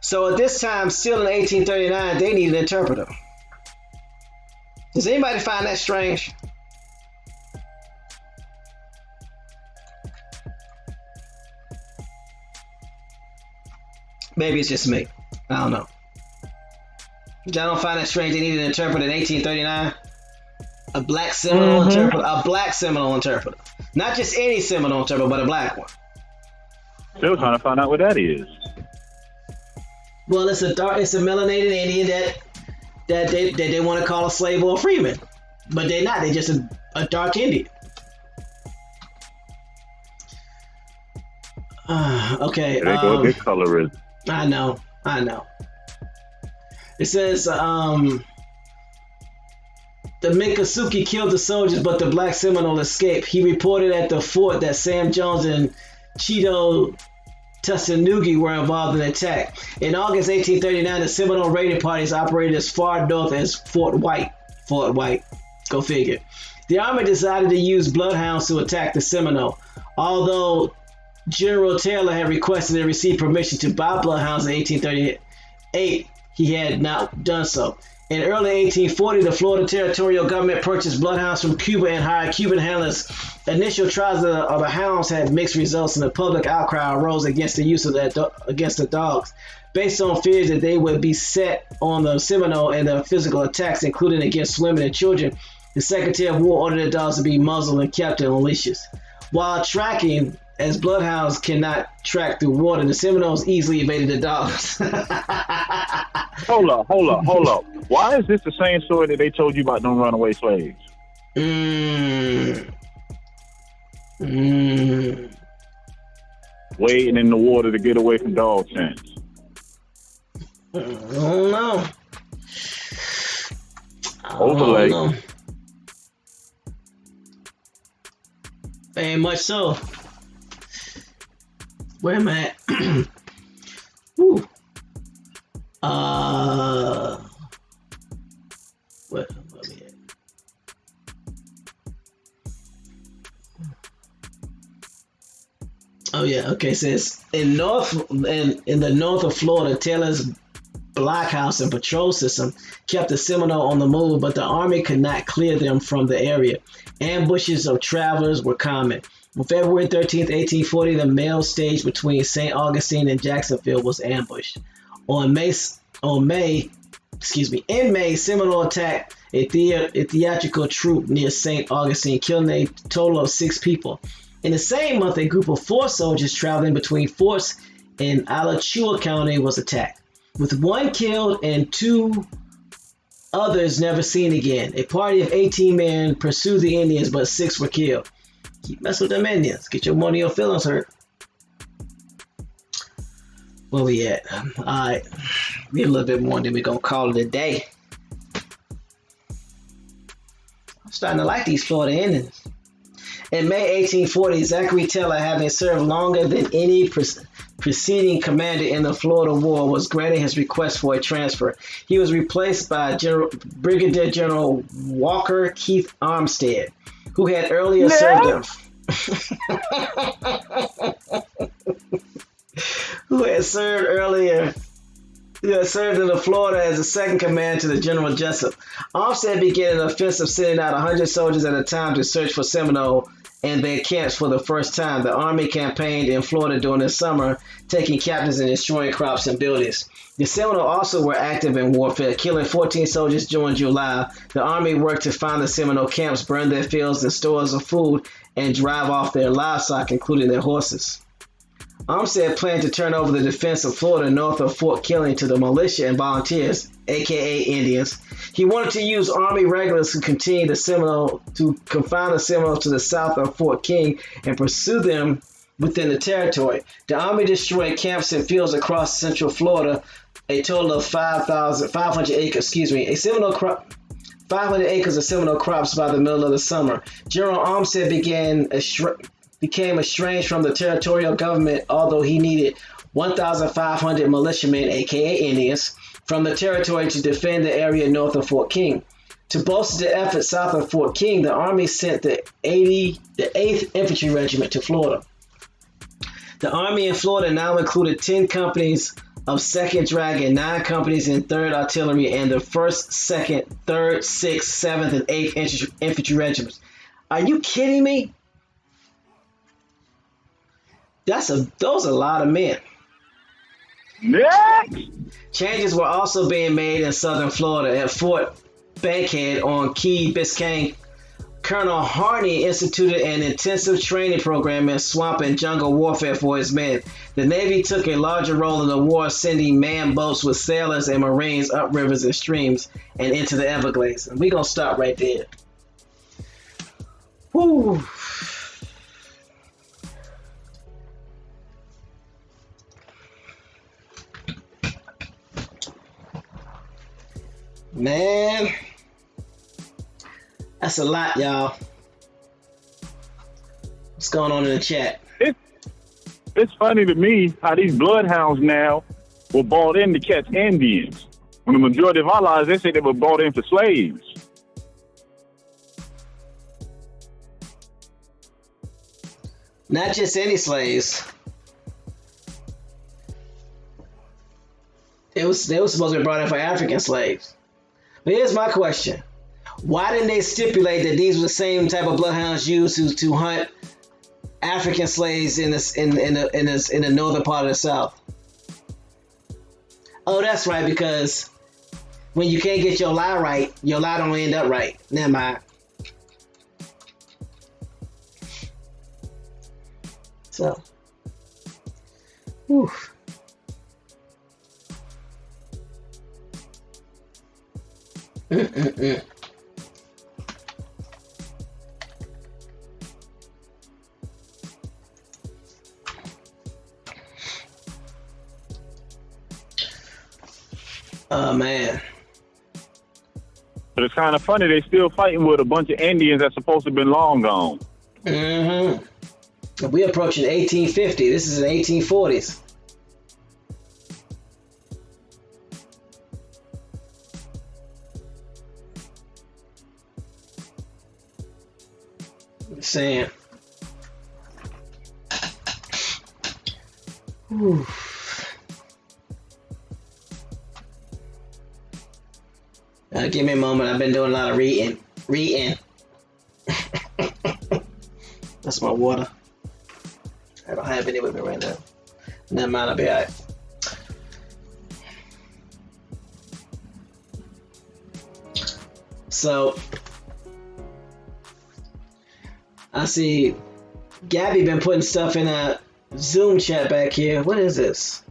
So at this time, still in 1839, they needed an interpreter. Does anybody find that strange? Maybe it's just me. I don't know. Y'all don't find that strange? They needed an interpreter in 1839? A black Seminole interpreter. A black Seminole interpreter. Not just any Seminole interpreter, but a black one. Still trying to find out what that is. Well, it's a melanated Indian that they want to call a slave or a freeman, but they're not. They're just a dark Indian. Okay. There go this colorism. I know. It says the Miccosukee killed the soldiers, but the black Seminole escaped. He reported at the fort that Sam Jones and Cheeto Tusanugi were involved in the attack. In August 1839, the Seminole raiding parties operated as far north as Fort White. Go figure. The army decided to use bloodhounds to attack the Seminole. Although General Taylor had requested and received permission to buy bloodhounds in 1838, he had not done so. In early 1840, the Florida territorial government purchased bloodhounds from Cuba and hired Cuban handlers. Initial trials of the hounds had mixed results, and the public outcry arose against the use of against the dogs, based on fears that they would be set on the Seminole and their physical attacks, including against women and children. The Secretary of War ordered the dogs to be muzzled and kept on leashes. While tracking, as bloodhounds cannot track through water, the Seminoles easily evaded the dogs. Hold up. Why is this the same story that they told you about them runaway slaves? Wading in the water to get away from dog scents. I don't know. Overlay. Very much so. Where am I at? Woo. Where we at? Oh yeah, okay. It says in the north of Florida, Taylor's blockhouse and patrol system kept the Seminole on the move, but the army could not clear them from the area. Ambushes of travelers were common. On February 13th, 1840, the mail stage between St. Augustine and Jacksonville was ambushed. In May, Seminole attacked a theatrical troop near St. Augustine, killing a total of 6 people. In the same month, a group of 4 soldiers traveling between forts in Alachua County was attacked, with 1 killed and 2 others never seen again. A party of 18 men pursued the Indians, but 6 were killed. Keep messing with them Indians. Get your money or feelings hurt. Where we at? All right. Need a little bit more, then we're going to call it a day. I'm starting to like these Florida Indians. In May 1840, Zachary Taylor, having served longer than any preceding commander in the Florida War, was granted his request for a transfer. He was replaced by Brigadier General Walker Keith Armstead, who had earlier served him. Who had served in the Florida as the second commander to the General Jessup. Armstead began an offensive, sending out 100 soldiers at a time to search for Seminole and their camps for the first time. The Army campaigned in Florida during the summer, taking captives and destroying crops and buildings. The Seminole also were active in warfare, killing 14 soldiers during July. The Army worked to find the Seminole camps, burn their fields and stores of food, and drive off their livestock, including their horses. Armstead planned to turn over the defense of Florida north of Fort Killing to the militia and volunteers, aka Indians. He wanted to use Army regulars to confine the Seminoles to the south of Fort King and pursue them within the territory. The Army destroyed camps and fields across central Florida, a total of 500 acres. 500 acres of Seminole crops by the middle of the summer. General Armstead became estranged from the territorial government, although he needed 1,500 militiamen, aka Indians, from the territory to defend the area north of Fort King. To bolster the effort south of Fort King, the Army sent the 8th Infantry Regiment to Florida. The Army in Florida now included 10 companies of 2nd Dragon, 9 companies in 3rd Artillery, and the 1st, 2nd, 3rd, 6th, 7th, and 8th Infantry Regiments. Are you kidding me? Those are a lot of men. Next. Changes were also being made in southern Florida at Fort Bankhead on Key Biscayne. Colonel Harney instituted an intensive training program in swamp and jungle warfare for his men. The Navy took a larger role in the war, sending manned boats with sailors and Marines up rivers and streams and into the Everglades. And we're going to stop right there. Woo. Man, that's a lot, y'all. What's going on in the chat? It's funny to me how these bloodhounds now were brought in to catch Indians. When the majority of our lives, they say they were brought in for slaves. Not just any slaves. They were supposed to be brought in for African slaves. But here's my question: why didn't they stipulate that these were the same type of bloodhounds used to hunt African slaves in the northern part of the South? Oh, that's right, because when you can't get your lie right, your lie don't end up right. Never mind. So, whew. Oh man. But it's kind of funny, they still fighting with a bunch of Indians that's supposed to have been long gone. Mm-hmm. We're approaching 1850. This is in 1840s. Just saying. Whew. Give me a moment. I've been doing a lot of reading. That's my water. I don't have any with me right now. Never mind, I'll be all right. So, I see Gabby been putting stuff in a Zoom chat back here. What is this?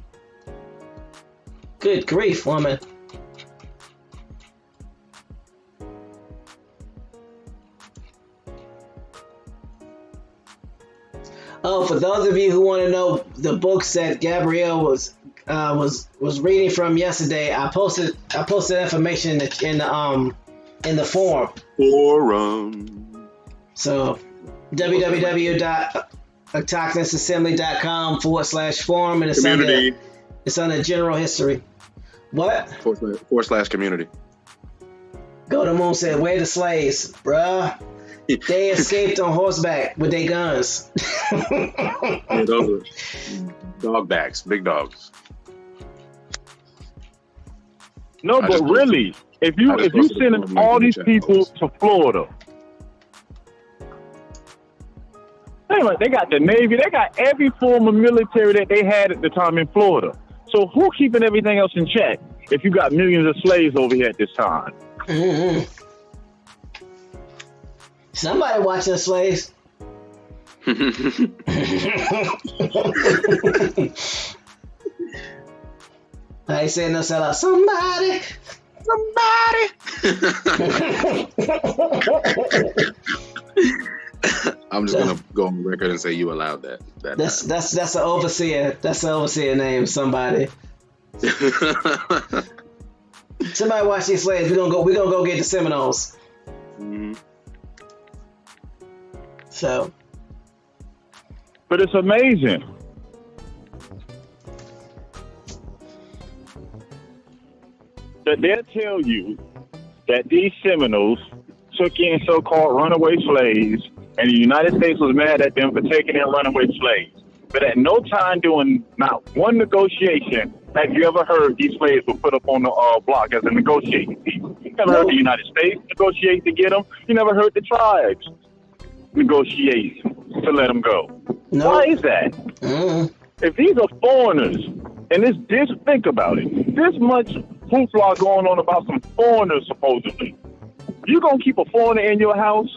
Good grief, woman. Oh, for those of you who want to know the books that Gabrielle was reading from yesterday, I posted information in the forum. So www.autochthonsassembly.com/forum, and it's under general history. What? / community. Go to Moon said, "Where the slaves, bruh? They escaped on horseback with their guns." Yeah, those are dog backs, big dogs. No, but really, if you sending all these people to Florida, they got the Navy, they got every form of military that they had at the time in Florida. So who keeping everything else in check if you got millions of slaves over here at this time? Mm-hmm. Somebody watching the slaves. I ain't saying no sellout. Somebody. I'm just gonna go on record and say you allowed that. That's an overseer. That's an overseer name. Somebody. Somebody watch these slaves. We're gonna go get the Seminoles. Mm-hmm. So, but it's amazing that they'll tell you that these Seminoles took in so-called runaway slaves, and the United States was mad at them for taking in runaway slaves. But at no time during not one negotiation have you ever heard these slaves were put up on the block as a negotiating piece. You never heard the United States negotiate to get them. You never heard the tribes negotiate to let them go. No. Why is that? If these are foreigners, and this think about it, this much hoopla going on about some foreigners supposedly, you gonna keep a foreigner in your house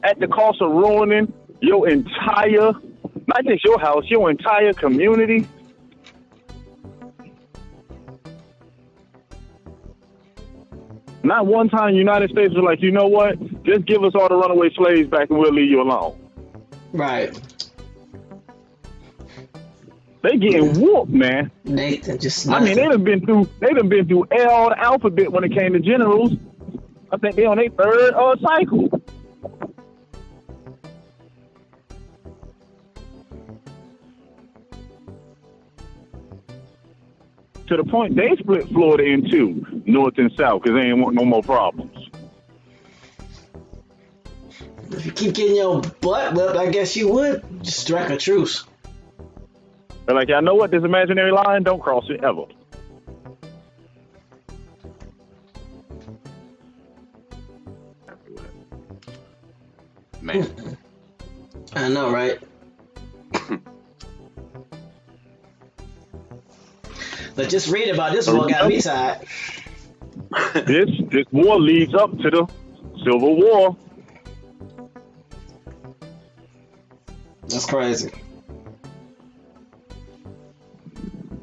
at the cost of ruining your entire, not just your house, your entire community? Not one time the United States was like, you know what? Just give us all the runaway slaves back and we'll leave you alone. Right. They getting whooped, man. Nathan just. I mean, they done been through L the alphabet when it came to generals. I think they on their third cycle. To the point they split Florida in two, north and south, because they ain't want no more problems. If you keep getting your butt whipped, I guess you would just strike a truce. They're like, y'all know what? This imaginary line, don't cross it ever. Man. I know, right? But just read about this war got me tired. This war leads up to the Civil War. That's crazy.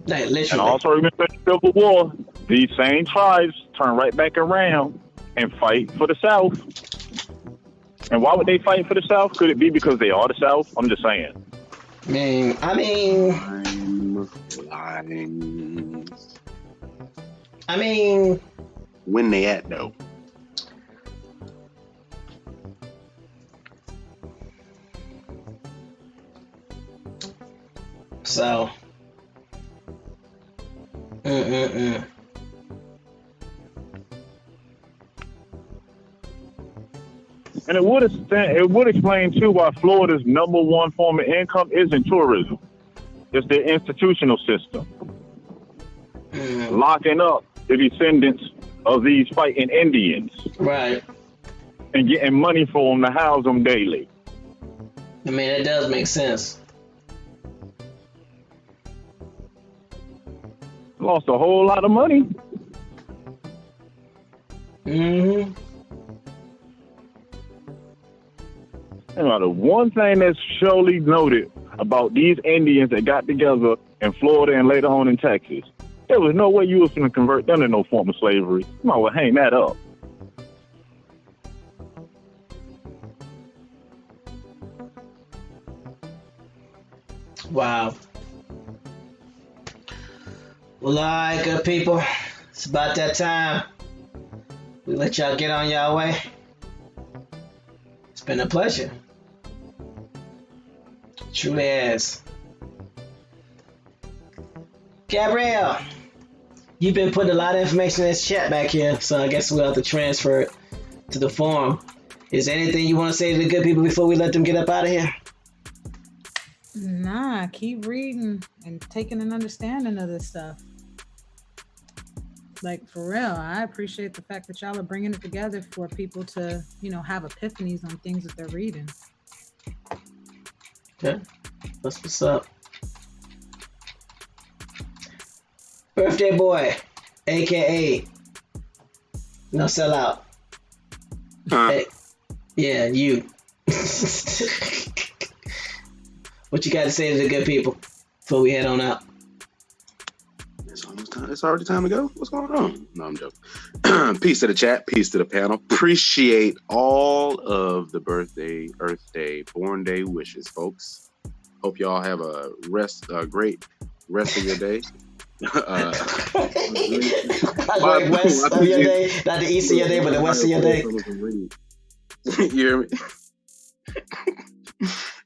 Like literally. And also remember the Civil War, these same tribes turn right back around and fight for the South. And why would they fight for the South? Could it be because they are the South? I'm just saying. I mean, when they at though? So. And it would explain too why Florida's number one form of income isn't tourism. It's their institutional system. Locking up the descendants of these fighting Indians. Right. And getting money for them to house them daily. I mean, it does make sense. Lost a whole lot of money. Mm-hmm. And the one thing that's surely noted about these Indians that got together in Florida and later on in Texas, there was no way you was going to convert them to no form of slavery. You might well hang that up. Wow. Well, all right, good people. It's about that time. We let y'all get on y'all way. It's been a pleasure. Truly has. Gabrielle, you've been putting a lot of information in this chat back here, so I guess we'll have to transfer it to the forum. Is there anything you want to say to the good people before we let them get up out of here? Nah, keep reading and taking an understanding of this stuff. Like, for real, I appreciate the fact that y'all are bringing it together for people to, have epiphanies on things that they're reading. Okay, that's what's up. Birthday boy, aka no sellout. Hey, yeah, you. What you got to say to the good people before we head on out? It's already time to go. What's going on? No, I'm joking. Peace to the chat. Peace to the panel. Appreciate all of the birthday, Earth Day, Born Day wishes, folks. Hope y'all have a great rest of your day. A great west of your day, not the east of your day, but the west of your day. You hear me?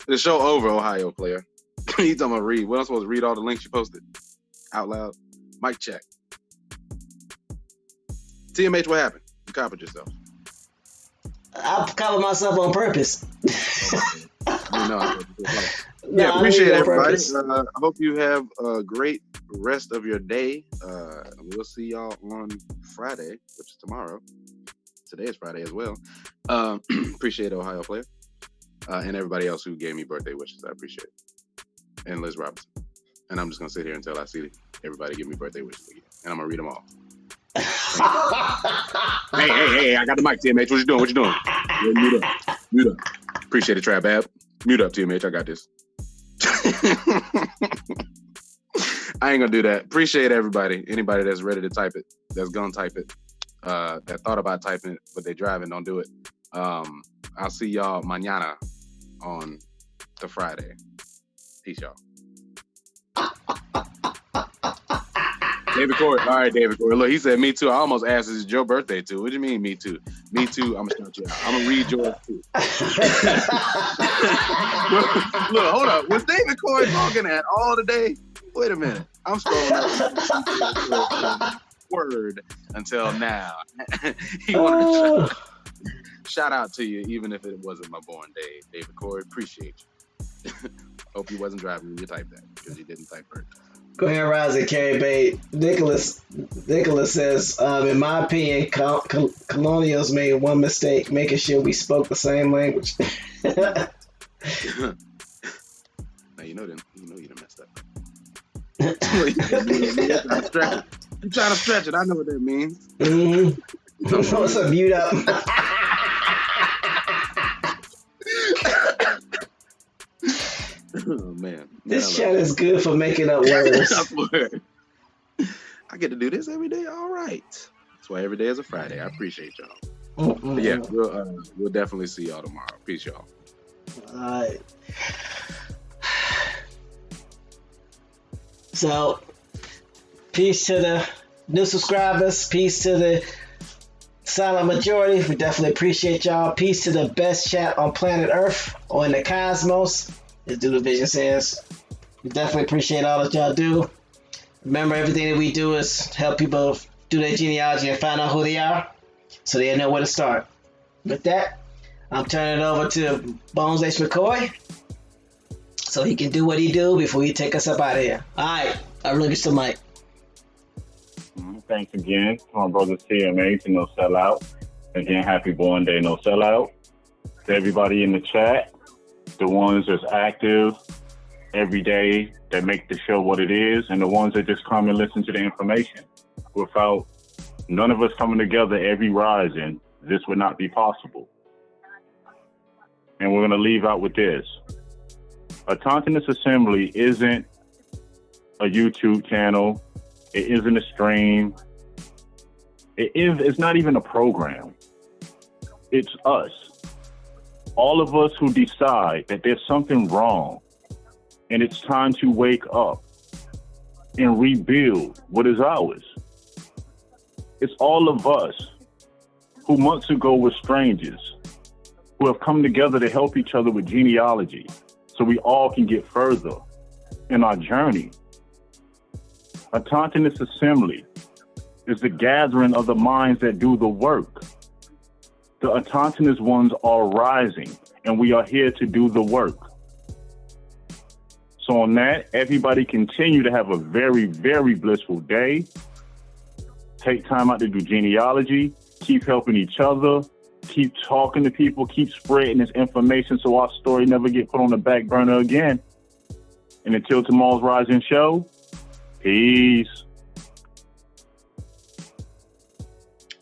The show over, Ohio player. You talking about read? What, I'm supposed to read all the links you posted out loud? Mic check. TMH, what happened? You copied yourself. I covered myself on purpose. Yeah, appreciate it, everybody. I hope you have a great rest of your day. We'll see y'all on Friday, which is tomorrow. Today is Friday as well. Appreciate it, Ohio player. And everybody else who gave me birthday wishes. I appreciate it. And Liz Robinson. And I'm just going to sit here until I see everybody give me birthday wishes again. And I'm going to read them all. Hey, I got the mic, TMH. What you doing? Yeah, mute up. Appreciate it, Trap Ab. Mute up, TMH. I got this. I ain't going to do that. Appreciate everybody. Anybody that's ready to type it, that's going to type it, that thought about typing it, but they driving, don't do it. I'll see y'all mañana on the Friday. Peace, y'all. David Corey. All right, David Corey. Look, he said me too. I almost asked, is it your birthday too? What do you mean, me too? Me too. I'm gonna start you out. I'm gonna read yours too. Look, hold up. Was David Corey talking at all today? Wait a minute. I'm scrolling up. Word until now. He wanted to shout out to you, even if it wasn't my born day, David Corey. Appreciate you. Hope you wasn't driving when you typed that because you didn't type birthday. Go ahead, Rise and carry bait. Nicholas says, in my opinion, colonials made one mistake, making sure we spoke the same language. Now you know you done messed up. You're trying to stretch it. I know what that means. Mm-hmm. What's up, mute up? Oh man, this chat is good for making up words. I get to do this every day. All right, that's why every day is a Friday. I appreciate y'all. But yeah, we'll definitely see y'all tomorrow. Peace, y'all. All right. So, peace to the new subscribers. Peace to the silent majority. We definitely appreciate y'all. Peace to the best chat on planet Earth or in the cosmos, as Doodle Vision says. We definitely appreciate all that y'all do. Remember, everything that we do is help people do their genealogy and find out who they are so they know where to start. With that, I'm turning it over to Bones H. McCoy so he can do what he do before he take us up out of here. All right, I release the mic. Thanks again to my brother CMA to No Sellout. Again, happy born day, No Sellout. To everybody in the chat, the ones that's active every day that make the show what it is, and the ones that just come and listen to the information. Without none of us coming together every rising, this would not be possible. And we're going to leave out with this. Autonomous Assembly isn't a YouTube channel. It isn't a stream. It's not even a program. It's us. All of us who decide that there's something wrong and it's time to wake up and rebuild what is ours. It's all of us who months ago were strangers, who have come together to help each other with genealogy so we all can get further in our journey. Autonomous Assembly is the gathering of the minds that do the work. The autonomous ones are rising, and we are here to do the work. So on that, everybody continue to have a very, very blissful day. Take time out to do genealogy. Keep helping each other. Keep talking to people. Keep spreading this information so our story never get put on the back burner again. And until tomorrow's Rising Show, peace.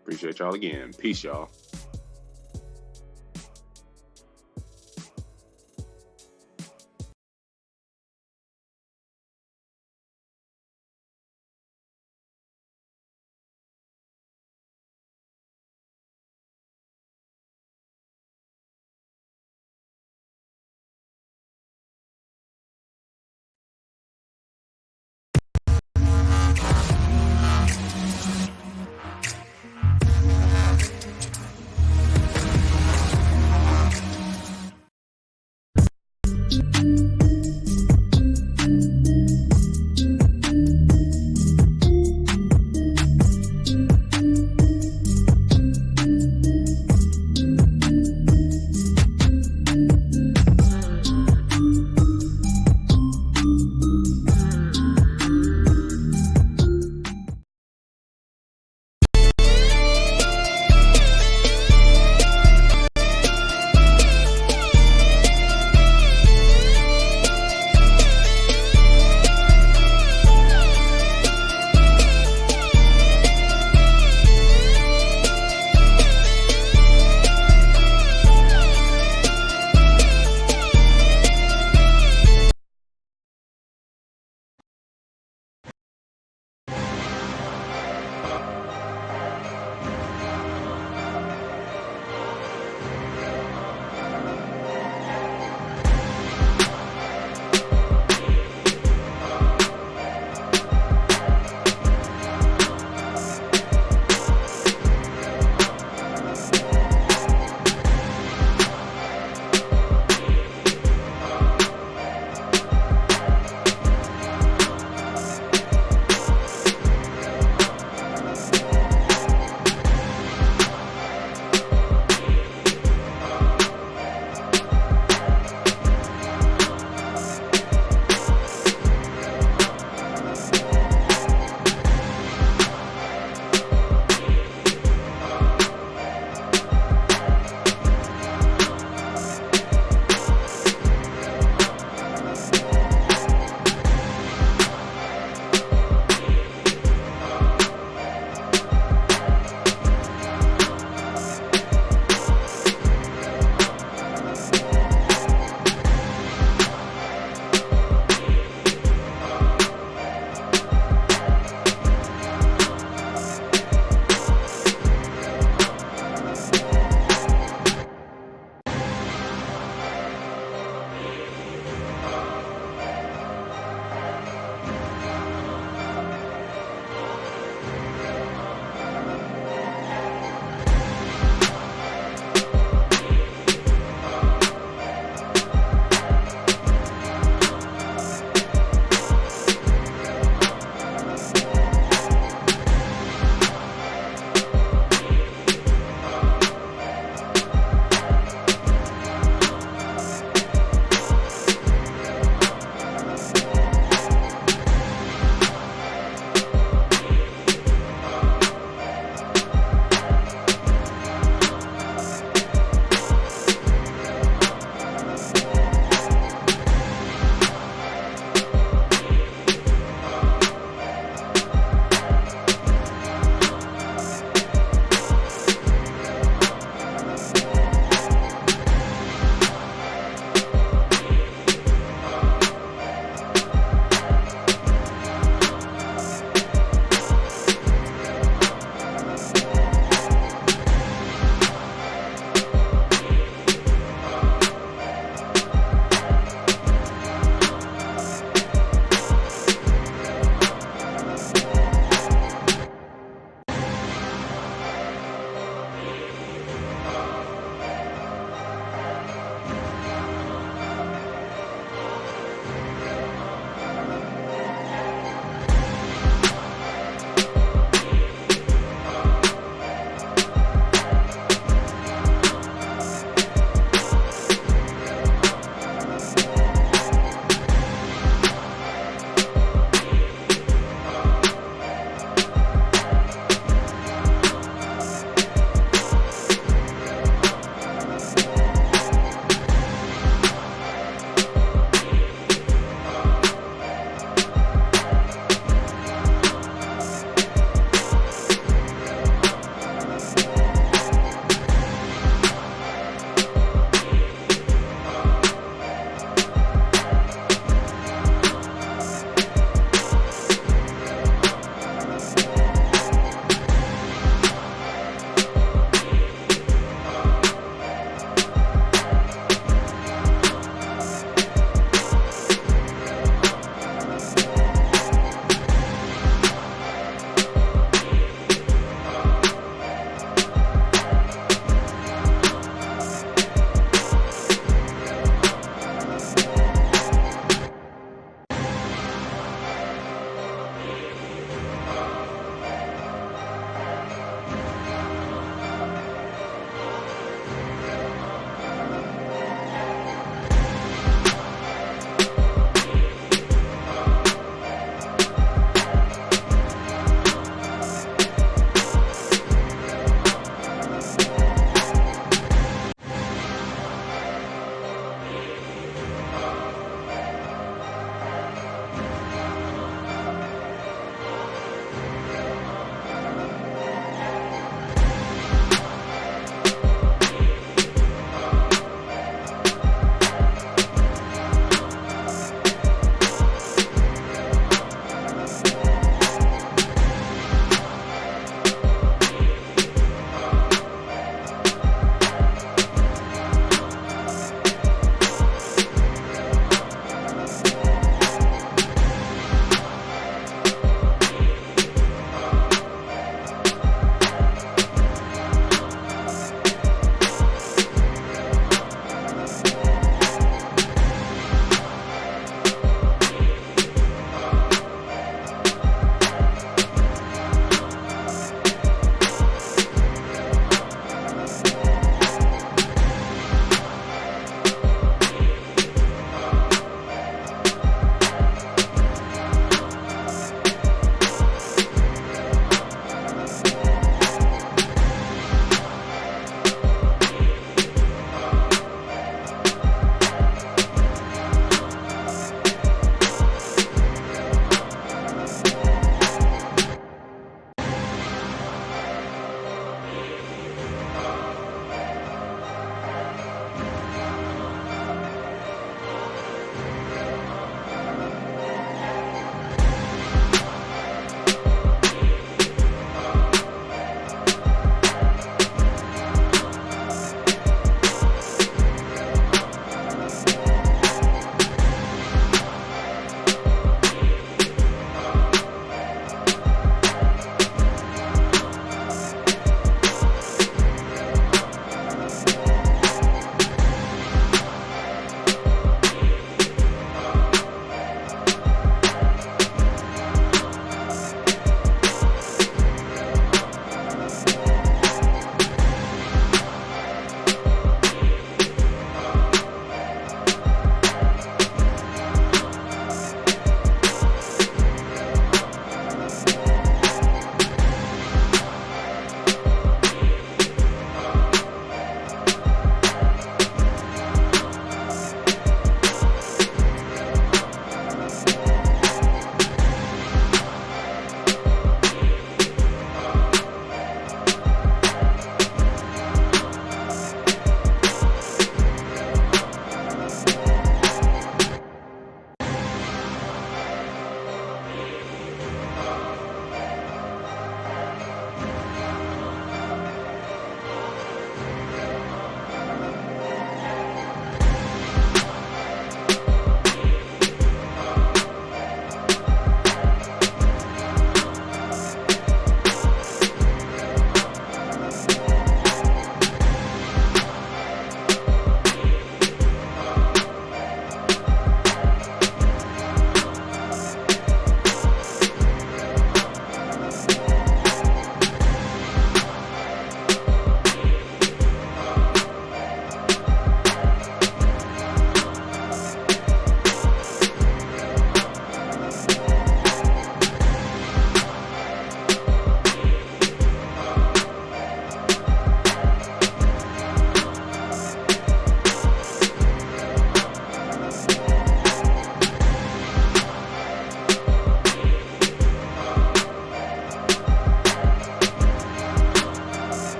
Appreciate y'all again. Peace, y'all.